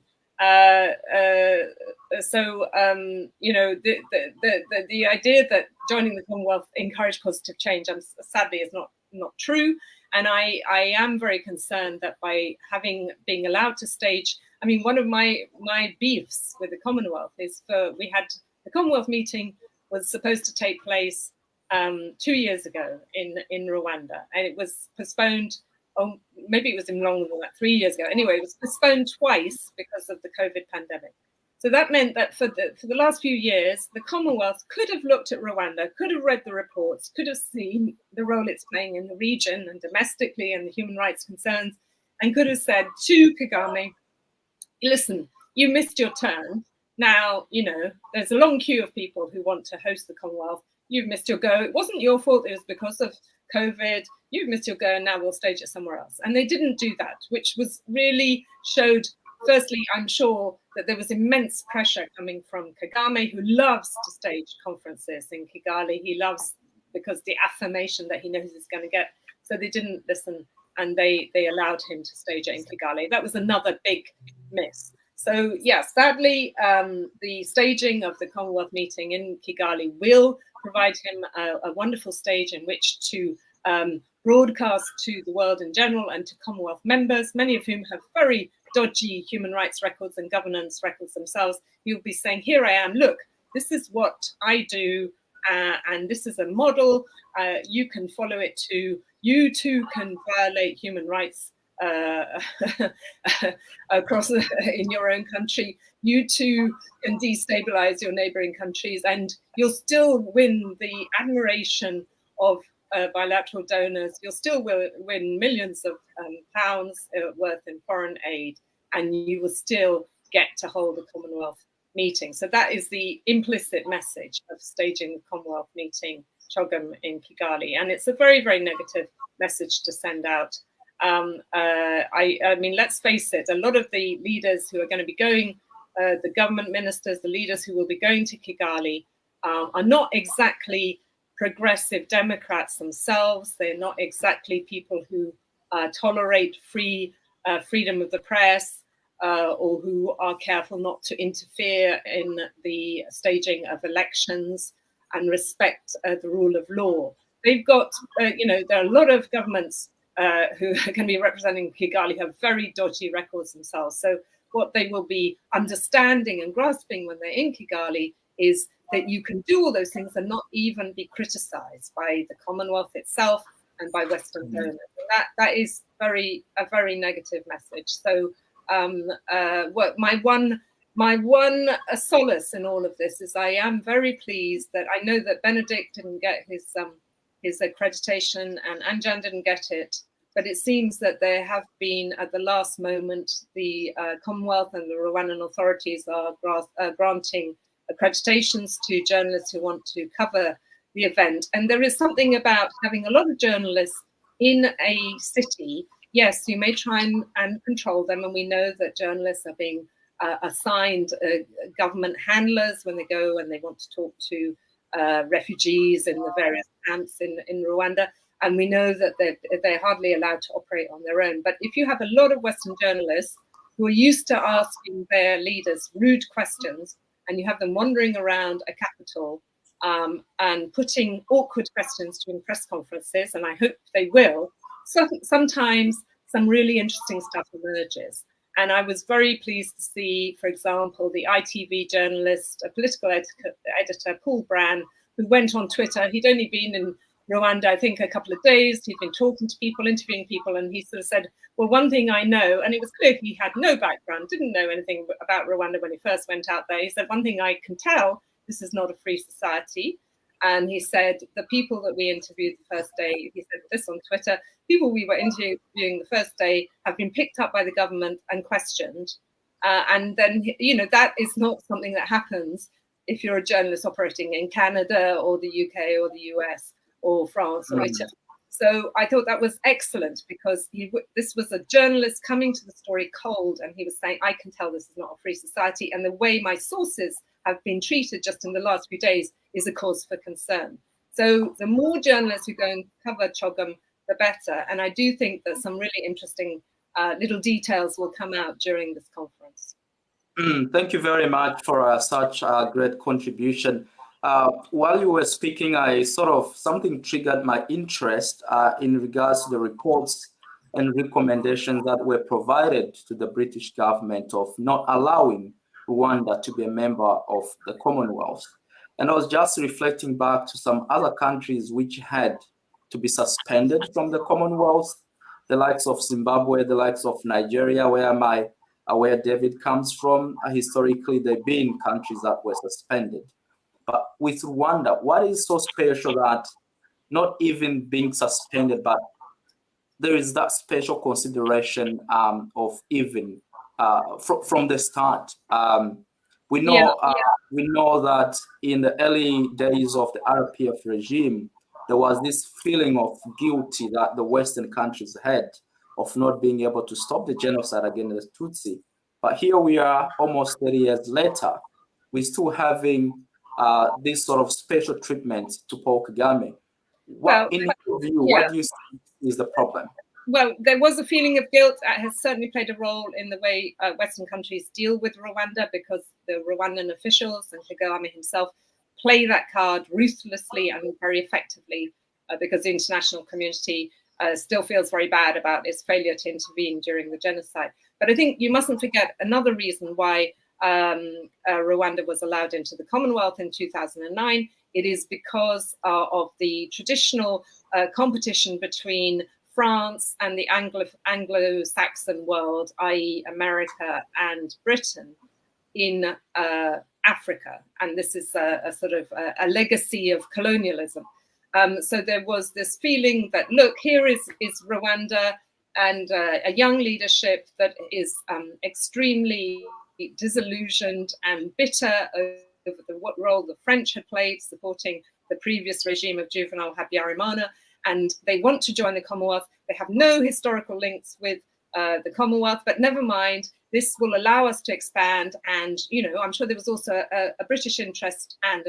You know, the idea that joining the Commonwealth encouraged positive change, sadly, is not true. And I am very concerned that by being allowed to stage, I mean, one of my beefs with the Commonwealth is we had the Commonwealth meeting was supposed to take place 2 years ago in Rwanda, and it was postponed. Oh, maybe it was even longer than that, 3 years ago. Anyway, it was postponed twice because of the COVID pandemic. So that meant that for the last few years, the Commonwealth could have looked at Rwanda, could have read the reports, could have seen the role it's playing in the region and domestically and the human rights concerns, and could have said to Kagame, listen, you missed your turn. Now, you know, there's a long queue of people who want to host the Commonwealth. You've missed your go. It wasn't your fault. It was because of COVID. You've missed your go, and now we'll stage it somewhere else. And they didn't do that, which was really showed, firstly, I'm sure that there was immense pressure coming from Kagame, who loves to stage conferences in Kigali. He loves, because the affirmation that he knows he's going to get. So they didn't listen, and they allowed him to stage it in Kigali. That was another big miss. So yes, sadly, the staging of the Commonwealth meeting in Kigali will provide him a wonderful stage in which to broadcast to the world in general and to Commonwealth members, many of whom have very dodgy human rights records and governance records themselves. You'll be saying, here I am, look, this is what I do, and this is a model. You can follow it too. You too can violate human rights across in your own country. You too can destabilize your neighboring countries, and you'll still win the admiration of bilateral donors. You'll still win millions of pounds worth in foreign aid, and you will still get to hold a Commonwealth meeting. So that is the implicit message of staging the Commonwealth meeting, CHOGM, in Kigali, and it's a very, very negative message to send out. I mean, let's face it, a lot of the leaders who are going to be going, the government ministers, the leaders who will be going to Kigali are not exactly progressive Democrats themselves. They're not exactly people who tolerate freedom of the press or who are careful not to interfere in the staging of elections and respect the rule of law. They've got, you know, there are a lot of governments who are going to be representing Kigali have very dodgy records themselves. So what they will be understanding and grasping when they're in Kigali is that you can do all those things and not even be criticized by the Commonwealth itself and by Western donors. And that is a very negative message. So my one solace in all of this is I am very pleased that I know that Benedict didn't get his accreditation and Anjan didn't get it, but it seems that there have been, at the last moment, the Commonwealth and the Rwandan authorities are granting accreditations to journalists who want to cover the event. And there is something about having a lot of journalists in a city. Yes, you may try and control them, and we know that journalists are being assigned government handlers when they go and they want to talk to refugees in the various camps in Rwanda, and we know that they're hardly allowed to operate on their own. But if you have a lot of Western journalists who are used to asking their leaders rude questions, and you have them wandering around a capital and putting awkward questions during press conferences, and I hope they will, sometimes some really interesting stuff emerges. And I was very pleased to see, for example, the ITV journalist, a political editor, Paul Brand, who went on Twitter. He'd only been Rwanda, I think, a couple of days. He'd been talking to people, interviewing people, and he sort of said, well, one thing I know, and it was clear he had no background, didn't know anything about Rwanda when he first went out there. He said, one thing I can tell, this is not a free society. And he said, the people that we interviewed the first day, he said this on Twitter, people we were interviewing the first day have been picked up by the government and questioned. And then, that is not something that happens if you're a journalist operating in Canada or the UK or the US or France or Italy. So I thought that was excellent, because this was a journalist coming to the story cold, and he was saying, I can tell this is not a free society, and the way my sources have been treated just in the last few days is a cause for concern. So the more journalists who go and cover CHOGM, the better. And I do think that some really interesting little details will come out during this conference. Thank you very much for such a great contribution. While you were speaking, something triggered my interest in regards to the reports and recommendations that were provided to the British government of not allowing Rwanda to be a member of the Commonwealth. And I was just reflecting back to some other countries which had to be suspended from the Commonwealth, the likes of Zimbabwe, the likes of Nigeria, where David comes from. Historically, they've been countries that were suspended. But with Rwanda, what is so special that not even being suspended, but there is that special consideration of even from the start? We know that in the early days of the RPF regime, there was this feeling of guilty that the Western countries had of not being able to stop the genocide against the Tutsi. But here we are almost 30 years later, we're still having this sort of special treatment to Paul Kagame. In your view, what do you think is the problem? Well, there was a feeling of guilt that has certainly played a role in the way Western countries deal with Rwanda, because the Rwandan officials and Kagame himself play that card ruthlessly and very effectively, because the international community still feels very bad about its failure to intervene during the genocide. But I think you mustn't forget another reason why Rwanda was allowed into the Commonwealth in 2009. It is because of the traditional competition between France and the Anglo-Saxon world, i.e. America and Britain, in Africa. And this is a sort of a legacy of colonialism. So there was this feeling that, look, here is Rwanda, and a young leadership that is extremely disillusioned and bitter over what role the French had played supporting the previous regime of Juvenal Habyarimana, and they want to join the Commonwealth. They have no historical links with the Commonwealth, but never mind, this will allow us to expand. And, I'm sure there was also a British interest, and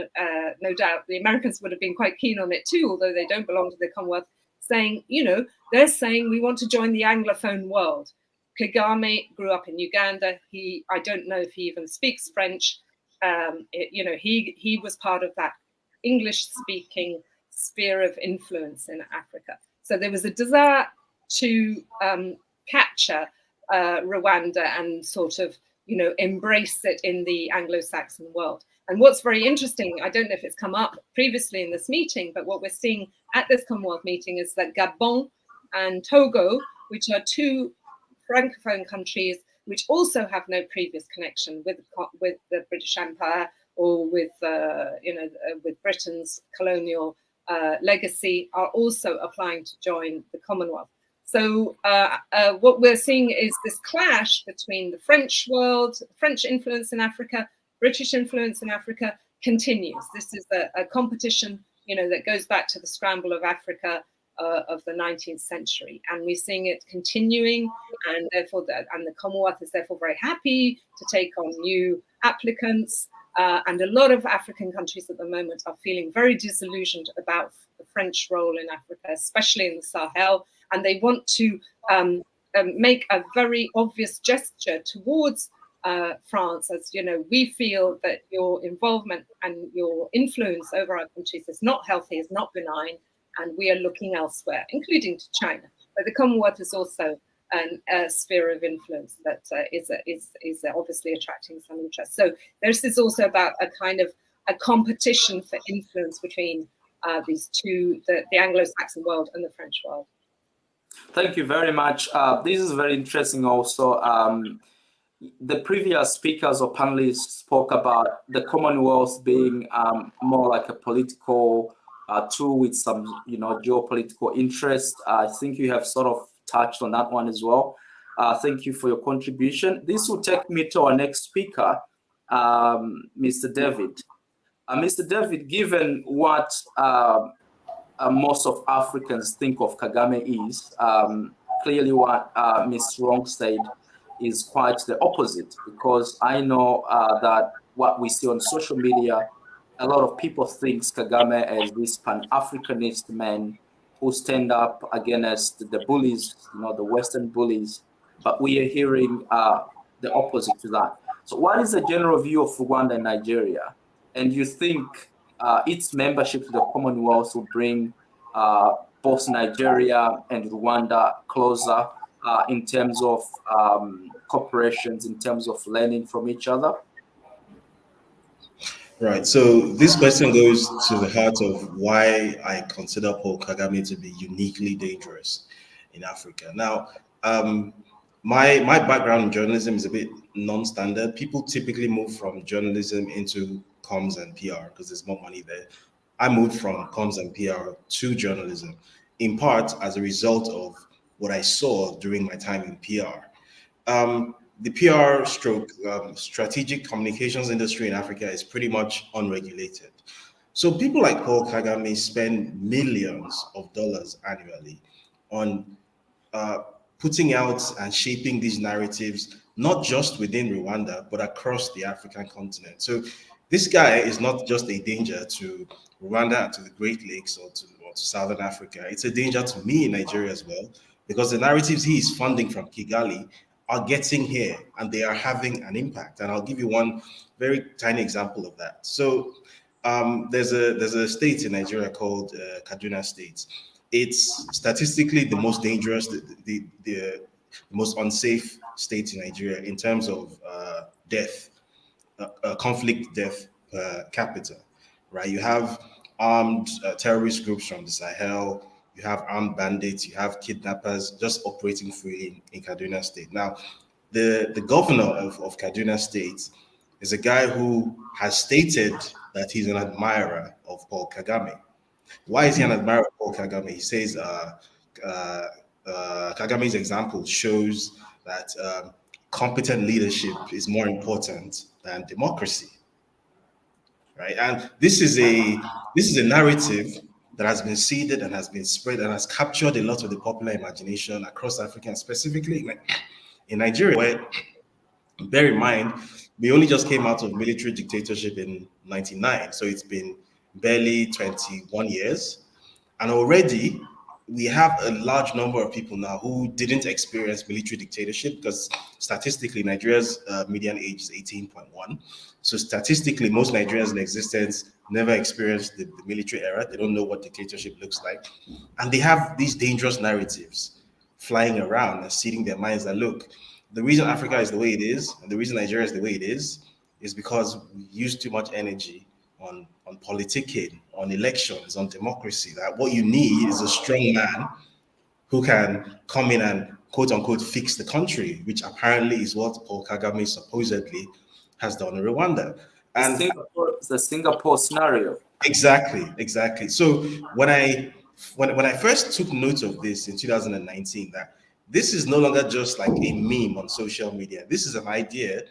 no doubt the Americans would have been quite keen on it too, although they don't belong to the Commonwealth, saying, they're saying we want to join the Anglophone world. Kagame grew up in Uganda. I don't know if he even speaks French. He was part of that English-speaking sphere of influence in Africa. So there was a desire to capture Rwanda and sort of, embrace it in the Anglo-Saxon world. And what's very interesting, I don't know if it's come up previously in this meeting, but what we're seeing at this Commonwealth meeting is that Gabon and Togo, which are two Francophone countries which also have no previous connection with the British Empire or with Britain's colonial legacy, are also applying to join the Commonwealth. So what we're seeing is this clash between the French world, French influence in Africa, British influence in Africa continues. This is a competition, that goes back to the scramble of Africa of the 19th century, and we're seeing it continuing, and therefore, the Commonwealth is therefore very happy to take on new applicants. And a lot of African countries at the moment are feeling very disillusioned about the French role in Africa, especially in the Sahel, and they want to make a very obvious gesture towards France, as we feel that your involvement and your influence over our countries is not healthy, is not benign, and we are looking elsewhere, including to China. But the Commonwealth is also a sphere of influence that is obviously attracting some interest. So this is also about a kind of a competition for influence between these two, the Anglo-Saxon world and the French world. Thank you very much. This is very interesting also. The previous speakers or panelists spoke about the Commonwealth being more like a political tool with some, geopolitical interest. I think you have sort of touched on that one as well. Thank you for your contribution. This will take me to our next speaker, Mr. David. Mr. David, given what most of Africans think of Kagame is, clearly what Ms. Rong said is quite the opposite, because I know that what we see on social media, a lot of people think Kagame as this Pan-Africanist man who stand up against the bullies, the Western bullies, but we are hearing the opposite to that. So what is the general view of Rwanda and Nigeria? And you think its membership to the Commonwealth will bring both Nigeria and Rwanda closer in terms of cooperations, in terms of learning from each other? Right. So this question goes to the heart of why I consider Paul Kagame to be uniquely dangerous in Africa. Now, my background in journalism is a bit non-standard. People typically move from journalism into comms and PR because there's more money there. I moved from comms and PR to journalism, in part as a result of what I saw during my time in PR. The PR stroke strategic communications industry in Africa is pretty much unregulated. So people like Paul Kagame spend millions of dollars annually on putting out and shaping these narratives, not just within Rwanda, but across the African continent. So this guy is not just a danger to Rwanda, to the Great Lakes, or to Southern Africa. It's a danger to me in Nigeria as well, because the narratives he is funding from Kigali are getting here and they are having an impact. And I'll give you one very tiny example of that. So there's a state in Nigeria called Kaduna State. It's statistically the most dangerous, the most unsafe state in Nigeria in terms of death, conflict death per capita, right? You have armed terrorist groups from the Sahel, you have armed bandits, you have kidnappers just operating freely in Kaduna State. Now, the governor of Kaduna State is a guy who has stated that he's an admirer of Paul Kagame. Why is he an admirer of Paul Kagame? He says Kagame's example shows that competent leadership is more important than democracy, right? And this is a narrative that has been seeded and has been spread and has captured a lot of the popular imagination across Africa, and specifically in Nigeria, where, bear in mind, we only just came out of military dictatorship in '99, so it's been barely 21 years, and already we have a large number of people now who didn't experience military dictatorship, because statistically Nigeria's median age is 18.1. So statistically, most Nigerians in existence never experienced the military era. They don't know what dictatorship looks like. And they have these dangerous narratives flying around and seeding their minds that, look, the reason Africa is the way it is, and the reason Nigeria is the way it is because we use too much energy on politicking, on elections, on democracy. That what you need is a strong man who can come in and quote unquote fix the country, which apparently is what Paul Kagame supposedly has done in Rwanda. And the Singapore scenario. Exactly. So when I first took note of this in 2019, that this is no longer just like a meme on social media. This is an idea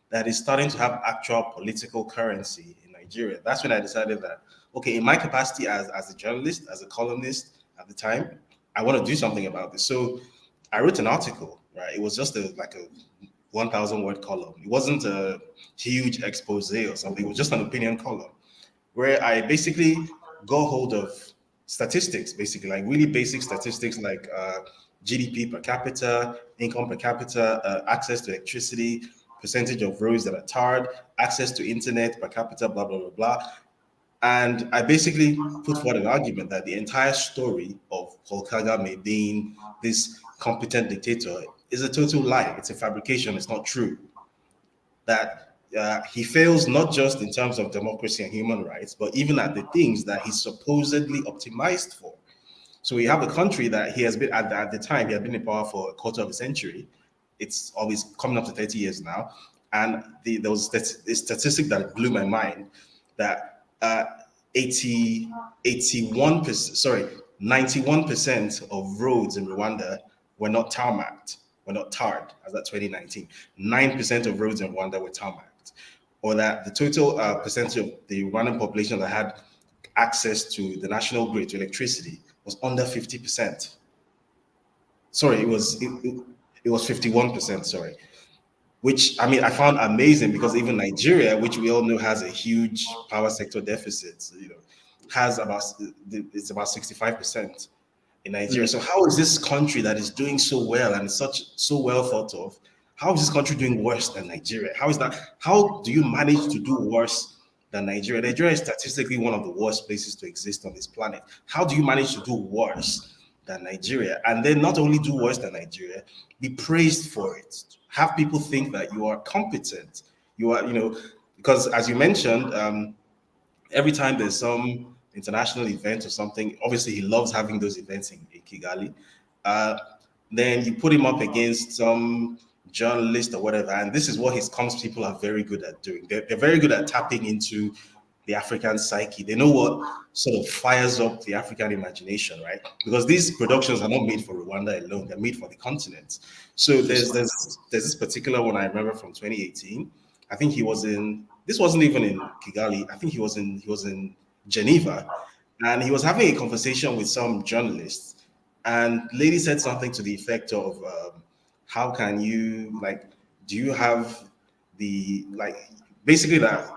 that is starting to have actual political currency in Nigeria. That's when I decided that, okay, in my capacity as a journalist, as a columnist at the time, I want to do something about this. So I wrote an article, right? It was just like a 1,000 word column. It wasn't a huge expose or something. It was just an opinion column where I basically got hold of statistics, basically like really basic statistics like GDP per capita, income per capita, access to electricity, percentage of roads that are tarred, access to internet per capita, blah, blah, blah, blah. And I basically put forward an argument that the entire story of Paul Kagame being this competent dictator is a total lie. It's a fabrication. It's not true. That he fails not just in terms of democracy and human rights, but even at the things that he's supposedly optimized for. So we have a country that he has been, at the time, he had been in power for a quarter of a century. It's always coming up to 30 years now. And there was a statistic that blew my mind that 91% of roads in Rwanda were not tarmacked, were not tarred, as at 2019. 9% of roads in Rwanda were tarmacked. Or that the total percentage of the Rwandan population that had access to the national grid, to electricity, was under 50%. Sorry, it was 51%, sorry. Which, I mean, I found amazing, because even Nigeria, which we all know has a huge power sector deficit, has about 65% in Nigeria. So how is this country that is doing so well and so well thought of, how is this country doing worse than Nigeria? How is that? How do you manage to do worse than Nigeria? Nigeria is statistically one of the worst places to exist on this planet. How do you manage to do worse than Nigeria? And then not only do worse than Nigeria, be praised for it. Have people think that you are competent. You are, because as you mentioned, every time there's some international event or something, obviously he loves having those events in Kigali. Then you put him up against some journalist or whatever, and this is what his comms people are very good at doing. They're very good at tapping into the African psyche. They know what sort of fires up the African imagination, right? Because these productions are not made for Rwanda alone; they're made for the continent. So there's this particular one I remember from 2018. I think he was in. This wasn't even in Kigali. I think he was in Geneva, and he was having a conversation with some journalists, and the lady said something to the effect of, "How can you do you have the basically that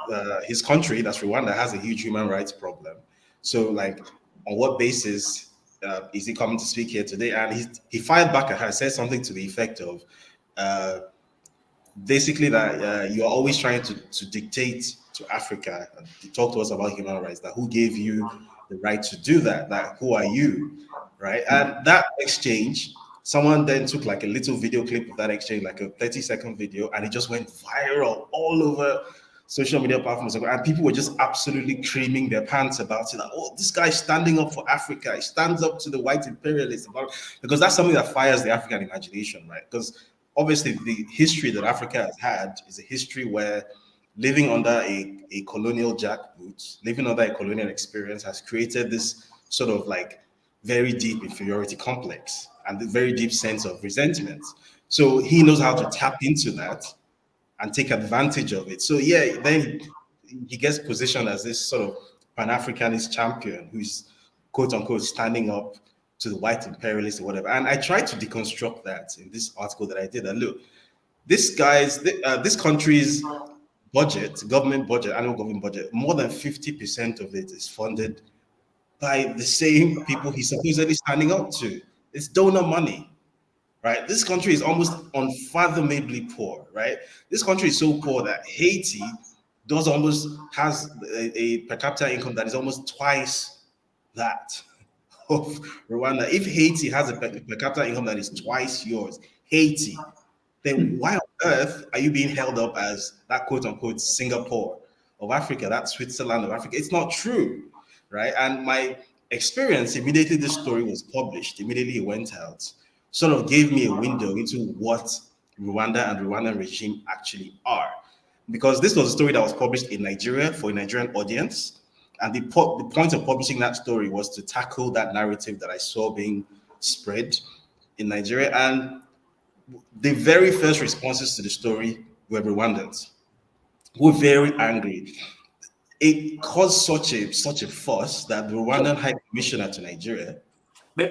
his country, that's Rwanda, has a huge human rights problem. So on what basis is he coming to speak here today?" And he fired back at her, said something to the effect of basically that you're always trying to dictate to Africa and to talk to us about human rights, that who gave you the right to do that, that who are you, right? And that exchange, someone then took a little video clip of that exchange, a 30-second video, and it just went viral all over social media platforms, and people were just absolutely creaming their pants about it. Oh, this guy's standing up for Africa. He stands up to the white imperialists, because that's something that fires the African imagination, right? Because obviously the history that Africa has had is a history where living under a colonial jackboot, living under a colonial experience has created this sort of very deep inferiority complex and the very deep sense of resentment. So he knows how to tap into that and take advantage of it. So yeah, then he gets positioned as this sort of Pan-Africanist champion who's quote unquote standing up to the white imperialists or whatever. And I tried to deconstruct that in this article that I did. And look, this country's budget, government budget, annual government budget, more than 50% of it is funded by the same people he's supposedly standing up to. It's donor money, right? This country is almost unfathomably poor, right? This country is so poor that Haiti has a per capita income that is almost twice that of Rwanda. If Haiti has a per capita income that is twice yours, Haiti, then why on earth are you being held up as that quote unquote Singapore of Africa, that Switzerland of Africa? It's not true, right? And my experience, immediately this story was published, immediately it went out, sort of gave me a window into what Rwanda and Rwandan regime actually are. Because this was a story that was published in Nigeria for a Nigerian audience. And the point of publishing that story was to tackle that narrative that I saw being spread in Nigeria. And the very first responses to the story were Rwandans who were very angry. It caused such a fuss that the Rwandan High Commissioner to Nigeria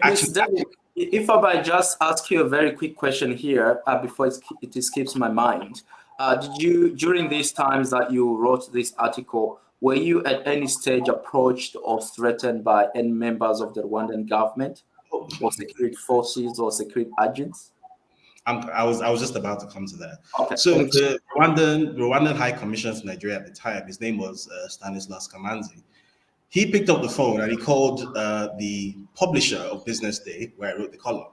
actually. If I might just ask you a very quick question here before it escapes my mind. Did you, during these times that you wrote this article, were you at any stage approached or threatened by any members of the Rwandan government or security forces or security agents? I was just about to come to that. Okay. So the Rwandan High Commissioner to Nigeria at the time, his name was Stanislas Kamanzi. He picked up the phone and he called the publisher of Business Day, where I wrote the column.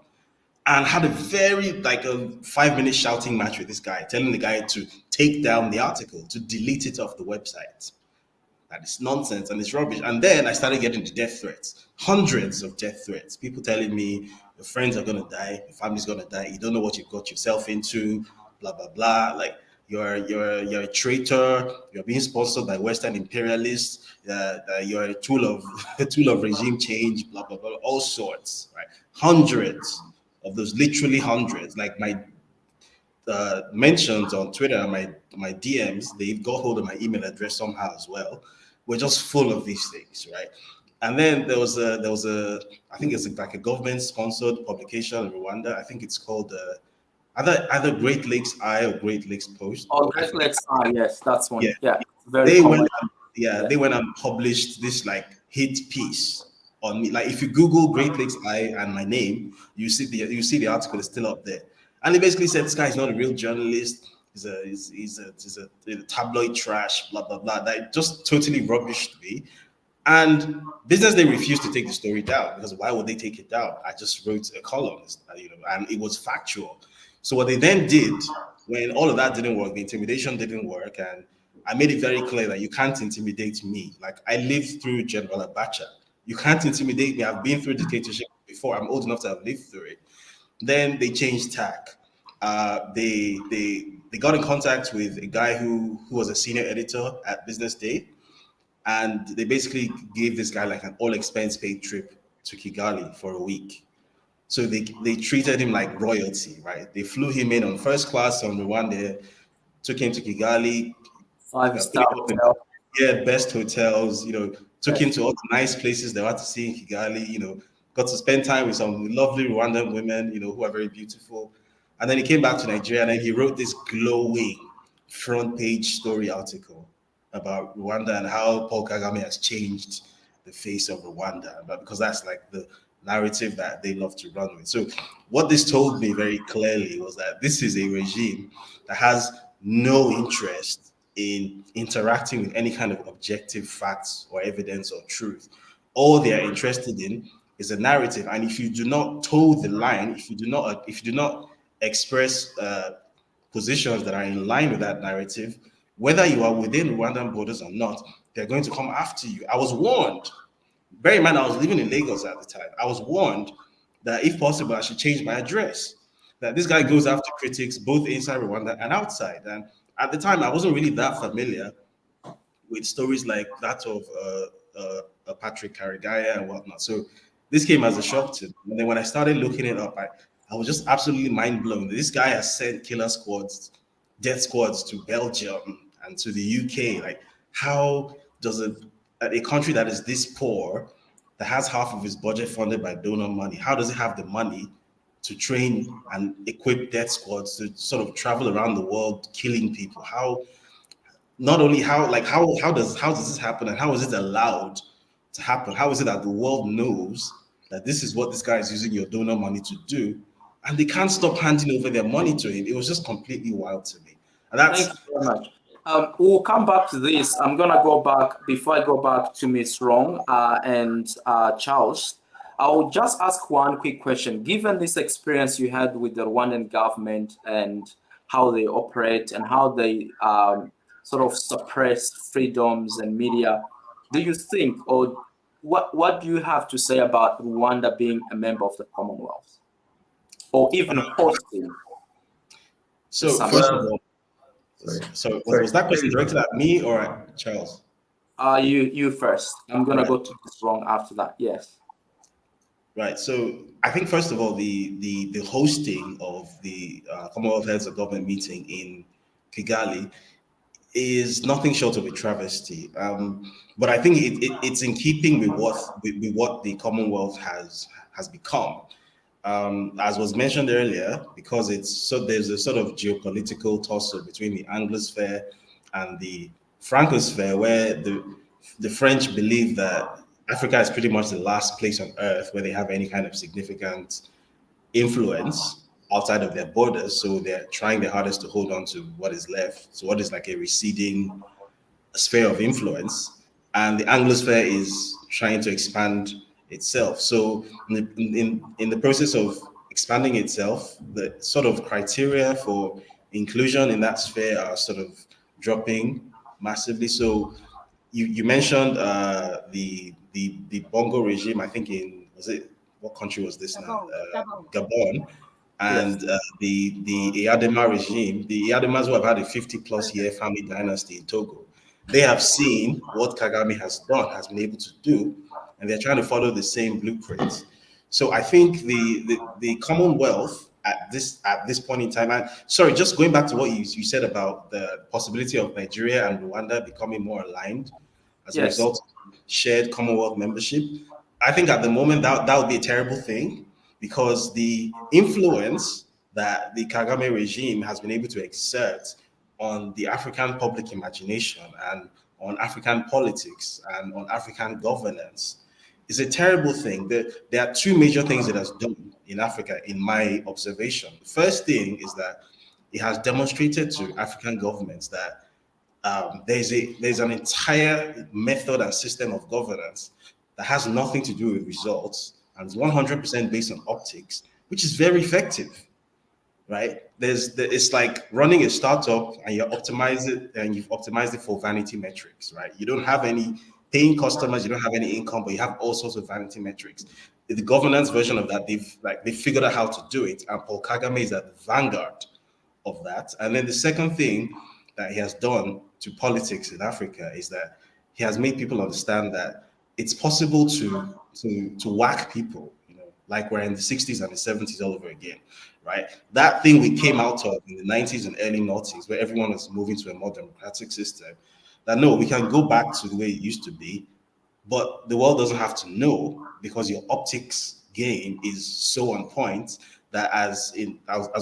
and had a very like a 5-minute shouting match with this guy, telling the guy to take down the article, to delete it off the website. That is nonsense and it's rubbish. And then I started getting the death threats, hundreds of death threats. People telling me your friends are gonna die, your family's gonna die, you don't know what you've got yourself into, blah blah blah. Like you're a traitor, you're being sponsored by Western imperialists, you're a tool of regime change, blah blah blah, all sorts, right? Hundreds of those, literally hundreds. Like my mentions on Twitter, my DMs, they've got hold of my email address somehow as well. We're just full of these things, right? And then there was a I think it's like a government-sponsored publication in Rwanda. I think it's called either Great Lakes Eye or Great Lakes Post. Oh, Great Lakes Eye, yes, that's one. Yeah, very they common. They went and published this like hit piece on me. Like if you Google Great Lakes Eye and my name, you see the article is still up there. And they basically said this guy is not a real journalist. He's a tabloid trash, blah blah blah. That just totally rubbished me. And Business Day refused to take the story down because why would they take it down? I just wrote a column, and it was factual. So what they then did, when all of that didn't work, the intimidation didn't work, and I made it very clear that you can't intimidate me. Like I lived through General Abacha. You can't intimidate me. I've been through dictatorship before. I'm old enough to have lived through it. Then they changed tack. They got in contact with a guy who was a senior editor at Business Day, and they basically gave this guy like an all expense paid trip to Kigali for a week. So they treated him like royalty, right? They flew him in on first class on Rwanda, took him to Kigali, 5-star hotel. Best hotels, took him to all the nice places they had to see in Kigali, got to spend time with some lovely Rwandan women, who are very beautiful. And then he came back to Nigeria and then he wrote this glowing front page story article about Rwanda and how Paul Kagame has changed the face of Rwanda, because that's like the narrative that they love to run with. So what this told me very clearly was that this is a regime that has no interest in interacting with any kind of objective facts or evidence or truth. All they are interested in is a narrative. And if you do not toe the line, if you do not express positions that are in line with that narrative, whether you are within Rwandan borders or not, they're going to come after you. I was warned. Bear in mind, I was living in Lagos at the time. I was warned that if possible, I should change my address. That this guy goes after critics both inside Rwanda and outside. And at the time, I wasn't really that familiar with stories like that of Patrick Karigaya and whatnot. So this came as a shock to me. And then when I started looking it up, I was just absolutely mind blown. This guy has sent killer squads, death squads to Belgium and to the UK. Like, how does a country that is this poor, that has half of its budget funded by donor money, how does it have the money to train and equip death squads to sort of travel around the world killing people? How does this happen, and how is it allowed to happen? How is it that the world knows that this is what this guy is using your donor money to do, and they can't stop handing over their money to him? It was just completely wild to me. And that's Thank you very much. We'll come back to this. I'm gonna go back before I go back to Ms. Rong and Charles. I'll just ask one quick question. Given this experience you had with the Rwandan government and how they operate and how they sort of suppress freedoms and media, do you think, or what do you have to say about Rwanda being a member of the Commonwealth, or even hosting? So first of all, was that question directed at me or at Charles? You first. I'm gonna go to this wrong after that. Yes. Right. So I think first of all, the hosting of the Commonwealth Heads of Government meeting in Kigali is nothing short of a travesty. But I think it's in keeping with what the Commonwealth has become. As was mentioned earlier, because there's a sort of geopolitical tussle between the Anglosphere and the Francosphere, where the French believe that Africa is pretty much the last place on earth where they have any kind of significant influence outside of their borders. So they're trying their hardest to hold on to what is left. So what is like a receding sphere of influence. And the Anglosphere is trying to expand itself. So in the process of expanding itself. The sort of criteria for inclusion in that sphere are sort of dropping massively. So you mentioned the Bongo regime. I think what country was this now? Gabon. And the Eyadema regime, the Eyademas who have had a 50+ year family dynasty in Togo, they have seen what Kagame has been able to do, and they're trying to follow the same blueprint. So I think the Commonwealth at this point in time, and sorry, just going back to what you said about the possibility of Nigeria and Rwanda becoming more aligned as a result of shared Commonwealth membership, I think at the moment that would be a terrible thing, because the influence that the Kagame regime has been able to exert on the African public imagination and on African politics and on African governance is a terrible thing. There are two major things it has done in Africa, in my observation. The first thing is that it has demonstrated to African governments that there's an entire method and system of governance that has nothing to do with results and is 100% based on optics, which is very effective, right? It's like running a startup and you've optimized it for vanity metrics, right? You don't have any paying customers, you don't have any income, but you have all sorts of vanity metrics. The governance version of that, they've figured out how to do it, and Paul Kagame is at the vanguard of that. And then the second thing that he has done to politics in Africa is that he has made people understand that it's possible to whack people, like we're in the 60s and the 70s all over again, right? That thing we came out of in the 90s and early 90s, where everyone was moving to a more democratic system, that no, we can go back to the way it used to be, but the world doesn't have to know, because your optics game is so on point that as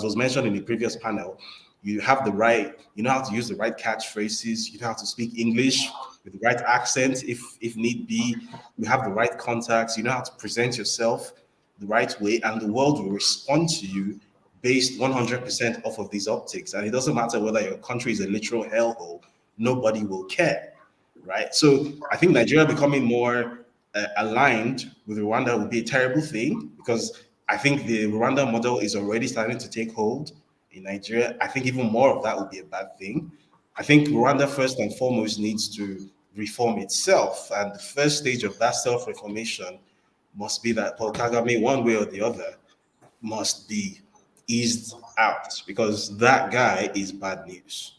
was mentioned in the previous panel, you have the right, you know how to use the right catchphrases, you know how to speak English with the right accent if need be, you have the right contacts, you know how to present yourself the right way, and the world will respond to you based 100% off of these optics. And it doesn't matter whether your country is a literal hellhole, nobody will care, right? So I think Nigeria becoming more aligned with Rwanda would be a terrible thing, because I think the Rwanda model is already starting to take hold in Nigeria. I think even more of that would be a bad thing. I think Rwanda first and foremost needs to reform itself, and the first stage of that self-reformation must be that Paul Kagame, one way or the other, must be eased out, because that guy is bad news.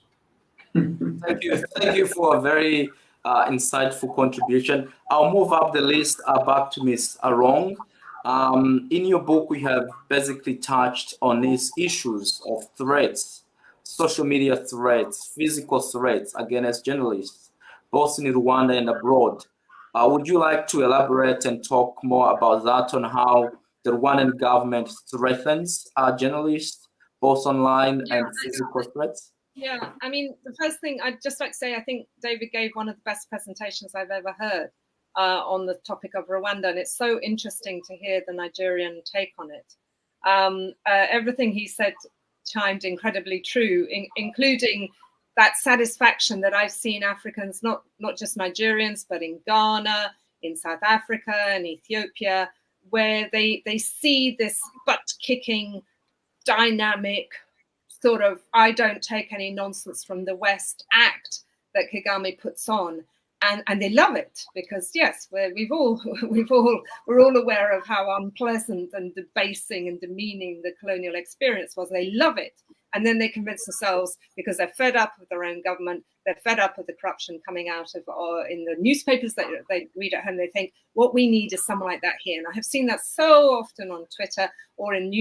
Thank you for a very insightful contribution. I'll move up the list back to Ms. Arong. In your book, we have basically touched on these issues of threats, social media threats, physical threats against journalists, both in Rwanda and abroad. Would you like to elaborate and talk more about that, on how the Rwandan government threatens journalists, both online and physical threats? Yeah, I mean, the first thing I'd just like to say, I think David gave one of the best presentations I've ever heard on the topic of Rwanda, and it's so interesting to hear the Nigerian take on it. Everything he said chimed incredibly true, including that satisfaction that I've seen Africans, not just Nigerians, but in Ghana, in South Africa and Ethiopia, where they see this butt-kicking, dynamic, sort of I don't take any nonsense from the West act that Kagame puts on, and they love it, because yes, we're all aware of how unpleasant and debasing and demeaning the colonial experience was. They love it, and then they convince themselves, because they're fed up with their own government, they're fed up with the corruption coming out of in the newspapers that they read at home. They think what we need is someone like that here, and I have seen that so often on Twitter or in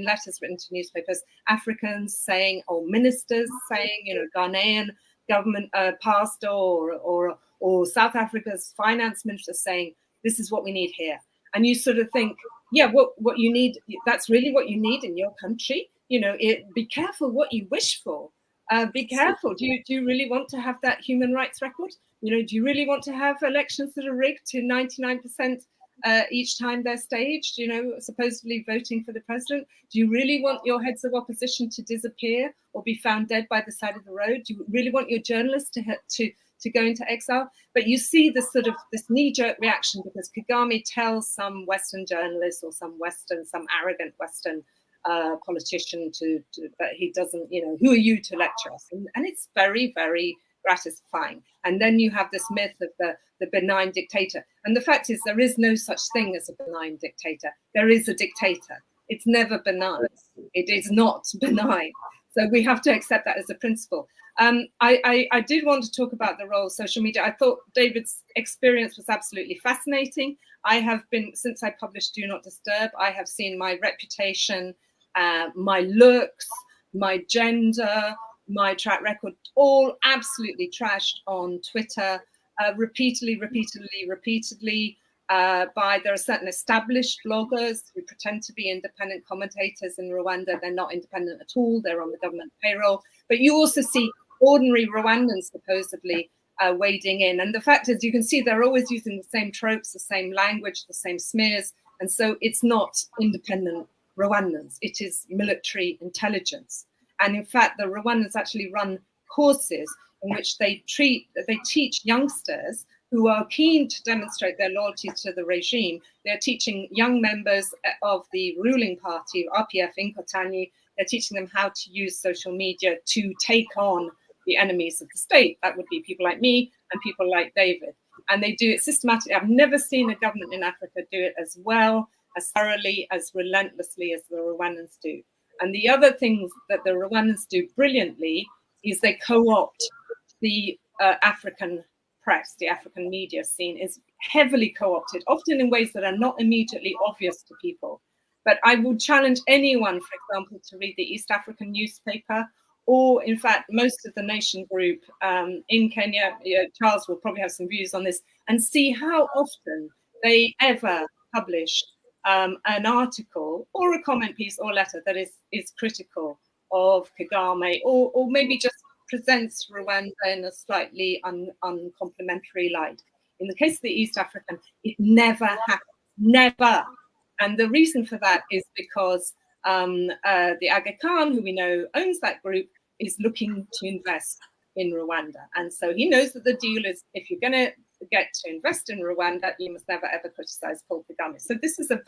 letters written to newspapers. Africans saying, or ministers saying, Ghanaian government pastor or South Africa's finance minister saying, this is what we need here. And you sort of think, yeah, what you need, that's really what you need in your country. Be careful what you wish for. Be careful. Do you really want to have that human rights record? Do you really want to have elections that are rigged to 99% each time they're staged, supposedly voting for the president? Do you really want your heads of opposition to disappear or be found dead by the side of the road? Do you really want your journalists to to go into exile. But you see this sort of this knee-jerk reaction because Kagame tells some Western journalist or some arrogant Western politician that he doesn't, who are you to lecture us? And it's very, very gratifying. And then you have this myth of the benign dictator. And the fact is, there is no such thing as a benign dictator. There is a dictator. It's never benign. It is not benign. So we have to accept that as a principle. I did want to talk about the role of social media. I thought David's experience was absolutely fascinating. I have been, since I published Do Not Disturb, I have seen my reputation, my looks, my gender, my track record, all absolutely trashed on Twitter, repeatedly, there are certain established bloggers who pretend to be independent commentators in Rwanda. They're not independent at all. They're on the government payroll. But you also see ordinary Rwandans supposedly wading in. And the fact is, you can see they're always using the same tropes, the same language, the same smears. And so it's not independent Rwandans. It is military intelligence. And in fact, the Rwandans actually run courses in which they teach youngsters who are keen to demonstrate their loyalty to the regime. They're teaching young members of the ruling party, RPF in Kotanyi, they're teaching them how to use social media to take on the enemies of the state. That would be people like me and people like David. And they do it systematically. I've never seen a government in Africa do it as well, as thoroughly, as relentlessly as the Rwandans do. And the other things that the Rwandans do brilliantly is they co-opt the African press, the African media scene is heavily co-opted, often in ways that are not immediately obvious to people. But I would challenge anyone, for example, to read the East African newspaper, or in fact, most of the Nation group in Kenya. Charles will probably have some views on this, and see how often they ever publish an article or a comment piece or letter that is critical of Kagame, or maybe just presents Rwanda in a slightly uncomplimentary light. In the case of the East African, it never happens, never. And the reason for that is because the Aga Khan, who we know owns that group, is looking to invest in Rwanda. And so he knows that the deal is, if you're going to get to invest in Rwanda, you must never ever criticize Paul Kagame. So this is a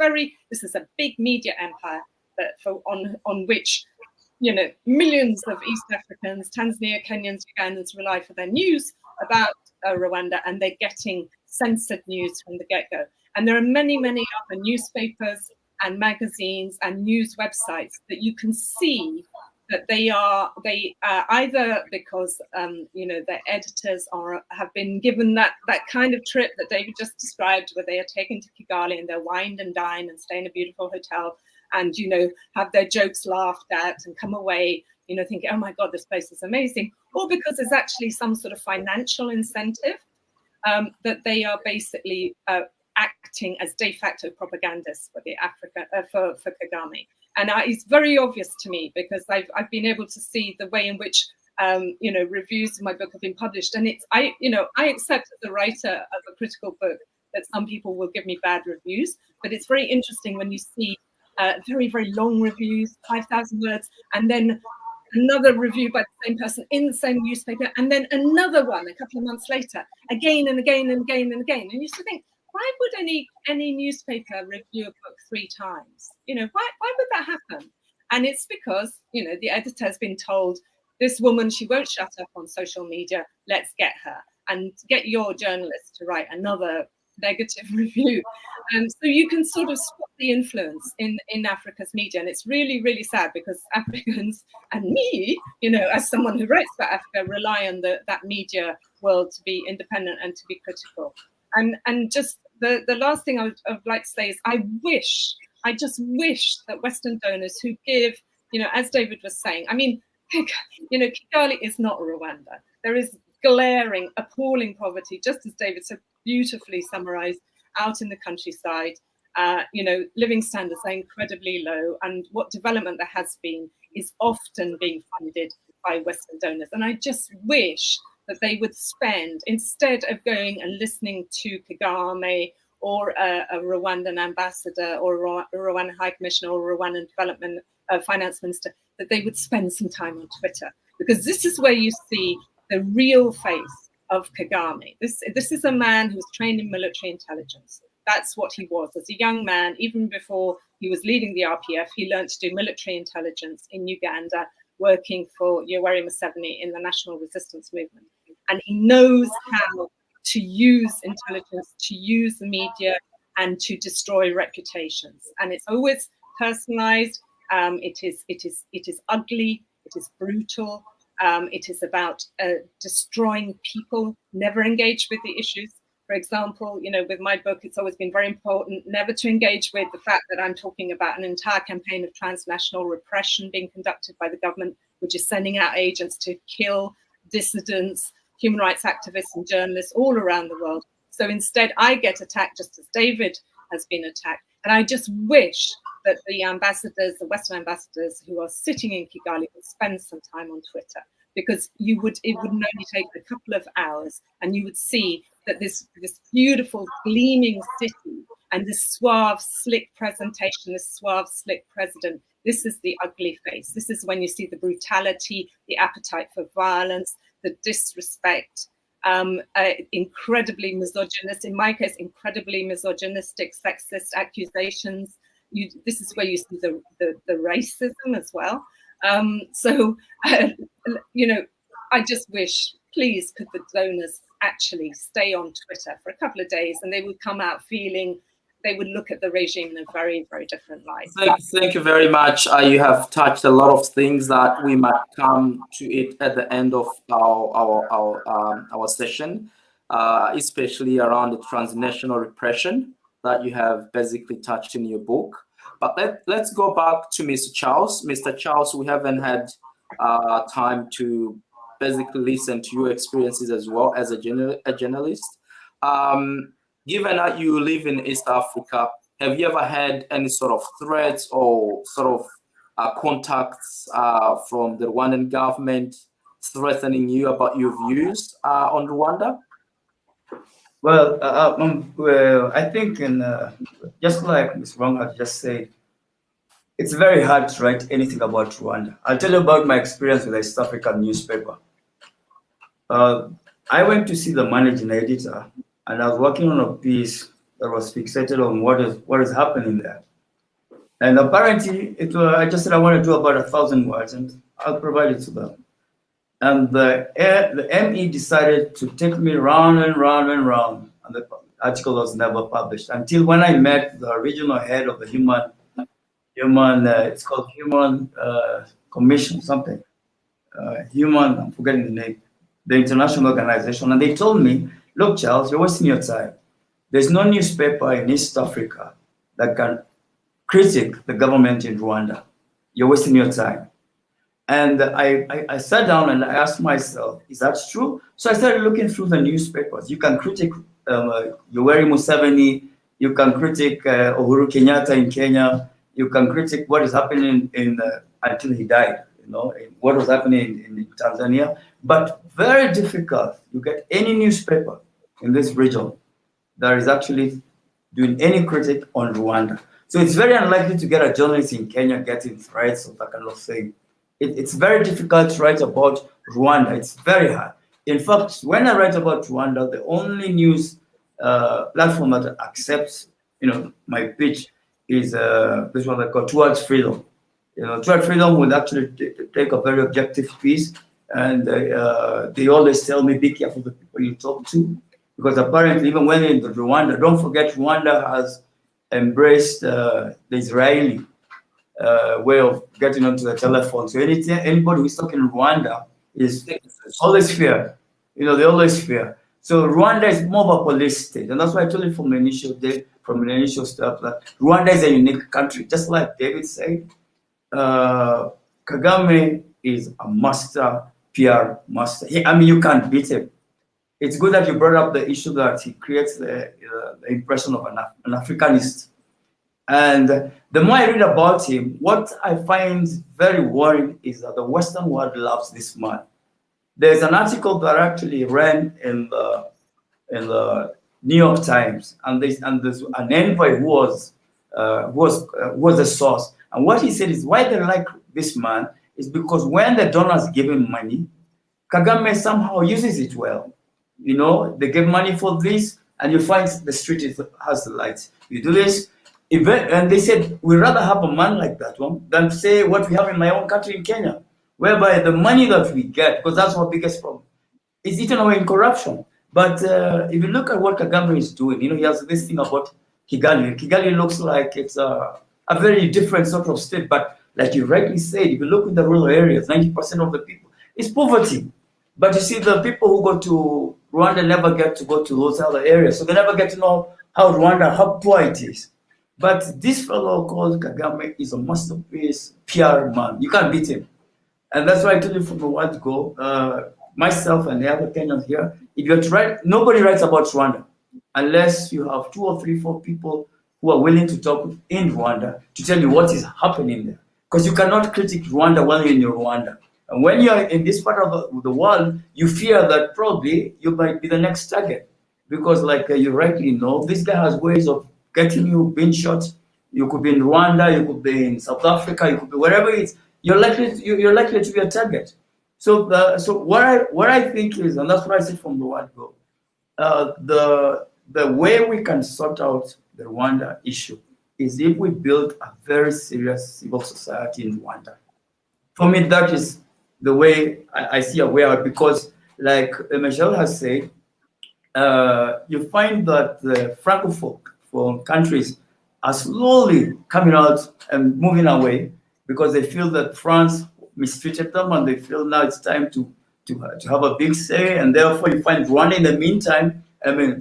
big media empire that on which millions of East Africans, Tanzania, Kenyans, Ugandans rely for their news about Rwanda, and they're getting censored news from the get-go. And there are many, many other newspapers and magazines and news websites that you can see that they either because their editors have been given that kind of trip that David just described, where they are taken to Kigali and they're wined and dine and stay in a beautiful hotel, and have their jokes laughed at and come away thinking, oh my God, this place is amazing, or because there's actually some sort of financial incentive that they are basically acting as de facto propagandists for for Kagame. And it's very obvious to me, because I've been able to see the way in which reviews of my book have been published, and I accept as a writer of a critical book that some people will give me bad reviews, but it's very interesting when you see very, very long reviews, 5,000 words, and then another review by the same person in the same newspaper, and then another one a couple of months later, again and again and again and again. And you used to think, why would any newspaper review a book 3 times? Why would that happen? And it's because, the editor has been told, this woman, she won't shut up on social media, let's get her, and get your journalist to write another negative review. So you can sort of spot the influence in Africa's media. And it's really, really sad, because Africans and me, as someone who writes about Africa, rely on that media world to be independent and to be critical. And just the last thing I would like to say is I just wish that Western donors who give, as David was saying, I mean, Kigali is not Rwanda. There is glaring, appalling poverty, just as David so beautifully summarized, out in the countryside. Living standards are incredibly low, and what development there has been is often being funded by Western donors. And I just wish that they would spend, instead of going and listening to Kagame or a Rwandan ambassador or a Rwandan High Commissioner or a Rwandan Development Finance Minister, that they would spend some time on Twitter, because this is where you see the real face of Kagame. This is a man who's trained in military intelligence. That's what he was. As a young man, even before he was leading the RPF, he learned to do military intelligence in Uganda, working for Yoweri Museveni in the National Resistance Movement. And he knows how to use intelligence, to use the media, and to destroy reputations. And it's always personalized. It is ugly. It is brutal. It is about destroying people, never engage with the issues. For example, with my book, it's always been very important never to engage with the fact that I'm talking about an entire campaign of transnational repression being conducted by the government, which is sending out agents to kill dissidents, human rights activists and journalists all around the world. So instead, I get attacked just as David has been attacked. And I just wish that the ambassadors, the Western ambassadors who are sitting in Kigali would spend some time on Twitter, because it would only take a couple of hours and you would see that this beautiful gleaming city and this suave, slick presentation, this suave, slick president, this is the ugly face. This is when you see the brutality, the appetite for violence, the disrespect, incredibly misogynist, in my case, incredibly misogynistic, sexist accusations. This is where you see the racism as well. I just wish, please, could the donors actually stay on Twitter for a couple of days, and they would come out feeling, they would look at the regime in a very, very different light. Thank you very much. You have touched a lot of things that we might come to it at the end of our session, especially around the transnational repression that you have basically touched in your book. But let's go back to Mr. Charles. Mr. Charles, we haven't had time to basically listen to your experiences as well as a journalist. Given that you live in East Africa, have you ever had any sort of threats or sort of contacts from the Rwandan government threatening you about your views on Rwanda? Well, I think, just like Ms. Wong has just said, it's very hard to write anything about Rwanda. I'll tell you about my experience with the East African newspaper. I went to see the managing editor, and I was working on a piece that was fixated on what is happening there. And apparently, I just said I want to do about 1,000 words, and I'll provide it to them. And the ME decided to take me round and round and round, and the article was never published until when I met the regional head of the it's called Human Commission something, I'm forgetting the name, the international organization, and they told me, look, Charles, you're wasting your time. There's no newspaper in East Africa that can critique the government in Rwanda. You're wasting your time. And I sat down and I asked myself, is that true? So I started looking through the newspapers. You can critique Yoweri Museveni, you can critique Uhuru Kenyatta in Kenya, you can critique what is happening until he died, what was happening in Tanzania. But very difficult, you get any newspaper in this region that is actually doing any critique on Rwanda. So it's very unlikely to get a journalist in Kenya getting threats or that kind of thing. It's very difficult to write about Rwanda. It's very hard. In fact, when I write about Rwanda, the only news platform that accepts, my pitch is this one called Towards Freedom. Towards Freedom would actually take a very objective piece, and they always tell me, be careful the people you talk to, because apparently even when in Rwanda, don't forget Rwanda has embraced the Israeli way of getting onto the telephone. So anybody who's talking in Rwanda is always fear. They always fear. So Rwanda is more of a police state, and that's why I told you from the initial stuff that Rwanda is a unique country. Just like David said, Kagame is a master PR master. You can't beat him. It's good that you brought up the issue that he creates the impression of an Africanist. And the more I read about him, what I find very worrying is that the Western world loves this man. There's an article that actually ran in the New York Times, and there's an envoy who was the source. And what he said is why they like this man is because when the donors give him money, Kagame somehow uses it well. You know, they give money for this, and you find the street has the lights. You do this, and they said, we'd rather have a man like that one than say what we have in my own country in Kenya, whereby the money that we get, because that's our biggest problem, is eaten away in corruption. But if you look at what Kagame is doing, you know, he has this thing about Kigali. Kigali looks like it's a very different sort of state, but like you rightly said, if you look in the rural areas, 90% of the people, it's poverty. But you see, the people who go to Rwanda never get to go to those other areas, so they never get to know how Rwanda, how poor it is. But this fellow called Kagame is a masterpiece PR man. You can't beat him. And that's why I told you from a while ago, myself and the other Kenyans here, if you're right, nobody writes about Rwanda unless you have 2 or 3, 4 people who are willing to talk in Rwanda to tell you what is happening there. Because you cannot critique Rwanda while you're in Rwanda. And when you're in this part of the world, you fear that probably you might be the next target. Because like you rightly know, this guy has ways of getting you being shot. You could be in Rwanda, you could be in South Africa, you could be wherever it is. You're likely to be a target. So what I think is, and that's what I said from the word go, the way we can sort out the Rwanda issue is if we build a very serious civil society in Rwanda. For me, that is the way I see a way out, because like Michelle has said, you find that the Francophone countries are slowly coming out and moving away because they feel that France mistreated them, and they feel now it's time to have a big say, and therefore you find Rwanda in the meantime,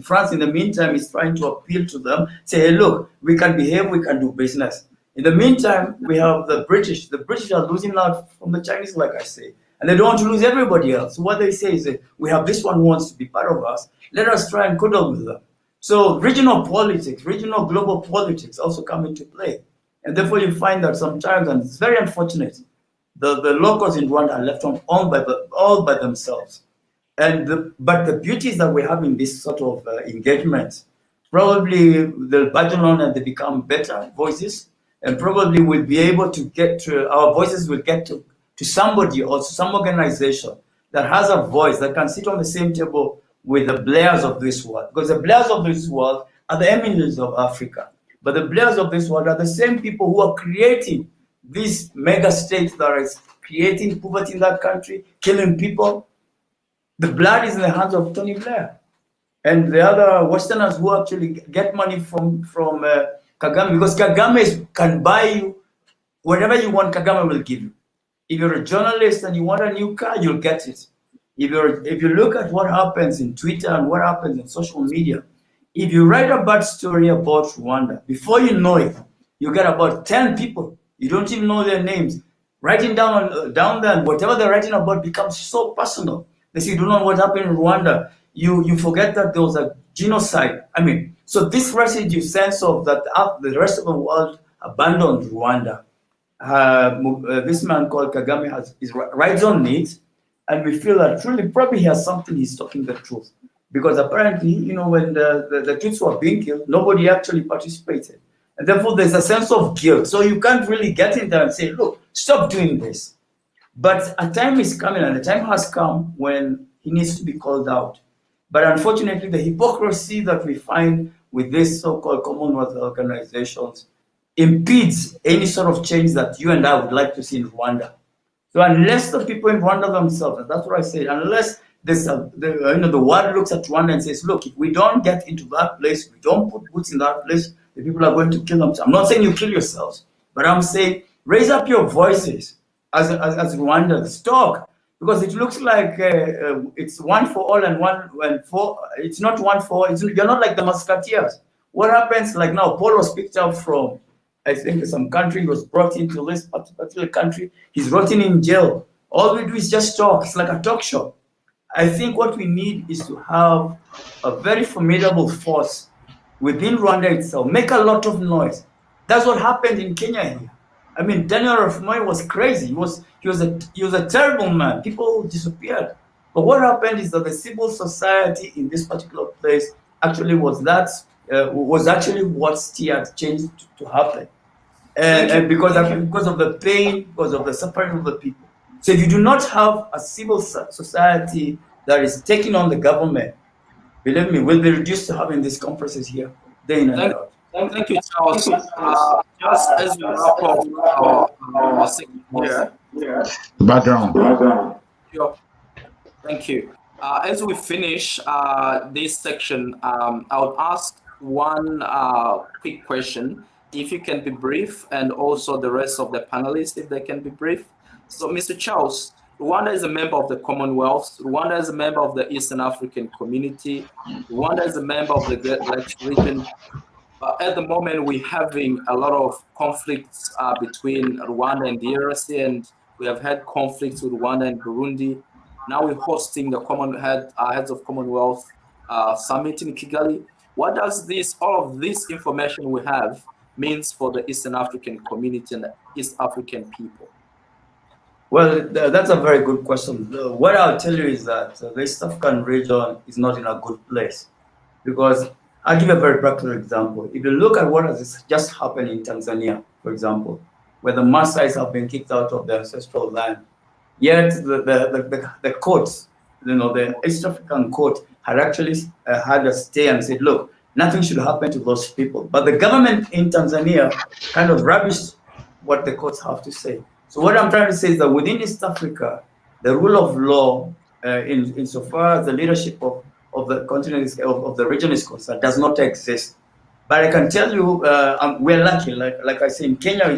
France in the meantime is trying to appeal to them, say, hey, look, we can behave, we can do business. In the meantime, we have the British. The British are losing out from the Chinese, like I say, and they don't want to lose everybody else. So what they say is, we have this one who wants to be part of us, let us try and cuddle with them. So regional politics, regional global politics also come into play. And therefore you find that sometimes, and it's very unfortunate, the locals in Rwanda are left on all by themselves. But the beauty is that we have in this sort of engagement, probably they'll battle on and they become better voices, and probably we'll be able to get to, our voices will get to somebody or some organization that has a voice that can sit on the same table with the Blairs of this world. Because the Blairs of this world are the Emirs of Africa. But the Blairs of this world are the same people who are creating this mega state that is creating poverty in that country, killing people. The blood is in the hands of Tony Blair. And the other Westerners who actually get money from Kagame, because Kagame can buy you whatever you want, Kagame will give you. If you're a journalist and you want a new car, you'll get it. If you look at what happens in Twitter and what happens in social media, if you write a bad story about Rwanda, before you know it, you get about 10 people, you don't even know their names, writing down there, and whatever they're writing about becomes so personal. They say, you don't know what happened in Rwanda. You forget that there was a genocide. I mean, so this residue sense of that the rest of the world abandoned Rwanda. This man called Kagame rides on it, and we feel that truly probably he has something, he's talking the truth. Because apparently, you know, when the kids were being killed, nobody actually participated. And therefore, there's a sense of guilt. So you can't really get in there and say, look, stop doing this. But a time is coming, and the time has come when he needs to be called out. But unfortunately, the hypocrisy that we find with these so-called Commonwealth organizations impedes any sort of change that you and I would like to see in Rwanda. So unless the people in Rwanda themselves, and that's what I say, unless the world looks at Rwanda and says, look, if we don't get into that place, we don't put boots in that place, the people are going to kill themselves. I'm not saying you kill yourselves, but I'm saying raise up your voices as Rwandans. Talk, because it looks like it's one for all and one for. It's not one for all. You're not like the Musketeers. What happens? Like now, Paul was picked up from, I think, some country. He was brought into this particular country. He's rotting in jail. All we do is just talk. It's like a talk show. I think what we need is to have a very formidable force within Rwanda itself. Make a lot of noise. That's what happened in Kenya here. I mean, Daniel Arap Moi was crazy. He was a terrible man. People disappeared. But what happened is that the civil society in this particular place actually was actually what steered change to happen. And because of the pain, because of the suffering of the people. So if you do not have a civil society that is taking on the government, Believe me, we'll be reduced to having these conferences here, day in and out. Thank you, Charles. Just as we wrap up our segment here. Background. Sure. Thank you. As we finish this section, I would ask one quick question, if you can be brief, and also the rest of the panelists, if they can be brief. So, Mr. Charles, Rwanda is a member of the Commonwealth. Rwanda is a member of the Eastern African Community. Rwanda is a member of the Great Lakes region. At the moment, we're having a lot of conflicts between Rwanda and DRC, and we have had conflicts with Rwanda and Burundi. Now we're hosting the heads of Commonwealth summit in Kigali. What does all of this information we have means for the Eastern African community and the East African people? Well, that's a very good question. What I'll tell you is that the East African region is not in a good place, because I'll give a very practical example. If you look at what has just happened in Tanzania, for example, where the Maasais have been kicked out of their ancestral land, yet the courts, the East African court had actually had a stay and said, look, nothing should happen to those people. But the government in Tanzania kind of rubbished what the courts have to say. So what I'm trying to say is that within East Africa, the rule of law, insofar as the leadership of the continent of the region is concerned, does not exist. But I can tell you, we're lucky. Like I say, in Kenya, I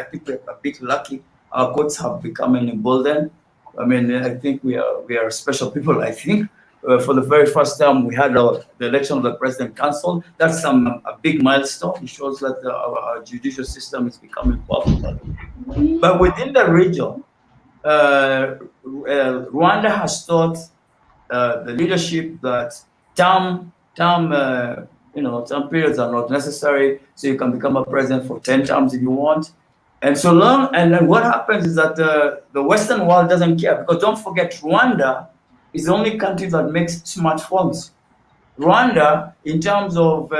think we're a bit lucky. Our courts have become emboldened. I mean, I think we are special people. I think for the very first time, we had the election of the President Council. That's a big milestone. It shows that our judicial system is becoming powerful. But within the region, Rwanda has taught the leadership that term periods are not necessary, so you can become a president for 10 terms if you want. And so long, and then what happens is that the Western world doesn't care, because don't forget, Rwanda is the only country that makes smartphones. Rwanda, in terms of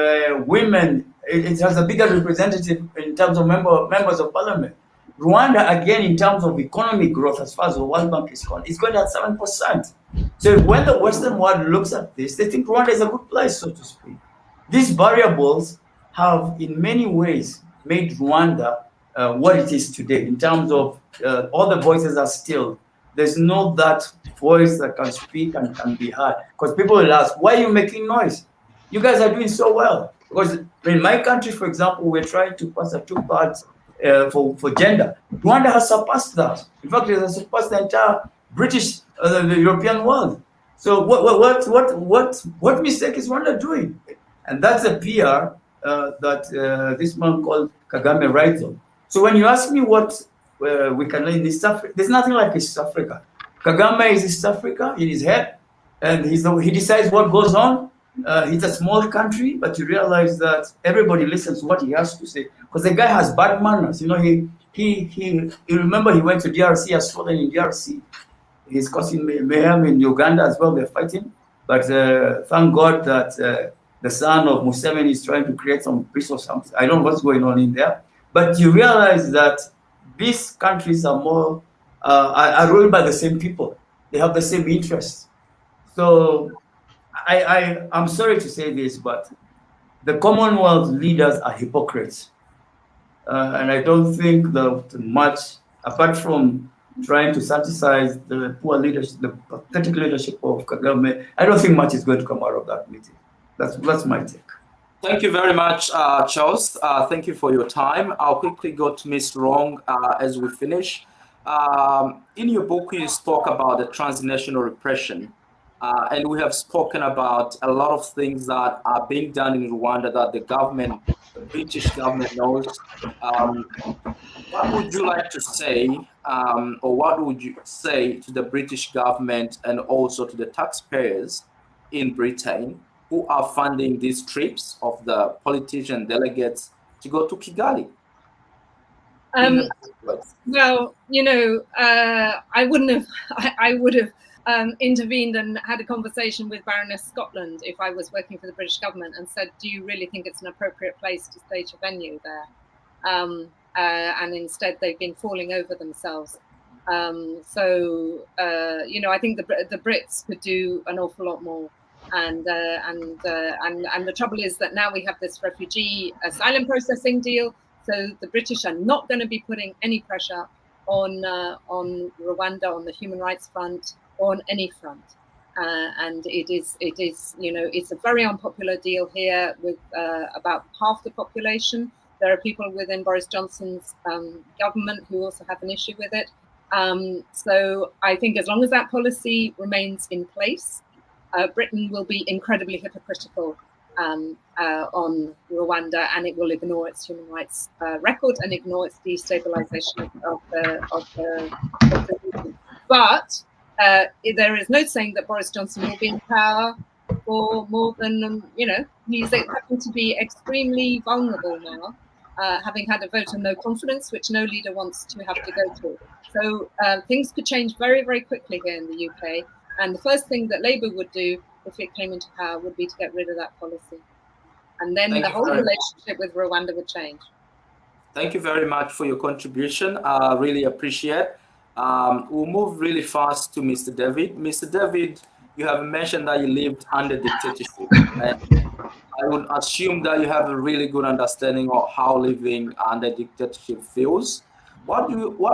women, it has a bigger representative in terms of members of parliament. Rwanda, again, in terms of economic growth, as far as the World Bank is concerned, is going at 7%. So when the Western world looks at this, they think Rwanda is a good place, so to speak. These variables have, in many ways, made Rwanda what it is today, in terms of all the voices are still. There's no that voice that can speak and can be heard. Because people will ask, why are you making noise? You guys are doing so well. Because in my country, for example, we're trying to pass a two-part for gender. Rwanda has surpassed that. In fact, it has surpassed the entire British, the European world. So what mistake is Rwanda doing? And that's a PR that this man called Kagame writes on. So when you ask me what we can learn in East Africa, there's nothing like East Africa. Kagame is East Africa in his head, and he decides what goes on. He's a small country, but you realize that everybody listens to what he has to say, because the guy has bad manners. You know, you remember he went to DRC, has fallen in DRC. He's causing mayhem in Uganda as well. They're fighting, but thank God that the son of Museveni is trying to create some peace or something. I don't know what's going on in there, but you realize that these countries are more are ruled by the same people. They have the same interests. So I'm sorry to say this, but the Commonwealth leaders are hypocrites. And I don't think that much, apart from trying to satirize the poor leadership, the pathetic leadership of Kagame, I don't think much is going to come out of that meeting. That's my take. Thank you very much, Charles. Thank you for your time. I'll quickly go to Ms. Arong as we finish. In your book, you spoke about the transnational repression, and we have spoken about a lot of things that are being done in Rwanda that the government, the British government knows. What would you like to say, or what would you say to the British government and also to the taxpayers in Britain who are funding these trips of the politician delegates to go to Kigali? Well, you know, I would have intervened and had a conversation with Baroness Scotland if I was working for the British government and said, do you really think it's an appropriate place to stage a venue there? And instead they've been falling over themselves. So, you know, I think the Brits could do an awful lot more And the trouble is that now we have this refugee asylum processing deal. So the British are not going to be putting any pressure on Rwanda on the human rights front or on any front. And it is it's a very unpopular deal here with about half the population. There are people within Boris Johnson's government who also have an issue with it. So I think as long as that policy remains in place, Britain will be incredibly hypocritical on Rwanda, and it will ignore its human rights record and ignore its destabilization of the region. But there is no saying that Boris Johnson will be in power for more than, he's happened to be extremely vulnerable now, having had a vote of no confidence, which no leader wants to have to go through. So things could change very, very quickly here in the UK. And the first thing that Labour would do if it came into power would be to get rid of that policy. And then the whole relationship with Rwanda would change. Thank you very much for your contribution. I really appreciate. We'll move really fast to Mr. David. Mr. David, you have mentioned that you lived under dictatorship. And I would assume that you have a really good understanding of how living under dictatorship feels. What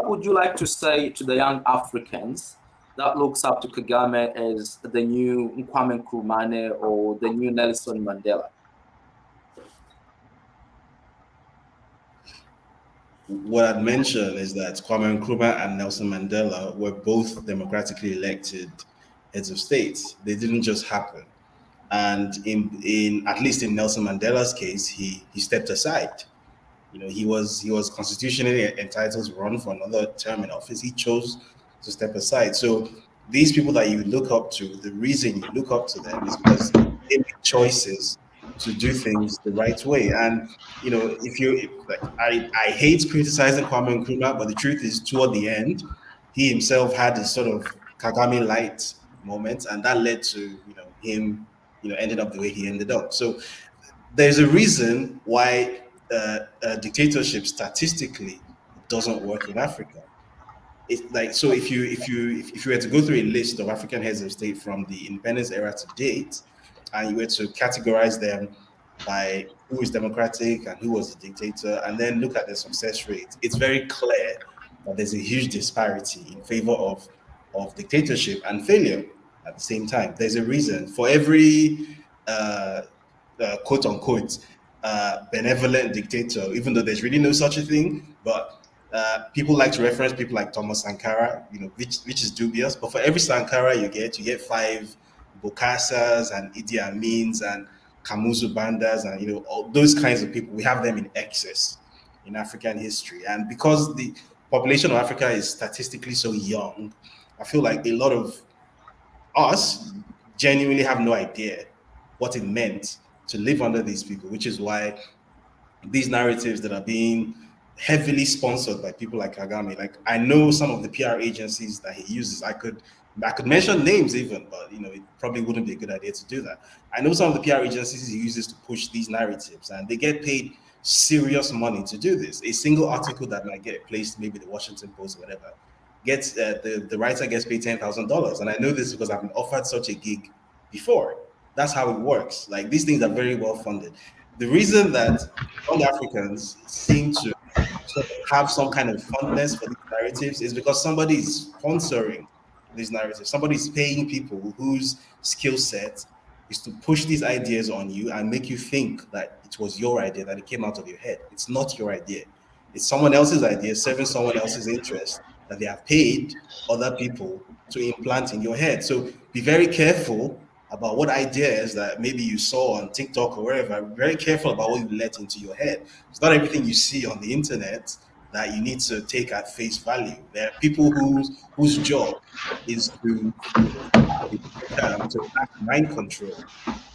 would you like to say to the young Africans that looks up to Kagame as the new Kwame Nkrumah or the new Nelson Mandela? What I'd mention is that Kwame Nkrumah and Nelson Mandela were both democratically elected heads of state. They didn't just happen. And in at least in Nelson Mandela's case, he stepped aside. He was constitutionally entitled to run for another term in office. He chose to step aside. So these people that you look up to, the reason you look up to them is because they make choices to do things the right way. And I hate criticizing Kwame Nkrumah, but the truth is, toward the end, he himself had this sort of Kagame light moment, and that led to him ended up the way he ended up. So there's a reason why dictatorship statistically doesn't work in Africa. It's like, so if you were to go through a list of African heads of state from the independence era to date, and you were to categorize them by who is democratic and who was a dictator, and then look at the success rate, it's very clear that there's a huge disparity in favor of dictatorship and failure at the same time. There's a reason for every quote unquote benevolent dictator, even though there's really no such a thing, but people like to reference people like Thomas Sankara, which is dubious. But for every Sankara you get 5 Bokasas and Idi Amins and Kamuzu Bandas and all those kinds of people. We have them in excess in African history, and because the population of Africa is statistically so young, I feel like a lot of us genuinely have no idea what it meant to live under these people, which is why these narratives that are being heavily sponsored by people like Kagame, like I know some of the PR agencies that he uses. I could mention names even, but it probably wouldn't be a good idea to do that. I know some of the PR agencies he uses to push these narratives, and they get paid serious money to do this. A single article that might get placed, maybe the Washington Post or whatever, gets the writer gets paid $10,000. And I know this because I've been offered such a gig before. That's how it works. Like, these things are very well funded. The reason that young Africans seem to have some kind of fondness for these narratives is because somebody is sponsoring these narratives. Somebody is paying people whose skill set is to push these ideas on you and make you think that it was your idea, that it came out of your head. It's not your idea. It's someone else's idea, serving someone else's interest, that they have paid other people to implant in your head. So be very careful about what ideas that maybe you saw on TikTok or wherever. Be very careful about what you let into your head. It's not everything you see on the internet that you need to take at face value. There are people whose job is to act mind control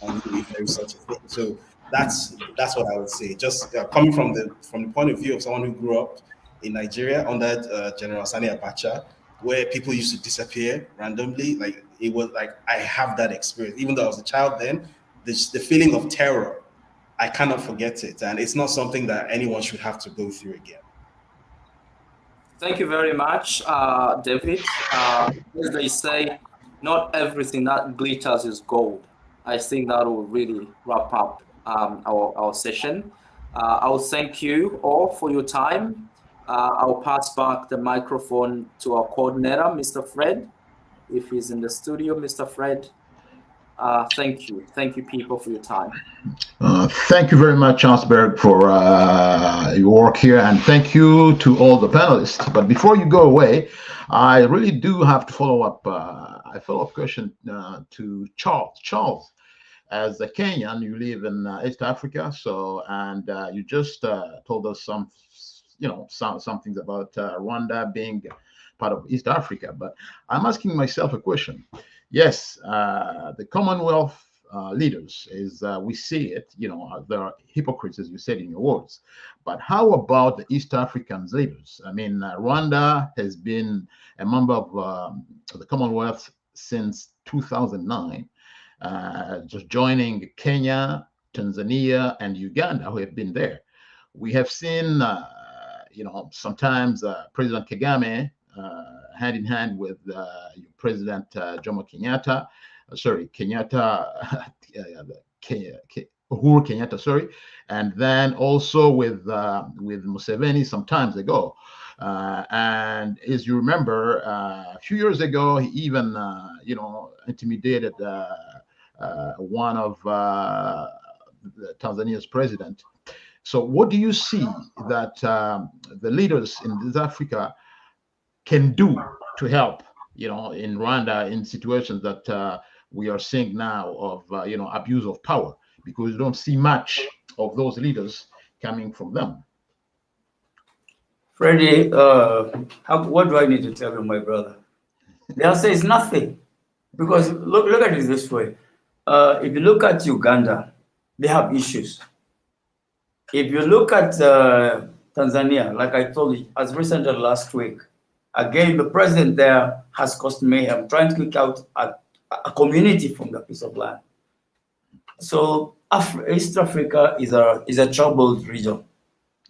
on you if there is such a thing. So that's what I would say. Just coming from the point of view of someone who grew up in Nigeria under General Sani Abacha, where people used to disappear randomly. Like, it was like, I have that experience. Even though I was a child then, the feeling of terror, I cannot forget it. And it's not something that anyone should have to go through again. Thank you very much, David. As they say, not everything that glitters is gold. I think that will really wrap up our session. I will thank you all for your time. I'll pass back the microphone to our coordinator, Mr. Fred, if he's in the studio. Mr. Fred, thank you. Thank you, people, for your time. Thank you very much, Chancellor, for your work here, and thank you to all the panelists. But before you go away, I really do have to follow up a follow-up question to Charles. Charles, as a Kenyan, you live in East Africa, so you just told us some things about Rwanda being part of East Africa. But I'm asking myself a question. Yes, the Commonwealth leaders, is we see it, there are hypocrites, as you said in your words. But how about the East African leaders? I mean, Rwanda has been a member of the Commonwealth since 2009, just joining Kenya, Tanzania, and Uganda, who have been there. We have seen, sometimes President Kagame, hand in hand with President Jomo Kenyatta, Uhuru Kenyatta, sorry, and then also with Museveni some times ago. And as you remember, a few years ago, he even, intimidated one of Tanzania's president. So what do you see that the leaders in East Africa can do to help, in Rwanda, in situations that we are seeing now of, abuse of power, because you don't see much of those leaders coming from them? Freddie, what do I need to tell you, my brother? The answer is nothing, because look at it this way. If you look at Uganda, they have issues. If you look at Tanzania, like I told you, as recent as last week, again, the president there has caused mayhem, trying to kick out a community from the piece of land. So East Africa is a troubled region.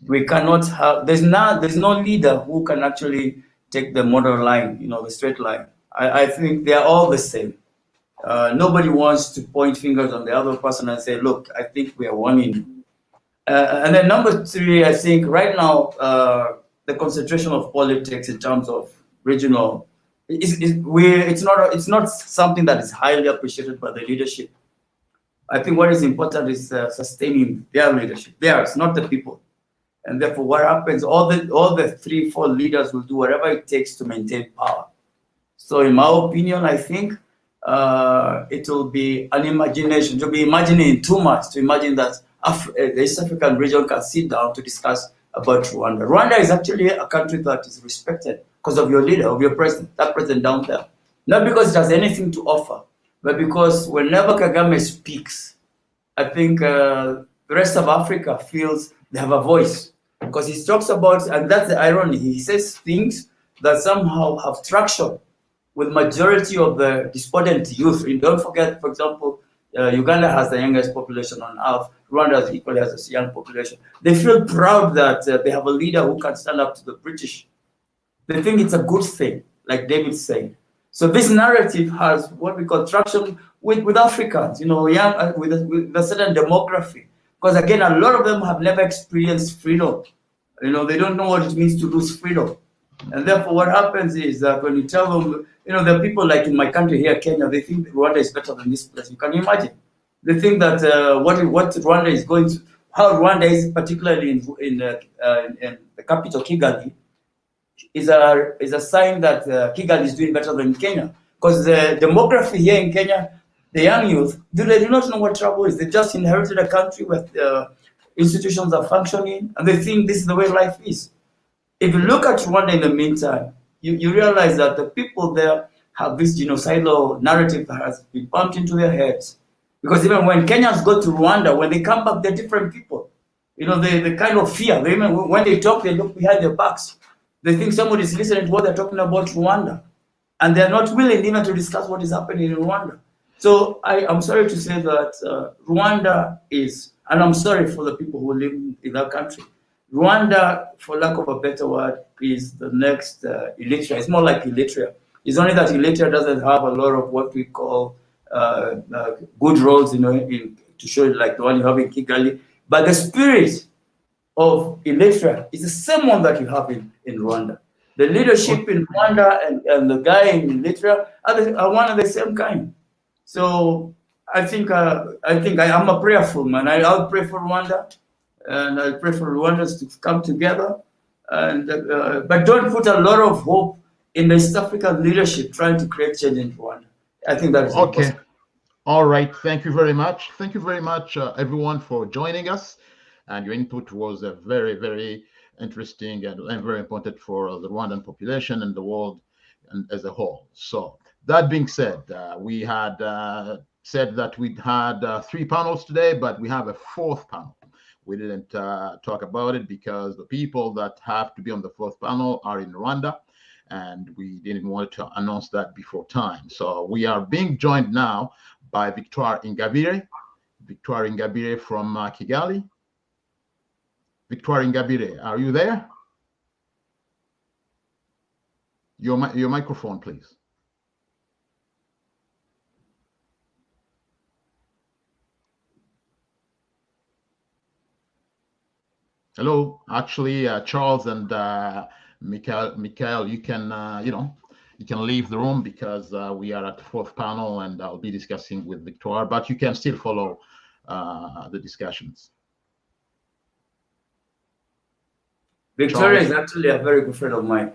We cannot have, there's no leader who can actually take the model line, the straight line. I think they are all the same. Nobody wants to point fingers on the other person and say, look, I think we are winning you. And then number three, I think right now, the concentration of politics in terms of regional, it's not something that is highly appreciated by the leadership. I think what is important is sustaining their leadership. Theirs, not the people. And therefore, what happens? All the 3-4 leaders will do whatever it takes to maintain power. So, in my opinion, I think it will be an imagination. To be imagining too much to imagine that the East African region can sit down to discuss about Rwanda. Rwanda is actually a country that is respected because of your leader, of your president, that president down there. Not because it has anything to offer, but because whenever Kagame speaks, I think the rest of Africa feels they have a voice. Because he talks about, and that's the irony, he says things that somehow have traction with majority of the despondent youth. And don't forget, for example, Uganda has the youngest population on earth. Rwanda equally has a young population. They feel proud that they have a leader who can stand up to the British. They think it's a good thing, like David said. So this narrative has what we call traction with Africans, young, with a certain demography. Because again, a lot of them have never experienced freedom. They don't know what it means to lose freedom. And therefore, what happens is that when you tell them, there are people like in my country here, Kenya, they think Rwanda is better than this place. You can imagine. They think that what Rwanda is going to, how Rwanda is, particularly in the capital, Kigali, is a sign that Kigali is doing better than Kenya. Because the demography here in Kenya, the young youth, they do not know what trouble is. They just inherited a country where institutions are functioning, and they think this is the way life is. If you look at Rwanda in the meantime, you realize that the people there have this genocidal narrative that has been pumped into their heads. Because even when Kenyans go to Rwanda, when they come back, they're different people. They kind of fear. When they talk, they look behind their backs. They think somebody's listening to what they're talking about Rwanda. And they're not willing even to discuss what is happening in Rwanda. So I'm sorry to say that Rwanda is, and I'm sorry for the people who live in that country, Rwanda, for lack of a better word, is the next Eritrea. It's more like Eritrea. It's only that Eritrea doesn't have a lot of what we call good roles, to show like the one you have in Kigali. But the spirit of Eritrea is the same one that you have in Rwanda. The leadership in Rwanda and the guy in Eritrea are one of the same kind. So I think I'm a prayerful man. I'll pray for Rwanda, and I pray for Rwandans to come together. And but don't put a lot of hope in the East African leadership trying to create change in Rwanda. I think that's okay. Impossible. All right. Thank you very much. Thank you very much, everyone, for joining us. And your input was very, very interesting and very important for the Rwandan population and the world as a whole. So that being said, we had said that we'd had 3 panels today, but we have a 4th panel. We didn't talk about it because the people that have to be on the 4th panel are in Rwanda, and we didn't want to announce that before time. So we are being joined now by Victoire Ingabire. Victoire Ingabire from Kigali. Victoire Ingabire, are you there? Your microphone, please. Hello. Actually, Charles and Michael, you can you can leave the room because we are at the 4th panel, and I'll be discussing with Victoire. But you can still follow the discussions. Victoria is actually a very good friend of mine.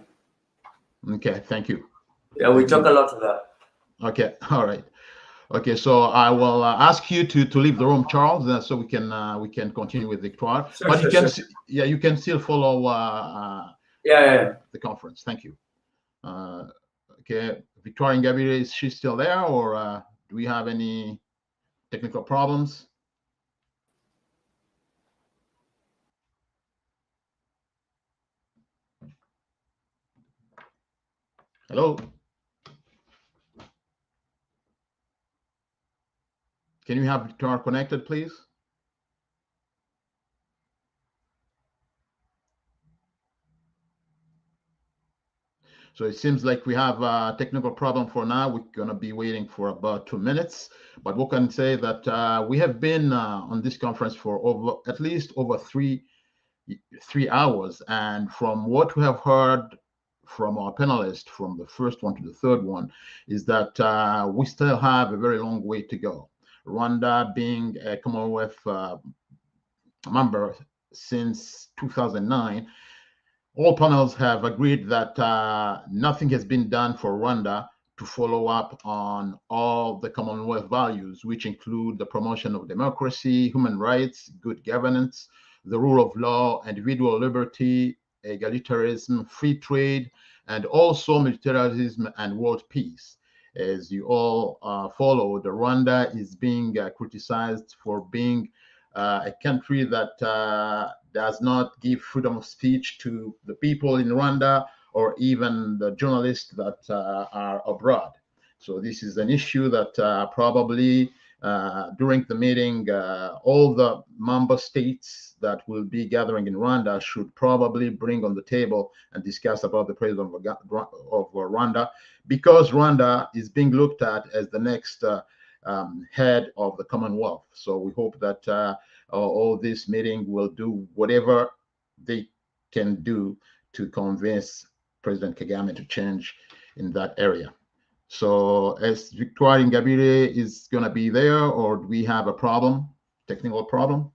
Okay, thank you. Yeah, we talk a lot of that. Okay, all right. Okay, so I will ask you to leave the room, Charles, so we can continue with Victoire. Sure, but sure, you can, sure. yeah, you can still follow the conference. Thank you. Okay, Victoire Ingabire, is she still there, or do we have any technical problems? Hello. Can you have Victoire connected, please? So it seems like we have a technical problem for now. We're going to be waiting for about 2 minutes. But we can say that we have been on this conference for at least over three hours. And from what we have heard from our panelists, from the first one to the third one, is that we still have a very long way to go. Rwanda being a Commonwealth member since 2009, all panels have agreed that nothing has been done for Rwanda to follow up on all the Commonwealth values, which include the promotion of democracy, human rights, good governance, the rule of law, individual liberty, egalitarianism, free trade, and also multilateralism and world peace. As you all follow, Rwanda is being criticized for being a country that does not give freedom of speech to the people in Rwanda or even the journalists that are abroad. So this is an issue that probably during the meeting, all the member states that will be gathering in Rwanda should probably bring on the table and discuss about the president of Rwanda, because Rwanda is being looked at as the next head of the Commonwealth. So we hope that all this meeting will do whatever they can do to convince President Kagame to change in that area. So as Victoire Ingabire is going to be there, or do we have a problem, technical problem?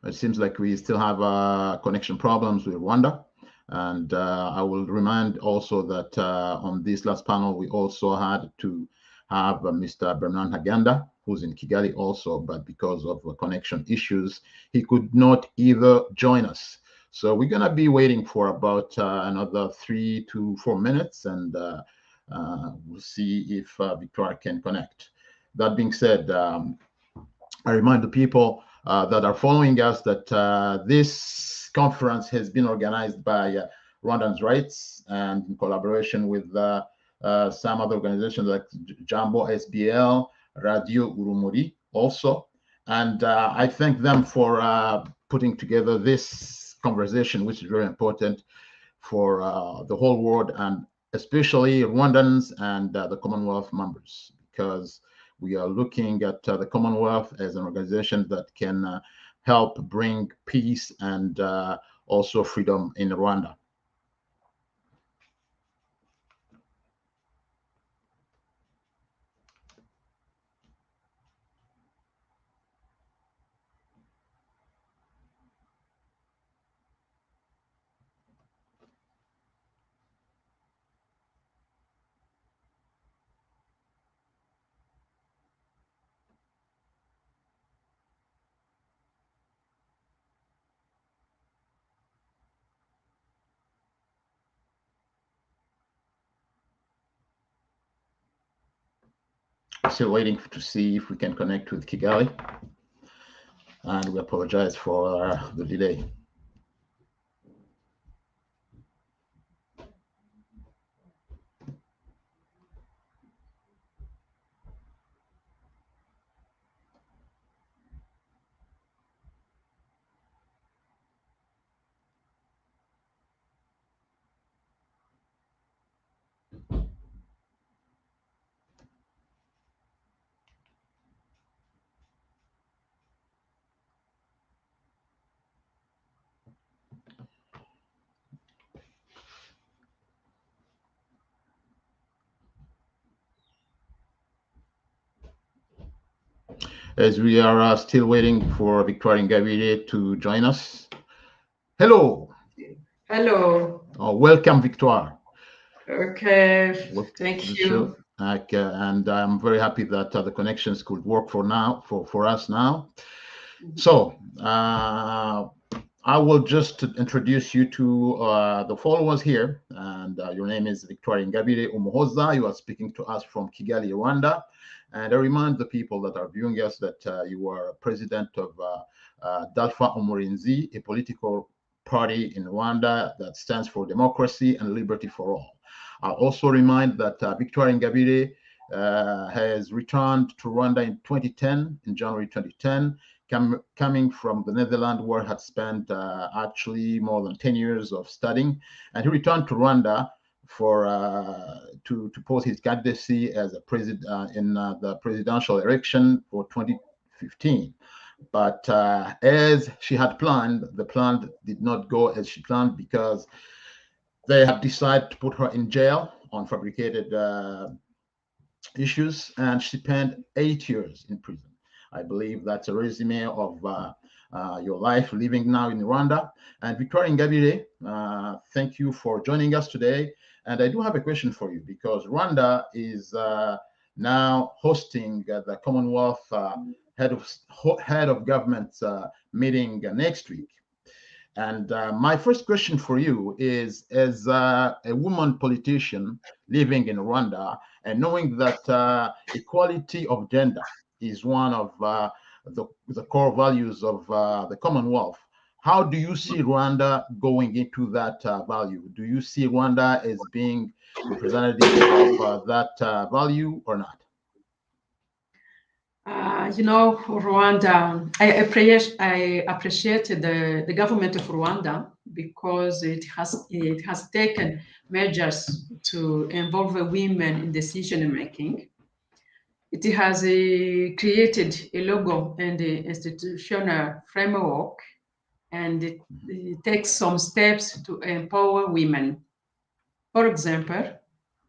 It seems like we still have connection problems with Rwanda. And I will remind also that on this last panel, we also had to have Mr. Bernard Ntaganda, who's in Kigali also, but because of connection issues, he could not either join us. So we're going to be waiting for about another 3 to 4 minutes, and we'll see if Victoire can connect. That being said, I remind the people that are following us that this conference has been organized by Rwandans' Rights and in collaboration with some other organizations like Jambo SBL, Radio Urumuri also. And I thank them for putting together this conversation, which is very important for the whole world, and especially Rwandans and the Commonwealth members, because we are looking at the Commonwealth as an organization that can help bring peace and also freedom in Rwanda. Still waiting to see if we can connect with Kigali, and we apologize for the delay. As we are still waiting for Victoire Ingabire to join us. Hello. Hello. Welcome, Victoire. Okay. Thank you. And I'm very happy that the connections could work for us now. So I will just introduce you to the followers here. And your name is Victoire Ingabire Umuhoza. You are speaking to us from Kigali, Rwanda. And I remind the people that are viewing us that you are president of Dalfa Umurinzi, a political party in Rwanda that stands for democracy and liberty for all. I'll also remind that Victoire Ingabire has returned to Rwanda in 2010, in January 2010, coming from the Netherlands, where he had spent actually more than 10 years of studying. And he returned to Rwanda for to pose his candidacy as a president in the presidential election for 2015. But as she had planned, the plan did not go as she planned, because they have decided to put her in jail on fabricated issues, and she spent 8 years in prison. I believe that's a resume of your life living now in Rwanda. And Victoire Ingabire, thank you for joining us today. And I do have a question for you, because Rwanda is now hosting the Commonwealth head of government meeting next week. And my first question for you is, as a woman politician living in Rwanda, and knowing that equality of gender is one of the core values of the Commonwealth, how do you see Rwanda going into that value? Do you see Rwanda as being representative of that value or not? Rwanda, I appreciated the government of Rwanda, because it has taken measures to involve women in decision making. It has created a logo and the institutional framework, and it takes some steps to empower women. For example,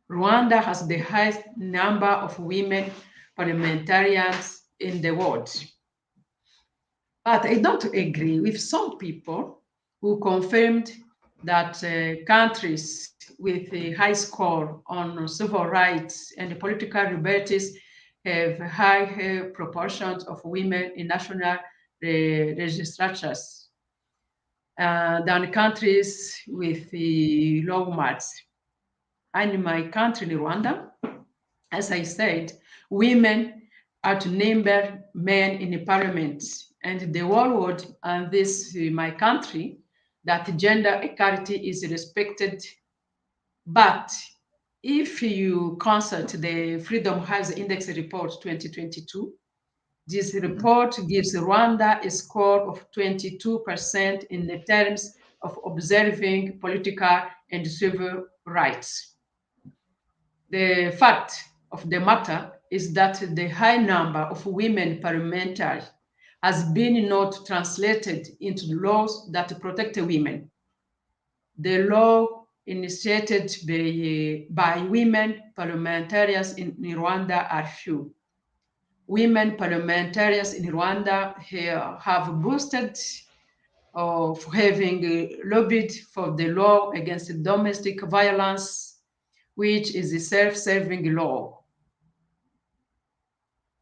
Rwanda has the highest number of women parliamentarians in the world. But I don't agree with some people who confirmed that countries with a high score on civil rights and political liberties have high proportions of women in national legislatures than countries with low marks. And in my country, Rwanda, as I said, women outnumber men in the parliament, and the world and this my country, that gender equality is respected, but if you consult the Freedom House Index Report 2022, this report gives Rwanda a score of 22% in the terms of observing political and civil rights. The fact of the matter is that the high number of women parliamentarians has been not translated into laws that protect women. The law initiated by women parliamentarians in Rwanda are few. Women parliamentarians in Rwanda have boasted of having lobbied for the law against domestic violence, which is a self-serving law.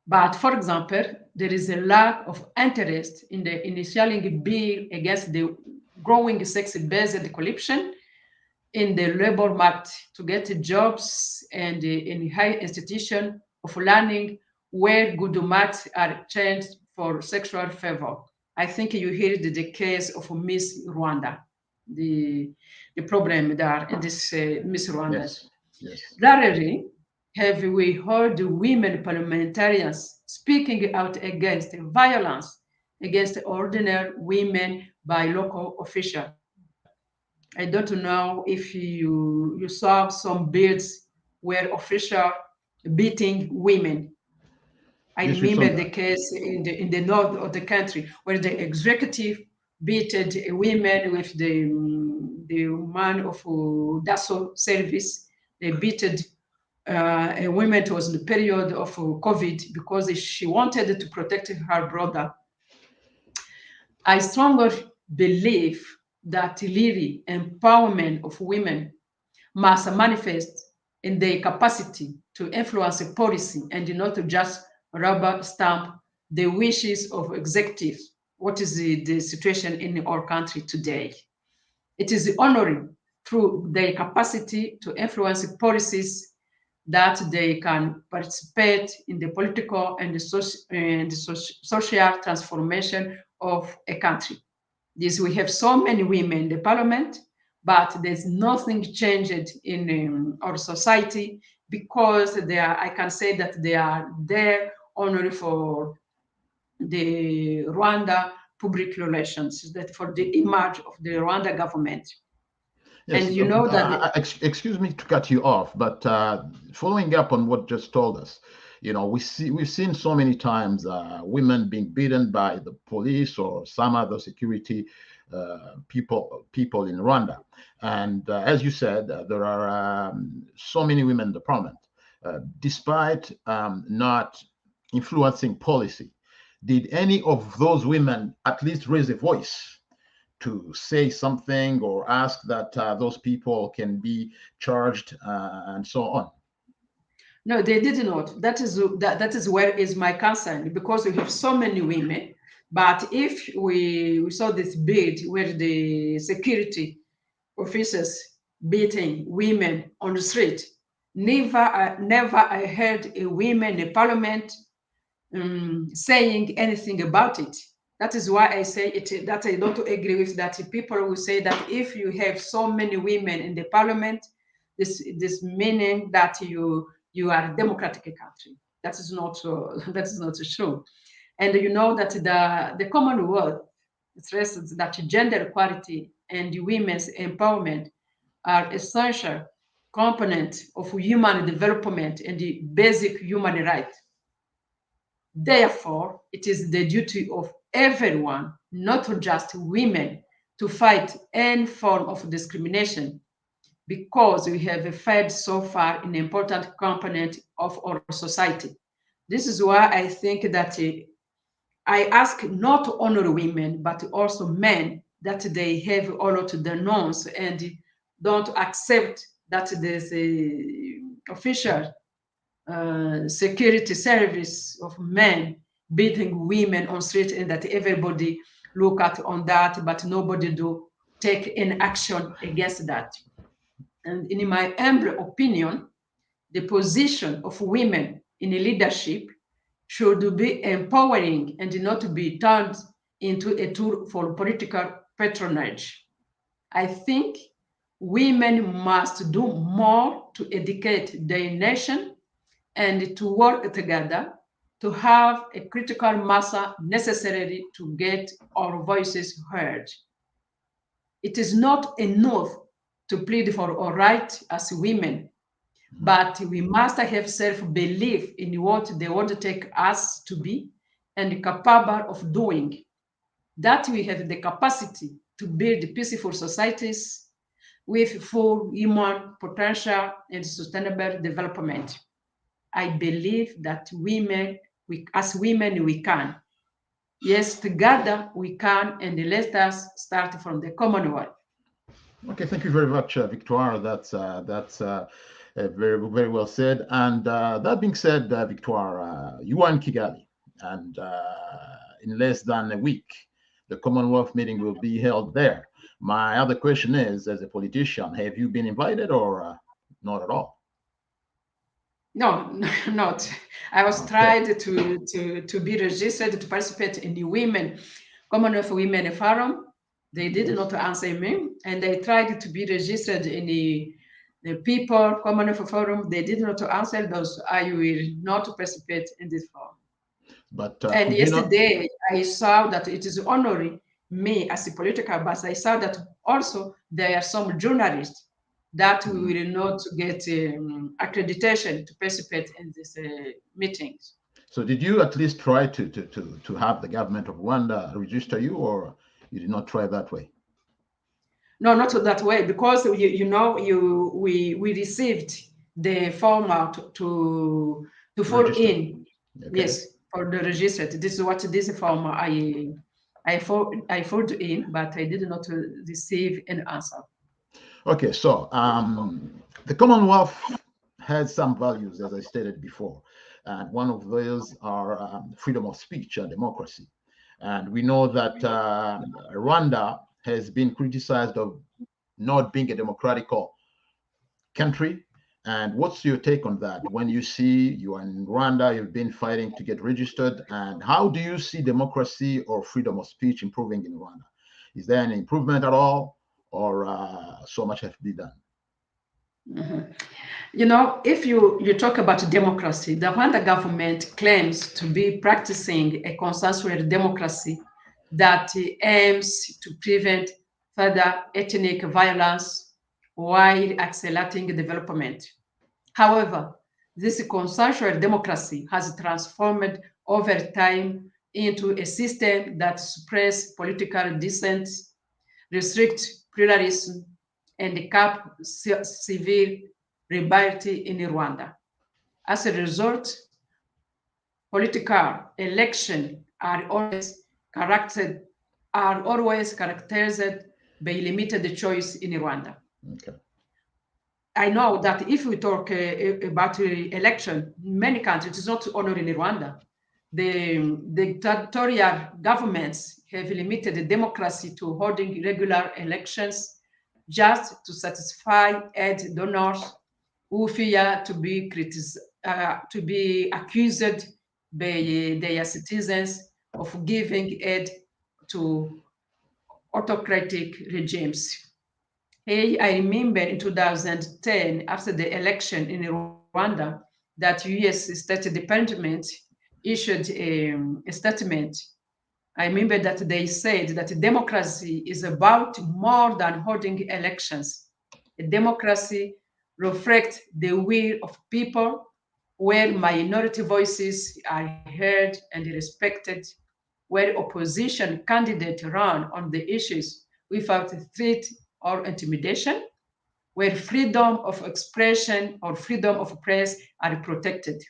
But for example, there is a lack of interest in the initialing bill against the growing sex-based corruption in the labor market to get jobs and in high institution of learning where good marks are changed for sexual favor. I think you heard the case of Miss Rwanda, the problem there in this Miss Rwanda. Yes. Yes. Rarely have we heard women parliamentarians speaking out against violence against ordinary women by local officials. I don't know if you saw some bills where officials beating women. I Yes, we saw remember that. the case in the north of the country where the executive beated women with the man of DASO service. They beated a woman. It was in the period of COVID because she wanted to protect her brother. I strongly believe that really empowerment of women must manifest in their capacity to influence policy and not to just rubber stamp the wishes of executives. What is the situation in our country today? It is honoring through their capacity to influence policies that they can participate in the political and the social transformation of a country. This, we have so many women in the parliament, but there's nothing changed in our society because I can say that they are there only for the Rwanda public relations, that for the image of the Rwanda government. Yes, and you know that excuse me to cut you off, but following up on what just told us, we've seen so many times women being beaten by the police or some other security people in Rwanda, and as you said, there are so many women in the parliament, despite not influencing policy. Did any of those women at least raise a voice to say something or ask that those people can be charged and so on? No, they did not. That is where is my concern, because we have so many women. But if we saw this bid where the security officers beating women on the street, never I heard a woman in parliament saying anything about it. That is why I say it, that I don't agree with that. People will say that if you have so many women in the parliament, this meaning that you are a democratic country. That is not true. And you know that the Commonwealth stresses that gender equality and women's empowerment are essential components of human development and the basic human right. Therefore, it is the duty of everyone, not just women, to fight any form of discrimination, because we have failed so far in an important component of our society. This is why I think that I ask not only women, but also men, that they have all to denounce and don't accept that there's a official security service of men beating women on street, and that everybody look at on that, but nobody do take any action against that. And in my humble opinion, the position of women in leadership should be empowering and not be turned into a tool for political patronage. I think women must do more to educate their nation and to work together to have a critical mass necessary to get our voices heard. It is not enough to plead for our rights as women, but we must have self-belief in what they want to take us to be and capable of doing. That we have the capacity to build peaceful societies with full human potential and sustainable development. I believe that as women, we can. Yes, together we can, and let us start from the Commonwealth. Okay, thank you very much, Victoire. That's very, very well said. And that being said, Victoire, you are in Kigali, and in less than a week, the Commonwealth meeting will be held there. My other question is, as a politician, have you been invited or not at all? No, not. I was tried to be registered to participate in the Commonwealth Women Forum. They did not answer me, and I tried to be registered in the People Commonwealth Forum. They did not answer those. I will not participate in this forum. But and yesterday I saw that it is honoring me as a political, but I saw that also there are some journalists that we will not get accreditation to participate in these meetings. So did you at least try to have the government of Rwanda register you, or you did not try that way? No, not that way, because we received the format to fill in. Okay. Yes, for the registered. This is what this form I filled in, but I did not receive an answer. Okay, so the Commonwealth has some values, as I stated before, and one of those are freedom of speech and democracy. And we know that Rwanda has been criticized of not being a democratic country. And what's your take on that? When you see you are in Rwanda, you've been fighting to get registered, and how do you see democracy or freedom of speech improving in Rwanda? Is there any improvement at all, or so much has to be done? Mm-hmm. If you talk about democracy, the Rwanda government claims to be practicing a consensual democracy that aims to prevent further ethnic violence while accelerating development. However, this consensual democracy has transformed over time into a system that suppresses political dissent, restricts pluralism, and cap civil liberty in Rwanda. As a result, political elections are always characterized by limited choice in Rwanda. Okay. I know that if we talk about election, many countries, it's not only in Rwanda, the dictatorial governments have limited democracy to holding regular elections just to satisfy aid donors who fear to be accused by their citizens of giving aid to autocratic regimes. Hey, I remember in 2010, after the election in Rwanda, that U.S. State Department issued a statement. I remember that they said that democracy is about more than holding elections. A democracy reflects the will of people, where minority voices are heard and respected, where opposition candidates run on the issues without threat or intimidation, where freedom of expression or freedom of press are protected.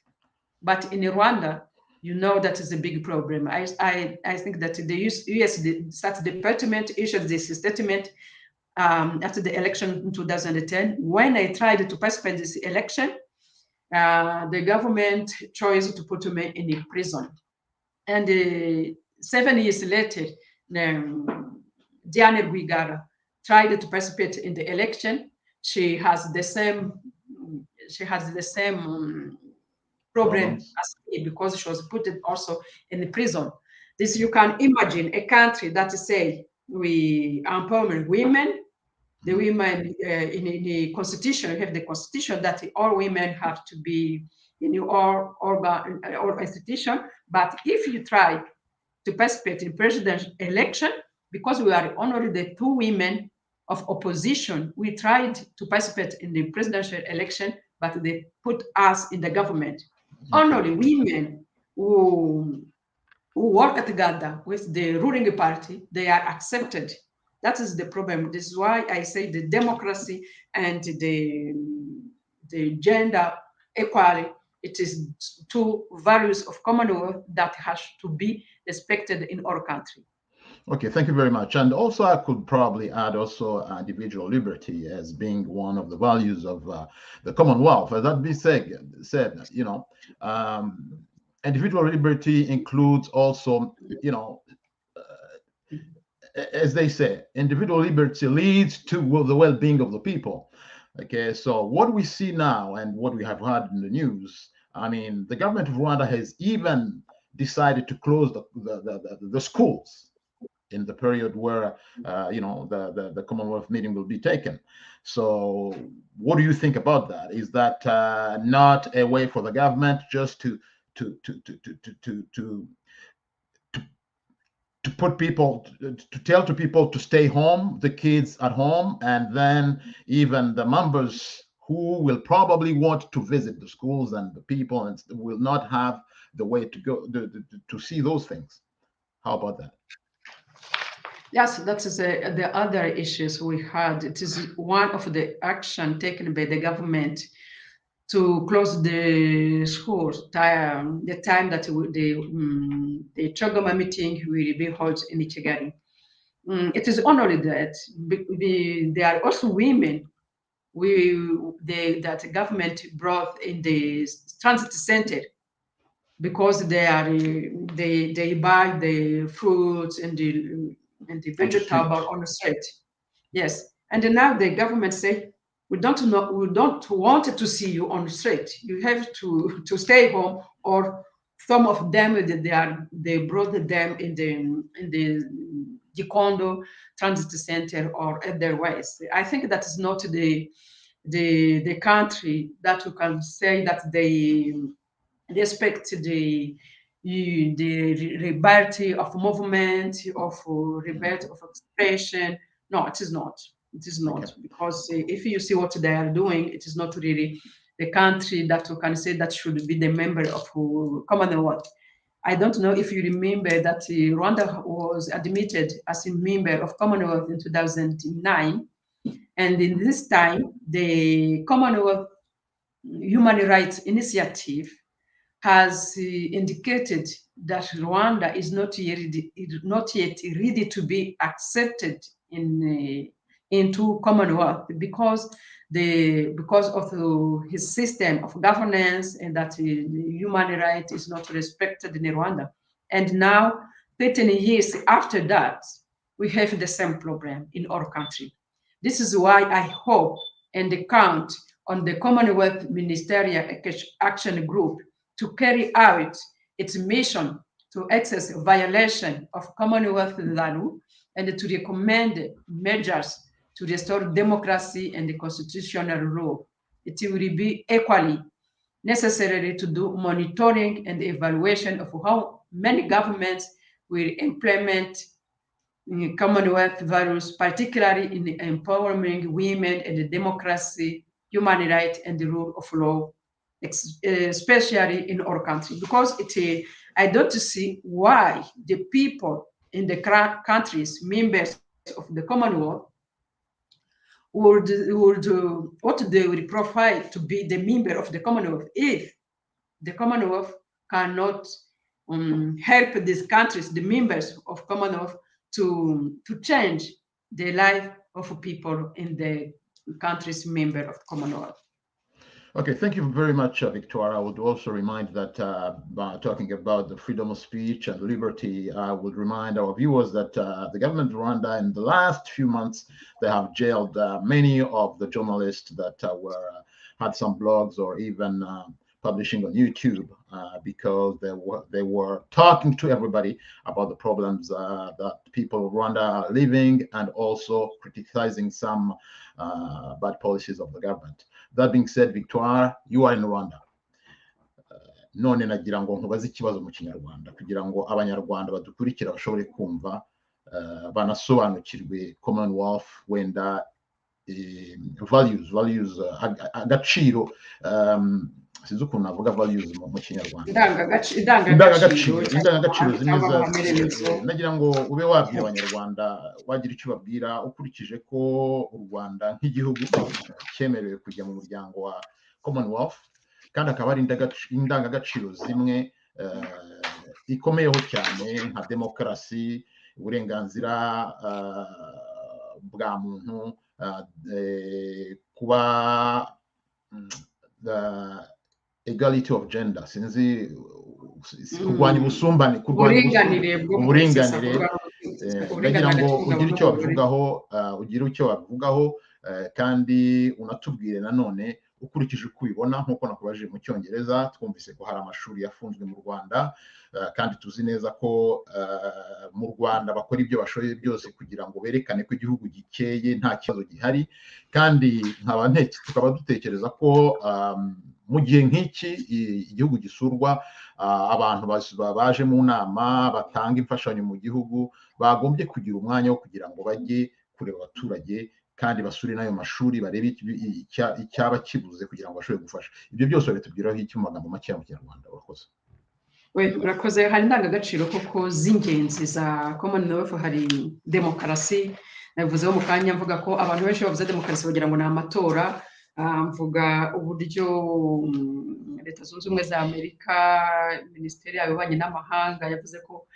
But in Rwanda, that is a big problem. I think that the U.S. State Department issued this statement after the election in 2010. When I tried to participate in this election, the government chose to put me in prison. And 7 years later, Diane Rwigara tried to participate in the election. She has the same problem as me, because she was put also in the prison. This, you can imagine a country that say we empower women, The women in the constitution, you have the constitution that all women have to be in your organ or institution. But if you try to participate in presidential election, because we are only the two women of opposition, we tried to participate in the presidential election, but they put us in the government. Only women who work together with the ruling party, they are accepted. That is the problem. This is why I say the democracy and the gender equality, it is two values of Commonwealth that has to be respected in our country. Okay, thank you very much. And also, I could probably add also individual liberty as being one of the values of the Commonwealth. As that being said, you know, individual liberty includes also, you know, as they say, individual liberty leads to the well-being of the people. Okay, so what we see now and what we have heard in the news, I mean, the government of Rwanda has even decided to close the schools in the period where you know, the Commonwealth meeting will be taken. So what do you think about that? Is that not a way for the government just to put people, to tell to people to stay home, the kids at home, and then even the members who will probably want to visit the schools and the people and will not have the way to go to see those things? How about that? Yes, that is the other issues we had. It is one of the action taken by the government to close the schools, the time that the CHOGM meeting will be held in Kigali. It is only that there are also women that the government brought in the transit center, because they buy the fruits and the vegetable on the street. Yes, and now the government say, we don't want to see you on the street. You have to stay home. Or some of them they brought them in the Congo transit center or otherwise. I think that is not the country that you can say that they respect the liberty of movement, of liberty of expression. No, it is not. It is not, okay. Because if you see what they are doing, it is not really the country that you can say that should be the member of Commonwealth. I don't know if you remember that Rwanda was admitted as a member of Commonwealth in 2009. And in this time, the Commonwealth Human Rights Initiative has indicated that Rwanda is not yet ready to be accepted into Commonwealth because of his system of governance, and that human rights is not respected in Rwanda. And now, 13 years after that, we have the same problem in our country. This is why I hope and count on the Commonwealth Ministerial Action Group to carry out its mission to access violation of Commonwealth value and to recommend measures to restore democracy and the constitutional rule. It will be equally necessary to do monitoring and evaluation of how many governments will implement Commonwealth values, particularly in empowering women and democracy, human rights, and the rule of law, especially in our country. Because I don't see why the people in the countries, members of the Commonwealth, what they will provide to be the member of the Commonwealth if the Commonwealth cannot help these countries, the members of Commonwealth, to change the life of people in the countries member of Commonwealth. Okay, thank you very much, Victoria. I would also remind that talking about the freedom of speech and liberty, I would remind our viewers that the government of Rwanda in the last few months, they have jailed many of the journalists that had some blogs or even publishing on YouTube because they were talking to everybody about the problems that people of Rwanda are living, and also criticizing some bad policies of the government. That being said, Victoire, you are in Rwanda. None nagira ngo nkubaze ikibazo mu Kinyarwanda kugira ngo abanyarwanda badukurikira bashobore kumva banasobanukirwe Commonwealth wenda values agaciro sinzi ukuntu navuga values mu Kinyarwanda indangagaciro zimwe nagira ngo ube wabwira abanyarwanda wagira icyo babwira ukurikije ko u Rwanda nk'igihugu cyemerewe kujya mu muryango wa Commonwealth kandi akaba ari indangagaciro zimwe ikomeyeho cyane nka demokarasi, uburenganzira bwa muntu, kuba equality of gender, sinzi kurwanya ubusumbane, uburinganire. Ndagira ngo ugire icyo wabivugaho kandi unatubwire nanone ukurikije uko ubibona, nk'uko nakubajije mu Cyongereza. Twumvise ko hari amashuri yafunzwe mu Rwanda kandi tuzi neza ko mu Rwanda bakora ibyo bashoboye byose kugira ngo berekane ko igihugu gikeye nta kibazo gihari, kandi tukaba dutekereza ko mu gihe nk'iki igihugu gisurwa, abantu baje mu nama batanga imfashanyo mu gihugu bagombye kugira umwanya wo kugira ngo bajye kureba abaturage kandi basure n'ayo mashuri barebe icyaba kibuze kugira ngo bashobore gufasha. Ibyo byose babitubwiraho iki mu magambo make mu Kinyarwanda? Urakoze. Urakoze. Hari indangagaciro koko z'ingenzi za Commonwealth. Hari demokarasi, nabivuzeho mu kanya mvuga ko abantu benshi bavuze demokarasi bagira ngo ni amatora. Mvuga uburyo Leta Zunze Ubumwe za Amerika, Minisiteri y'Ububanyi n'Amahanga yavuze ko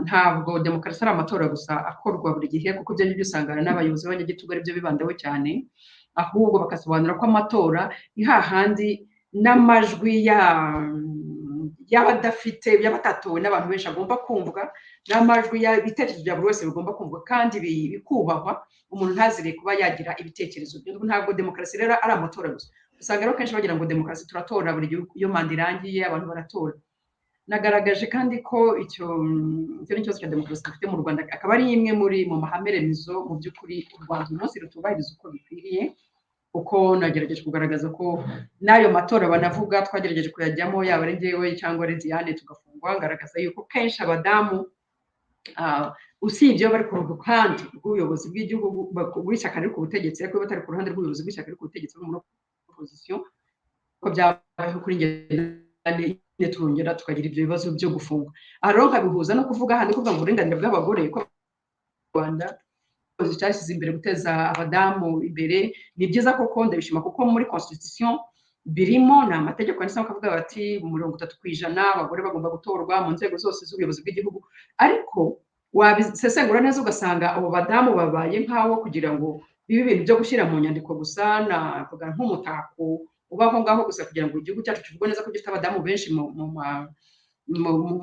ntabwo demokarasi ari amatora gusa akorwa buri gihe, kuko ibyo ngibyo usanga n'abayobozi b'abanyagitugu ari byo bibandaho cyane, ahubwo bakasobanura ko amatora ni hahandi n'amajwi y'abatatowe n'abantu benshi agomba kumvwa, n'amajwi y'ibitekerezo bya buri wese bigomba kumvwa kandi bikubahwa. Umuntu ntazire kuba yagira ibitekerezo bye. Ntabwo demokarasi rero ari amatora gusa. Usanga rero kenshi bagira ngo demokarasi turatora buri gihe iyo manda irangiye abantu baratora. Nagaragaje kandi ko icyo ni ikibazo cya demokarasi dufite mu Rwanda, akaba ari imwe mu mahame remezo mu by'ukuri u Rwanda uyu munsi rutubahiriza uko bikwiriye, kuko nagerageje kugaragaza ko n'ayo matora banavuga twagerageje kuyajyamo, yaba ari njyewe cyangwa ari Diane tugafungwa, ngaragaza yuko kenshi abadamu usibye bari ku ruhande rw'ubuyobozi bw'igihugu bw'ishyaka riri ku butegetsi, ariko batari ku ruhande rw'ubuyobozi bw'ishyaka riri ku butegetsi muri opposition, ko byabayeho kuri njye turongera tukagira ibyo bibazo byo gufungwa. Arong abihuza no kuvuga handi kuvuga ngo uburenganzira bw'abagore ko Rwanda cyashyize imbere guteza abadamu imbere. Ni byiza koko ndabishima, kuko muri constitution birimo ni amategeko yanditseho akavuga bati 30% abagore bagomba gutorwa mu nzego zose z'ubuyobozi bw'igihugu, ariko wabisesengura neza ugasanga abo badamu babaye nk'aho kugira ngo bibe ibintu byo gushyira mu nyandiko gusa, navuga nk'umutako ubaho ngaho gusa kugira ngo igihugu cyacu kivugwe neza ko gifite abadamu benshi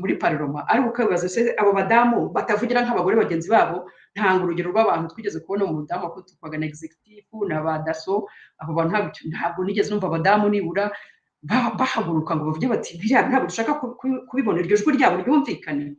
muri parlement. Ariko ukabibaza se abo badamu batavugira nk'abagore bagenzi babo. Ntanga urugero rw'abantu twigeze kubona mu mudamu ko twaga na executive n'abadaso, abo bantu ntabwo nigeze numva abadamu nibura bahaguruka ngo bavuge bati biriya ntabwo dushaka kubibona, iryo jwi ryabo ryumvikane.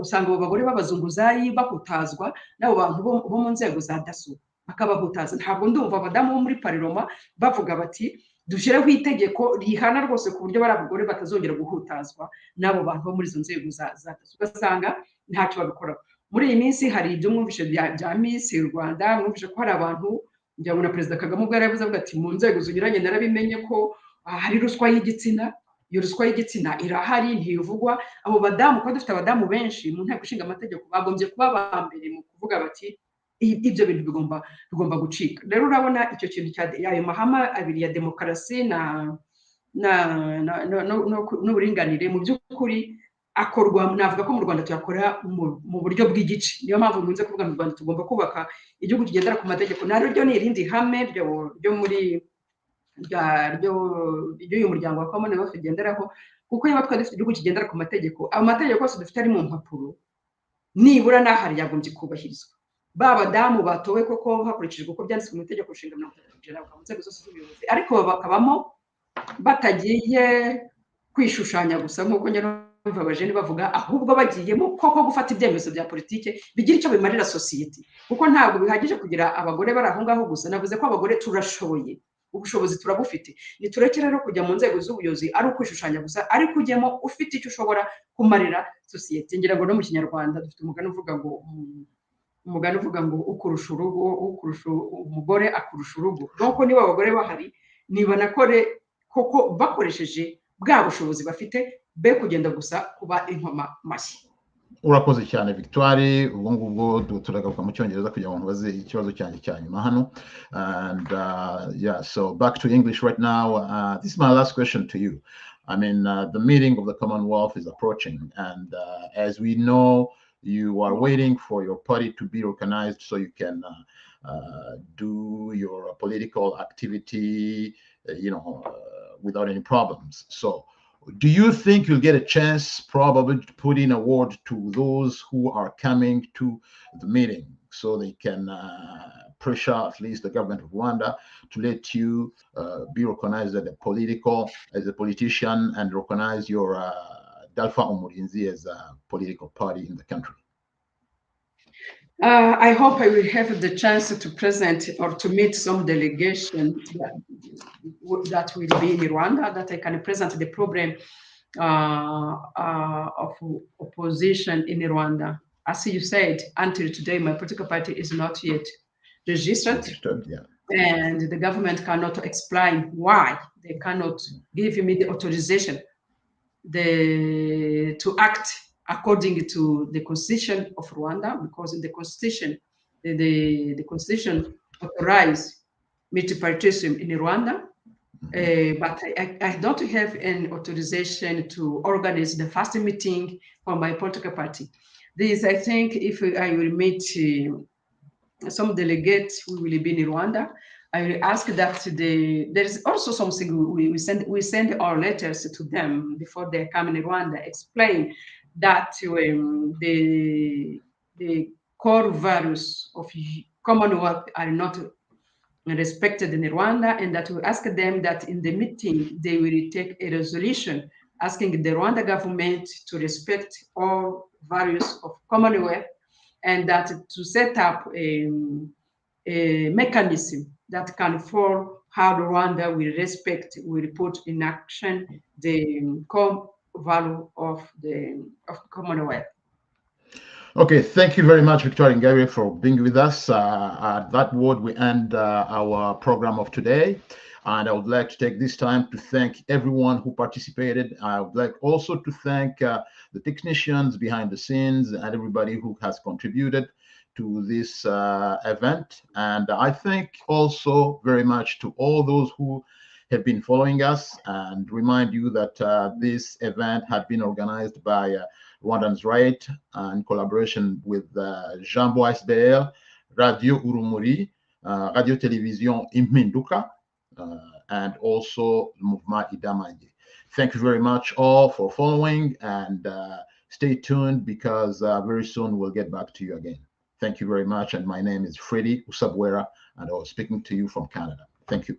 Usanga abo bagore b'abazunguzayi bahutazwa n'abo bantu bo mu nzego za daso bakabahutaza. Ntabwo ndumva abadamu bo muri parlement bavuga bati dushyireho itegeko rihana rwose ku buryo bari abagore batazongera guhutazwa n'abo bantu bo muri izo nzego za daso. Ugasanga ntacyo babikora. Muri iyi minsi hari ibyo mwumvishe bya Miss Rwanda, mwumvishe ko hari abantu, njya na Perezida Kagame ubwo yaravuze avuga ati mu nzego zinyuranye narabimenye ko hari ruswa y'igitsina. Iyo ruswa y'igitsina irahari, ntivugwa. Abo badamu, kuba dufite abadamu benshi mu nteko ishinga amategeko, bagombye kuba ba mbere mu kuvuga bati ibyo bintu bigomba gucika. Rero urabona icyo kintu ayo mahama abiri ya demokarasi n'uburinganire mu by'ukuri akorwa, navuga ko mu Rwanda tuyakora mu buryo bw'igice. Niyo mpamvu nkunze kuvuga mu Rwanda tugomba kubaka igihugu kigendera ku mategeko. Naryo ni irindi hame ryo muri ry'uyu muryango wa Commonwealth ugenderaho, kuko niba twari dufite igihugu kigendera ku mategeko, amategeko yose dufite ari mu mpapuro nibura n'ahari yagombye kubahirizwa. Ba badamu batowe koko hakurikijwe uko byanditswe mu itegeko nshinga 30% mu nzego zose z'ubuyobozi, ariko bakabamo batagiye kwishushanya gusa nk'uko nyarumva abajene bavuga, ahubwo bagiyemo koko gufata ibyemezo bya politike bigira icyo bimarira sosiyete, kuko ntabwo bihagije kugira abagore bari aho ngaho gusa. Navuze ko abagore turashoboye, ubushobozi turabufite, niturekere rero kujya mu nzego z'ubuyobozi ari ukwishushanya gusa, ariko ujyemo ufite icyo ushobora kumarira sosiyete. Ngira ngo no mu Kinyarwanda dufite umugani uvuga ngo ukurusha urugo, ukurusha umugore akurusha urugo. Nuko niba abagore bahari, niba nakore koko bakoresheje bwa bushobozi bafite, be kugenda gusa kuba inkoma mashyi. Urakoze cyane Victoire. Ubwo ngubwo turagaruka mu Cyongereza kugira ngo nbaze ikibazo cyanjye cya nyuma hano. And yeah, so back to English right now. This is my last question to you. I mean, the meeting of the Commonwealth is approaching, and as we know, you are waiting for your party to be organized so you can do your political activity, without any problems. So do you think you'll get a chance probably to put in a word to those who are coming to the meeting so they can pressure at least the government of Rwanda to let you be recognized as a politician and recognize your Dalfa Umurinzi as a political party in the country? I hope I will have the chance to present or to meet some delegation that will be in Rwanda, that I can present the problem of opposition in Rwanda. As you said, until today, my political party is not yet registered. Yeah. And the government cannot explain why. They cannot give me the authorization to act according to the constitution of Rwanda, because in the constitution, the constitution authorizes multipartyism in Rwanda, but I don't have an authorization to organize the first meeting for my political party. This, I think, if I will meet some delegates who will be in Rwanda, I will ask that there is also something we send our letters to them before they come in Rwanda, explain that the core values of Commonwealth are not respected in Rwanda, and that we ask them that in the meeting they will take a resolution asking the Rwanda government to respect all values of Commonwealth, and that to set up a mechanism that can follow how Rwanda will put in action the core value of the Commonwealth. Okay, thank you very much, Victoire Ingabire, for being with us. At that word, we end our program of today. And I would like to take this time to thank everyone who participated. I would like also to thank the technicians behind the scenes and everybody who has contributed to this event. And I thank also very much to all those who have been following us, and remind you that this event had been organized by Rwandans Right in collaboration with Jambo SBR, Radio Urumuri, Radio Television Impinduka, and also Mouvement Idamanje. Thank you very much all for following, and stay tuned, because very soon we'll get back to you again. Thank you very much, and my name is Freddy Usabwera, and I was speaking to you from Canada. Thank you.